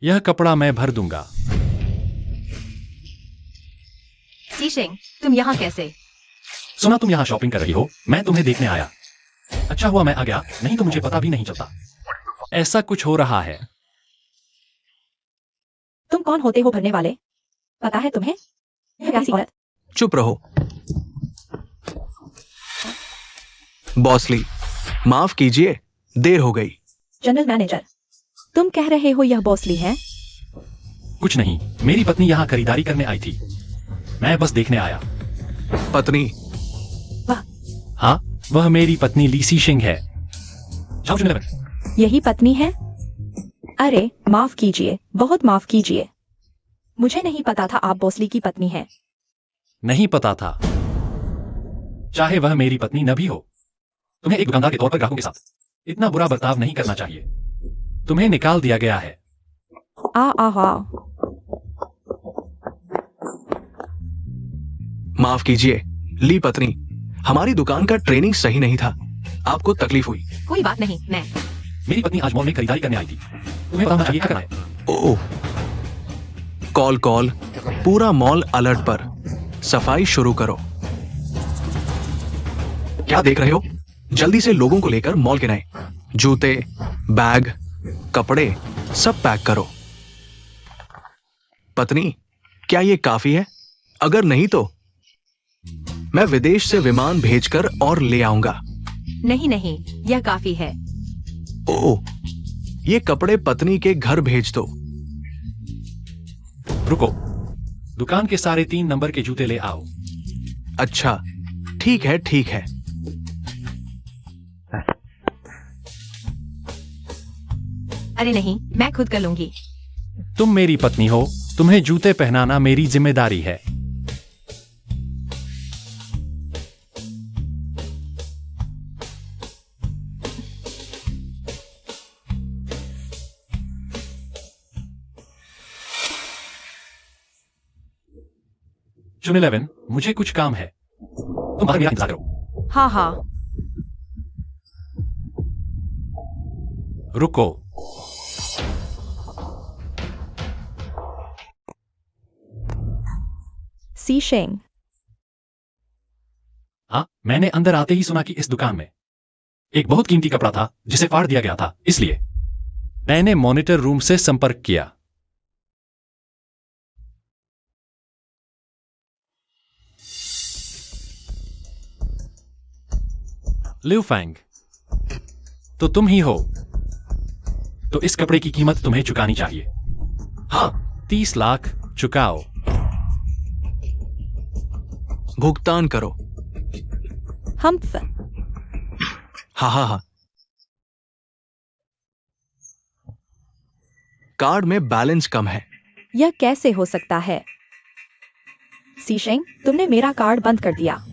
Speaker 3: यह कपड़ा मैं भर दूंगा।
Speaker 2: सीशेंग, तुम यहाँ कैसे?
Speaker 3: सुना तुम यहाँ शॉपिंग कर रही हो, मैं तुम्हें देखने आया। अच्छा हुआ मैं आ गया, नहीं तो मुझे पता भी नहीं चलता। ऐसा कुछ हो रहा है।
Speaker 4: तुम कौन होते हो भरने वाले? पता है तुम्हें? यह कैसी औरत?
Speaker 1: चुप रहो। बॉसली, माफ कीजिए, देर हो गई।
Speaker 4: जनरल मैनेजर, तुम कह रहे हो यह बॉसली है?
Speaker 3: कुछ नहीं, मेरी पत्नी यहाँ खरीदारी करने आई थी, मैं बस देखने आया।
Speaker 1: पत्नी?
Speaker 3: हाँ, वह मेरी पत्नी लीसी सिंह है। जाओ चुने बन।
Speaker 4: यही पत्नी है? अरे माफ कीजिए, बहुत माफ कीजिए, मुझे नहीं पता था आप बॉसली की पत्नी हैं।
Speaker 3: नहीं पता था। चाहे वह मेरी पत्नी न भी हो, तुम्हें एक दुकानदार के तौर पर ग्राहकों के साथ इतना बुरा बर्ताव नहीं करना चाहिए। तुम्हें निकाल दिया गया है।
Speaker 4: आहा,
Speaker 1: माफ कीजिए ली पत्नी, हमारी दुकान का ट्रेनिंग सही नहीं था, आपको तकलीफ हुई।
Speaker 2: कोई बात नहीं, मैं
Speaker 3: मेरी पत्नी आज मॉल में खरीदारी करने आई थी, तुम्हें पता होना चाहिए क्या करना है।
Speaker 1: ओह, कॉल कॉल, पूरा मॉल अलर्ट पर, सफाई शुरू करो। क्या देख रहे हो? जल्दी से लोगों को लेकर मॉल के नए जूते, बैग, कपड़े सब पैक करो। पत्नी, क्या ये काफी है? अगर नहीं तो मैं विदेश से विमान भेजकर और ले आऊंगा।
Speaker 2: नहीं नहीं, यह काफी है।
Speaker 1: ओह, ये कपड़े पत्नी के घर भेज दो।
Speaker 3: रुको, दुकान के सारे 3 नंबर के जूते ले आओ।
Speaker 1: अच्छा, ठीक है ठीक है।
Speaker 2: अरे नहीं, मैं खुद कर लूंगी।
Speaker 3: तुम मेरी पत्नी हो, तुम्हें जूते पहनाना मेरी जिम्मेदारी है। चुन 11, मुझे कुछ काम है, तुम बाहर मेरा इंतजार करो।
Speaker 2: हाँ हाँ।
Speaker 3: रुको,
Speaker 4: सी शेंग,
Speaker 3: हाँ, मैंने अंदर आते ही सुना कि इस दुकान में एक बहुत कीमती कपड़ा था जिसे फाड़ दिया गया था, इसलिए मैंने मॉनिटर रूम से संपर्क किया। लिउ फैंग, तो तुम ही हो, तो इस कपड़े की कीमत तुम्हें चुकानी चाहिए।
Speaker 1: हाँ,
Speaker 3: 30 लाख चुकाओ।
Speaker 1: भुगतान करो।
Speaker 4: हम्फ,
Speaker 1: हाँ हाँ हाँ। कार्ड में बैलेंस कम है।
Speaker 4: यह कैसे हो सकता है? सी शेंग, तुमने मेरा कार्ड बंद कर दिया।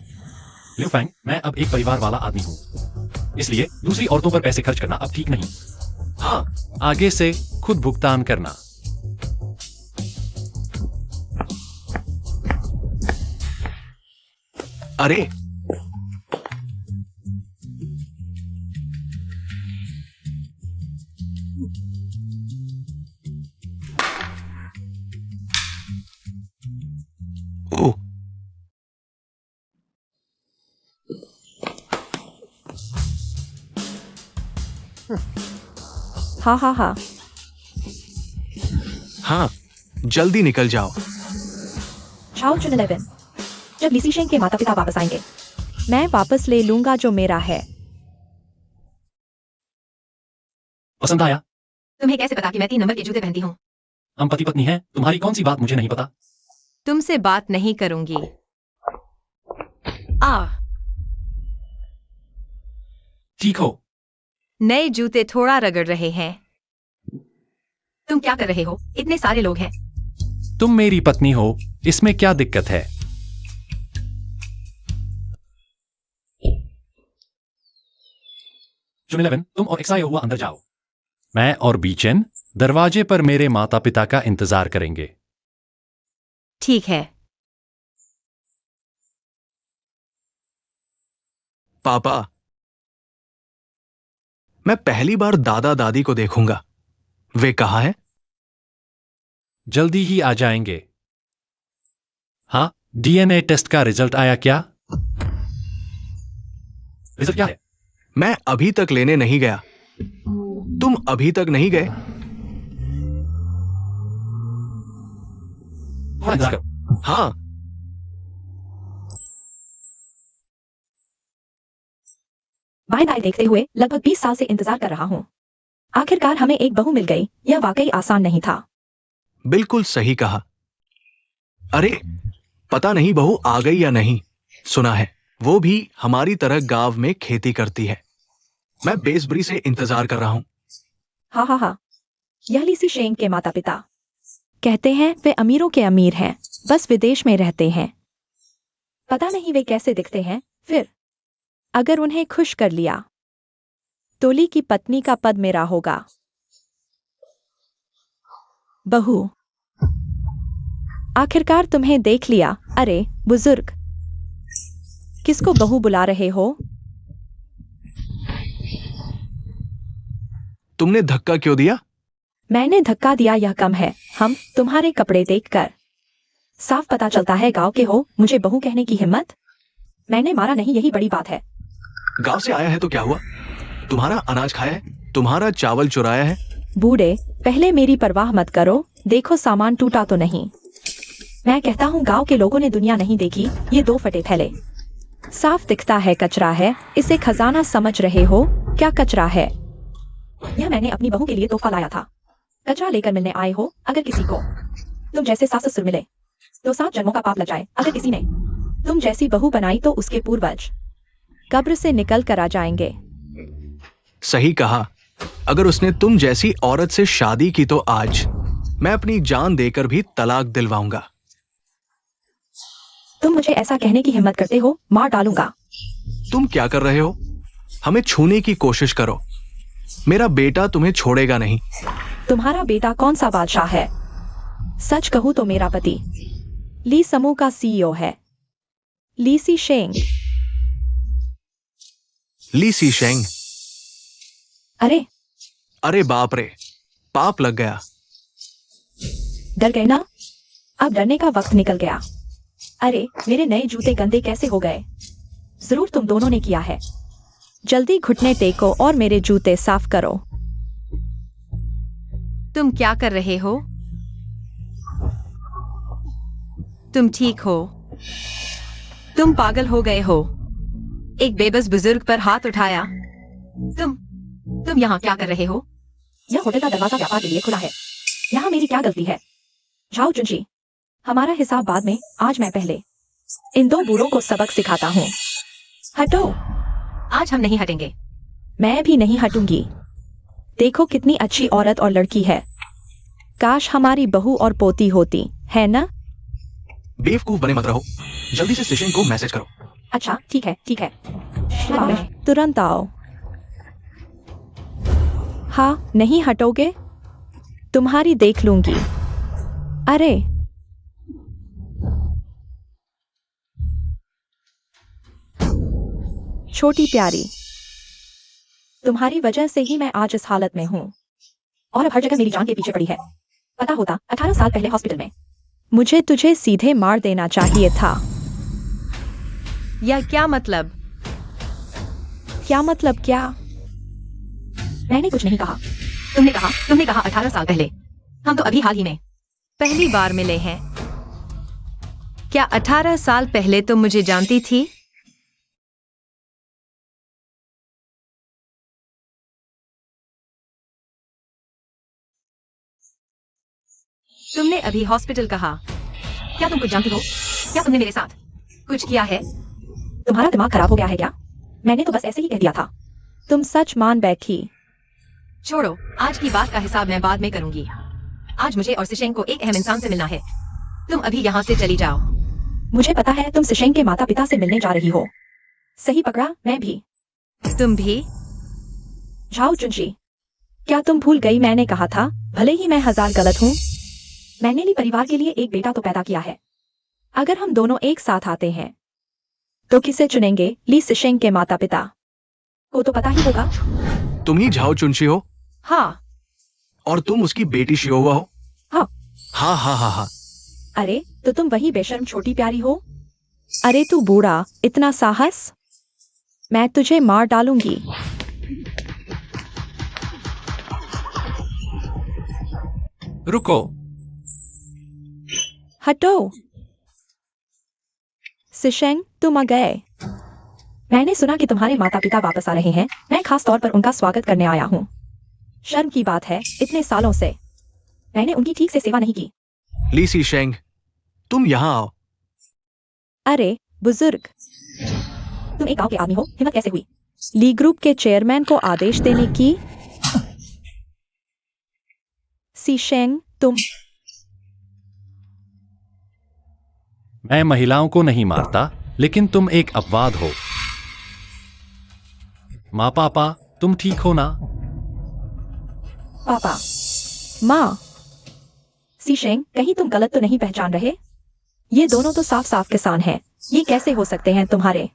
Speaker 3: लिउ फैंग, मैं अब एक परिवार वाला आदमी हूं, इसलिए दूसरी औरतों पर पैसे खर्च करना अब ठीक नहीं।
Speaker 1: हाँ,
Speaker 3: आगे से खुद भुगतान करना।
Speaker 1: अरे ओह,
Speaker 4: हाँ हाँ हाँ,
Speaker 1: हाँ, जल्दी निकल जाओ।
Speaker 4: छाओ चुन 11, जब लिसी शेंग के माता पिता वापस आएंगे, मैं वापस ले लूंगा जो मेरा है।
Speaker 3: पसंद आया?
Speaker 2: तुम्हें कैसे पता कि मैं 3 नंबर के जूते पहनती हूँ?
Speaker 3: हम पति पत्नी हैं, तुम्हारी कौन सी बात मुझे नहीं पता।
Speaker 2: तुमसे बात नहीं करूंगी। आ,
Speaker 3: ठीक हो?
Speaker 2: नए जूते थोड़ा रगड़ रहे हैं। तुम क्या कर रहे हो? इतने सारे लोग हैं।
Speaker 3: तुम मेरी पत्नी हो, इसमें क्या दिक्कत है? चुन 11, तुम और एक्साई हुआ अंदर जाओ। मैं और बीचन दरवाजे पर मेरे माता पिता का इंतजार करेंगे।
Speaker 2: ठीक है।
Speaker 1: पापा, मैं पहली बार दादा दादी को देखूंगा। वे कहाँ हैं?
Speaker 3: जल्दी ही आ जाएंगे। हाँ, डीएनए टेस्ट का रिजल्ट आया क्या? रिजल्ट क्या है?
Speaker 1: मैं अभी तक लेने नहीं गया। तुम अभी तक नहीं गए?
Speaker 3: थोड़ा इंतजार करो।
Speaker 1: हाँ,
Speaker 4: बाएं दाएं देखते हुए लगभग 20 साल से इंतजार कर रहा हूँ। आखिरकार हमें एक बहू मिल गई। यह वाकई आसान नहीं था।
Speaker 1: बिल्कुल सही कहा। अरे पता नहीं बहू आ गई या नहीं। सुना है वो भी हमारी तरह गांव में खेती करती है। मैं बेसब्री से इंतजार कर रहा हूं।
Speaker 4: हाँ हाँ हाँ, यह लीसी शेंग के माता पिता। कहते हैं वे अमीरों के अमीर हैं, बस विदेश में रहते हैं। पता नहीं वे कैसे दिखते हैं। फिर अगर उन्हें खुश कर लिया तो ली की पत्नी का पद मेरा होगा। बहू, आखिरकार तुम्हें देख लिया। अरे बुजुर्ग, किसको बहू बुला रहे हो?
Speaker 1: तुमने धक्का क्यों दिया?
Speaker 4: मैंने धक्का दिया यह कम है। हम तुम्हारे कपड़े देखकर साफ पता चलता है गांव के हो। मुझे बहू कहने की हिम्मत? मैंने मारा नहीं, यही बड़ी बात है।
Speaker 1: गांव से आया है तो क्या हुआ? तुम्हारा अनाज खाया है, तुम्हारा चावल चुराया है।
Speaker 4: बूढ़े, पहले मेरी परवाह मत करो। देखो सामान टूटा तो नहीं। मैं कहता हूँ गांव के लोगों ने दुनिया नहीं देखी। ये 2 फटे थैले, साफ दिखता है कचरा है। इसे खजाना समझ रहे हो क्या? कचरा है। यह मैंने अपनी बहू के लिए तोहफा लाया था। कचरा लेकर मिलने आए हो? अगर किसी को तुम जैसे सास ससुर मिले तो 7 जन्मों का पाप लग जाए। अगर किसी ने तुम जैसी बहू बनाई तो उसके पूर्वज कब्र से निकल कर आ जाएंगे।
Speaker 1: सही कहा। अगर उसने तुम जैसी औरत से शादी की तो आज मैं अपनी जान देकर भी तलाक दिलवाऊंगा।
Speaker 4: तुम मुझे ऐसा कहने की हिम्मत करते हो? मार डालूंगा।
Speaker 1: तुम क्या कर रहे हो? हमें छूने की कोशिश करो। मेरा बेटा तुम्हें छोड़ेगा नहीं।
Speaker 4: तुम्हारा बेटा कौन सा बादशाह है? सच कहूं तो मेरा पति ली समूह का सीईओ है, लीसी शेंग।
Speaker 1: लीसी शेंग?
Speaker 4: अरे
Speaker 1: अरे बाप रे, पाप लग गया।
Speaker 4: डर गए ना? अब डरने का वक्त निकल गया। अरे मेरे नए जूते गंदे कैसे हो गए? जरूर तुम दोनों ने किया है। जल्दी घुटने टेको और मेरे जूते साफ करो।
Speaker 2: तुम क्या कर रहे हो? तुम ठीक हो? तुम पागल हो गए हो? एक बेबस बुजुर्ग पर हाथ उठाया। तुम यहाँ क्या कर रहे हो?
Speaker 4: यह होटल का दरवाजा व्यापार के लिए खुला है। यहाँ मेरी क्या गलती है? जाओ चुंची, हमारा हिसाब बाद में। आज मैं पहले इन 2 बूढ़ों को सबक सिखाता हूँ। हटो।
Speaker 2: आज हम नहीं हटेंगे।
Speaker 4: मैं भी नहीं हटूंगी। देखो कितनी अच्छी औरत और लड़की है। काश हमारी बहू और पोती होती, है ना?
Speaker 1: बेवकूफ बने मत रहो। जल्दी से सिशिंग को मैसेज करो।
Speaker 4: अच्छा ठीक है, ठीक है। तुरंत आओ। हाँ, नहीं हटोगे? तुम्हारी देख लूंगी। अरे छोटी प्यारी, तुम्हारी वजह से ही मैं आज इस हालत में हूँ। और अब हर जगह मेरी जान के पीछे पड़ी है। पता होता 18 साल पहले हॉस्पिटल में मुझे तुझे सीधे मार देना चाहिए था।
Speaker 2: यह क्या मतलब?
Speaker 4: क्या मतलब क्या? मैंने कुछ नहीं कहा।
Speaker 2: तुमने कहा 18 साल पहले। हम तो अभी हाल ही में पहली बार मिले हैं। क्या 18 साल पहले तुम मुझे जानती थी? तुमने अभी हॉस्पिटल कहा। क्या तुम कुछ जानती हो? क्या तुमने मेरे साथ कुछ किया है?
Speaker 4: तुम्हारा दिमाग खराब हो गया है क्या? मैंने तो बस ऐसे ही कह दिया था। तुम सच मान बैठी।
Speaker 2: छोड़ो, आज की बात का हिसाब मैं बाद में करूंगी। आज मुझे और सिशेंग को एक अहम इंसान से मिलना है। तुम अभी यहाँ से चली जाओ।
Speaker 4: मुझे पता है तुम सिशेंग के माता पिता से मिलने जा रही हो। सही पकड़ा, मैं भी।
Speaker 2: तुम भी?
Speaker 4: जाओ चुंची। क्या तुम भूल गई मैंने कहा था भले ही मैं 1000 गलत हूँ, मैंने ली परिवार के लिए एक बेटा तो पैदा किया है। अगर हम दोनों एक साथ आते हैं तो किसे चुनेंगे? ली सिशेंग के माता पिता को तो पता ही होगा।
Speaker 1: तुम ही झाओ चुनची हो
Speaker 2: हाँ।
Speaker 1: और तुम उसकी बेटी शिओवा हो।
Speaker 4: हाँ।
Speaker 1: हाँ हाँ हाँ हाँ।
Speaker 4: अरे तो तुम वही बेशर्म छोटी प्यारी हो। अरे तू बूढ़ा, इतना साहस? मैं तुझे मार डालूंगी।
Speaker 3: रुको।
Speaker 4: हटो। सिशेंग तुम आ गए। मैंने सुना कि तुम्हारे माता पिता वापस आ रहे हैं। मैं खास तौर पर उनका स्वागत करने आया हूँ। शर्म की बात है, इतने सालों से मैंने उनकी ठीक से सेवा नहीं की।
Speaker 1: ली सी शेंग, तुम यहाँ आओ।
Speaker 4: अरे बुजुर्ग, तुम एक गांव के आदमी हो, हिम्मत कैसे हुई ली ग्रुप के चेयरमैन को आदेश देने की? सी शेंग, तुम
Speaker 3: मैं महिलाओं को नहीं मारता, लेकिन तुम एक अपवाद हो। माँ पापा, तुम ठीक हो ना?
Speaker 4: पापा, माँ। सी शेंग, कहीं तुम गलत तो नहीं पहचान रहे? ये दोनों तो साफ साफ किसान हैं। ये कैसे हो सकते हैं तुम्हारे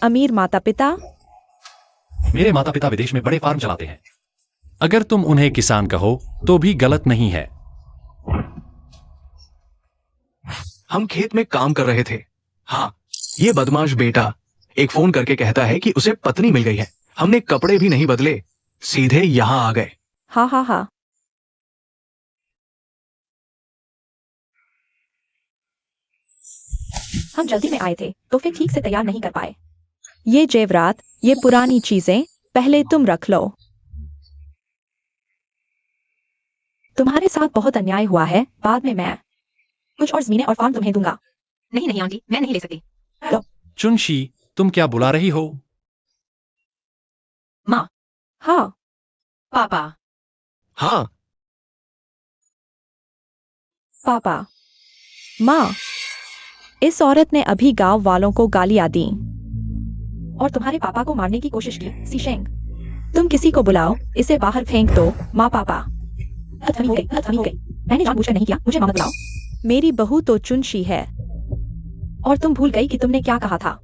Speaker 4: अमीर माता पिता?
Speaker 3: मेरे माता पिता विदेश में बड़े फार्म चलाते हैं। अगर तुम उन्हें किसान कहो तो भी गलत नहीं है।
Speaker 1: हम खेत में काम कर रहे थे। हाँ, ये बदमाश बेटा एक फोन करके कहता है कि उसे पत्नी मिल गई है। हमने कपड़े भी नहीं बदले, सीधे यहाँ आ गए।
Speaker 4: हाँ हाँ हाँ। हम जल्दी में आए थे तो फिर ठीक से तैयार नहीं कर पाए। ये जेवरात, ये पुरानी चीजें पहले तुम रख लो। तुम्हारे साथ बहुत अन्याय हुआ है। बाद में मैं कुछ और जमीनें और फार्म तुम्हें दूंगा।
Speaker 2: नहीं नहीं आंटी, मैं नहीं ले सकती।
Speaker 3: चुनशी, तुम क्या बुला रही हो?
Speaker 2: माँ,
Speaker 4: हाँ,
Speaker 2: पापा,
Speaker 1: हाँ,
Speaker 4: पापा, माँ। इस औरत ने अभी गांव वालों को गालियां दी और तुम्हारे पापा को मारने की कोशिश की। सी शेंग, तुम किसी को बुलाओ, इसे बाहर फेंक दो। माँ पापा, गलतफहमी हो गई, गलतफहमी हो गई। मैंने जानबूझकर नहीं किया, मुझे मत बुलाओ। मेरी बहू तो चुनशी है और तुम भूल गई कि तुमने क्या कहा था।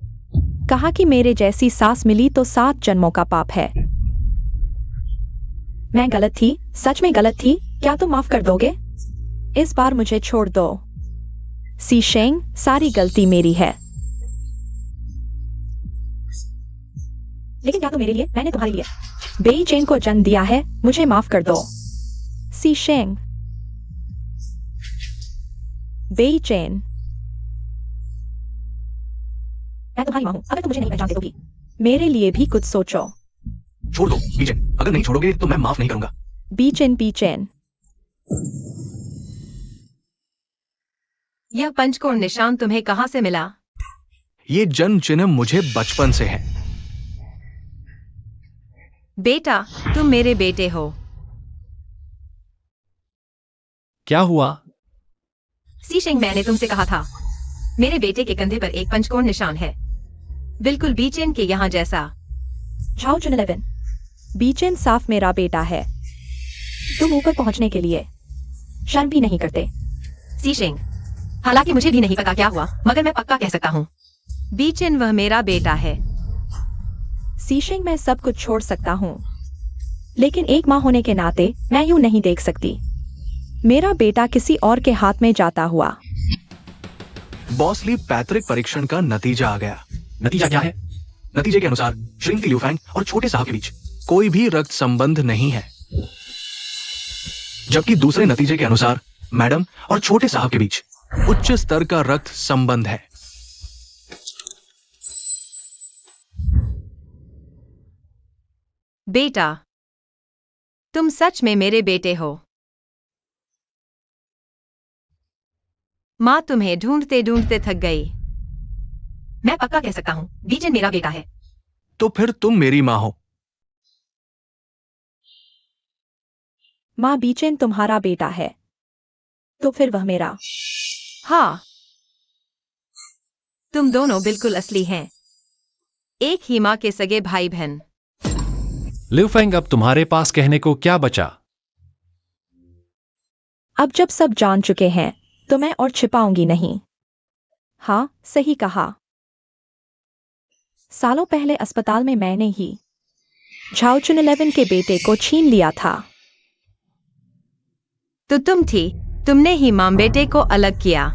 Speaker 4: कहा कि मेरे जैसी सास मिली तो 7 जन्मों का पाप है। मैं गलत थी, सच में गलत थी। क्या तुम माफ कर दोगे? इस बार मुझे छोड़ दो। सी शेंग, सारी गलती मेरी है। लेकिन क्या तुम मेरे लिए, मैंने तुम्हारे लिए बेई चेन को जन्म दिया है। मुझे माफ कर दो। सी शेंग, बेई चेन, मैं तुम्हारी मां हूं। अगर तुम मुझे नहीं पहचानते दोगी, मेरे लिए भी कुछ सोचो।
Speaker 1: छोड़ दो बीचन, अगर नहीं छोड़ोगे तो मैं माफ नहीं करूंगा।
Speaker 4: बीचेन बीचेन।
Speaker 2: यह पंचकोण निशान तुम्हें कहाँ से मिला?
Speaker 1: ये जन्म चिन्ह मुझे बचपन से है।
Speaker 2: बेटा, तुम मेरे बेटे हो।
Speaker 3: क्या हुआ?
Speaker 2: सी शेंग, मैंने तुमसे कहा था, मेरे बेटे के कंधे पर एक पंचकोण निशान है, बिल्कुल बीचेन के यहाँ जैसा।
Speaker 4: झाओ चुन 11, बीचेन साफ मेरा बेटा है। तुम ऊपर पहुंचने के लिए शर्म भी नहीं करते।
Speaker 2: सी शेंग, हालांकि मुझे भी नहीं पता क्या हुआ, मगर मैं पक्का कह सकता हूँ, बीचेन वह मेरा बेटा है।
Speaker 4: सी शेंग, मैं सब कुछ छोड़ सकता हूँ, लेकिन एक माँ होने के नाते मैं यूं नहीं देख सकती मेरा बेटा किसी और के हाथ में जाता हुआ।
Speaker 1: बॉसली पैतृक परीक्षण का नतीजा आ गया।
Speaker 3: नतीजा क्या है?
Speaker 1: नतीजे के अनुसार श्रीमती ल्यूफैंग और छोटे साहब के बीच कोई भी रक्त संबंध नहीं है, जबकि दूसरे नतीजे के अनुसार मैडम और छोटे साहब के बीच उच्च स्तर का रक्त संबंध है।
Speaker 2: बेटा, तुम सच में मेरे बेटे हो। माँ तुम्हें ढूंढते ढूंढते थक गई। मैं पक्का कह सकता हूँ, बीचेन मेरा बेटा है।
Speaker 1: तो फिर तुम मेरी माँ हो।
Speaker 4: माँ, बीचेन तुम्हारा बेटा है, तो फिर वह मेरा।
Speaker 2: हाँ, तुम दोनों बिल्कुल असली हैं, एक ही माँ के सगे भाई बहन।
Speaker 3: ल्यूफेंग, अब तुम्हारे पास कहने को क्या बचा?
Speaker 4: अब जब सब जान चुके हैं तो मैं और छिपाऊंगी नहीं। हाँ, सही कहा। सालों पहले अस्पताल में मैंने ही झाओ चुन 11 के बेटे को छीन लिया था।
Speaker 2: तो तुम थी, तुमने ही मां बेटे को अलग किया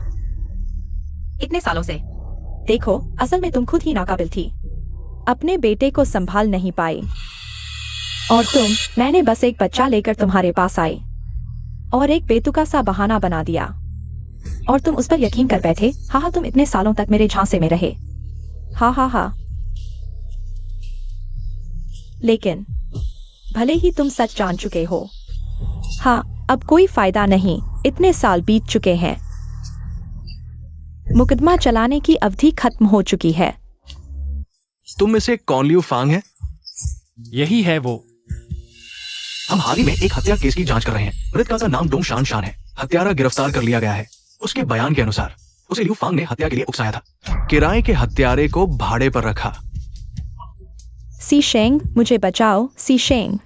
Speaker 2: इतने सालों से।
Speaker 4: देखो, असल में तुम खुद ही नाकाबिल थी, अपने बेटे को संभाल नहीं पाई, और मैंने बस एक बच्चा लेकर तुम्हारे पास आई और एक बेतुका सा बहाना बना दिया, और तुम उस पर यकीन कर बैठे। हाँ हाँ, तुम इतने सालों तक मेरे झांसे में रहे। हाँ हाँ हाँ। लेकिन भले ही तुम सच जान चुके हो, हाँ, अब कोई फायदा नहीं, इतने साल बीत चुके हैं। मुकदमा चलाने की अवधि खत्म हो चुकी है।
Speaker 1: तुम में से कौन लियू फांग है?
Speaker 3: यही है वो।
Speaker 1: हम हाल ही में एक हत्या केस की जांच कर रहे हैं। मृतका का नाम डोंग शान शान है। हत्यारा गिरफ्तार कर लिया गया है। उसके बयान के अनुसार उसे लियू फांग ने हत्या के लिए उकसाया था। किराए के हत्यारे को भाड़े पर रखा।
Speaker 4: सी शेंग, मुझे बचाओ, सी शेंग।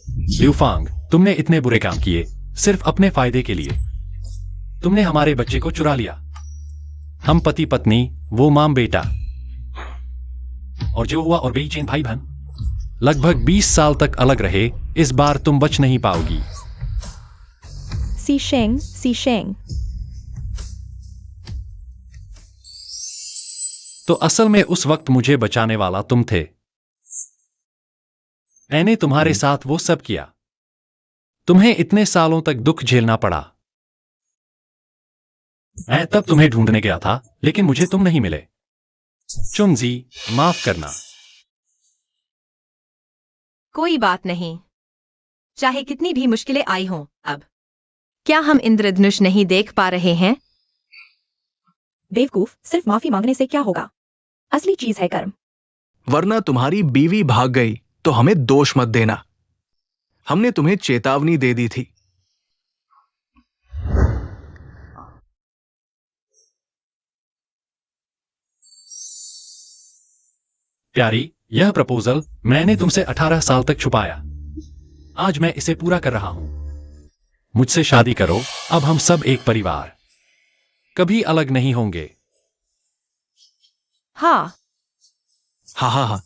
Speaker 3: लियू फांग, तुमने इतने बुरे काम किए सिर्फ अपने फायदे के लिए। तुमने हमारे बच्चे को चुरा लिया। हम पति पत्नी, वो माम बेटा, और जो हुआ और बेईचैन भाई बहन लगभग 20 साल तक अलग रहे। इस बार तुम बच नहीं पाओगी।
Speaker 4: सी शेंग, सी शेंग।
Speaker 3: तो असल में उस वक्त मुझे बचाने वाला तुम थे। मैंने तुम्हारे साथ वो सब किया। तुम्हें इतने सालों तक दुख झेलना पड़ा। मैं तब तुम्हें ढूंढने गया था, लेकिन मुझे तुम नहीं मिले। चुनजी, माफ करना।
Speaker 2: कोई बात नहीं, चाहे कितनी भी मुश्किलें आई हों। अब क्या हम इंद्रधनुष नहीं देख पा रहे हैं?
Speaker 4: बेवकूफ, सिर्फ माफी मांगने से क्या होगा? असली चीज है कर्म।
Speaker 1: वरना तुम्हारी बीवी भाग गई तो हमें दोष मत देना। हमने तुम्हें चेतावनी दे दी थी।
Speaker 3: प्यारी, यह प्रपोजल मैंने तुमसे 18 साल तक छुपाया। आज मैं इसे पूरा कर रहा हूं। मुझसे शादी करो। अब हम सब एक परिवार, कभी अलग नहीं होंगे।
Speaker 4: हाँ।
Speaker 1: हाँ हाँ हाँ,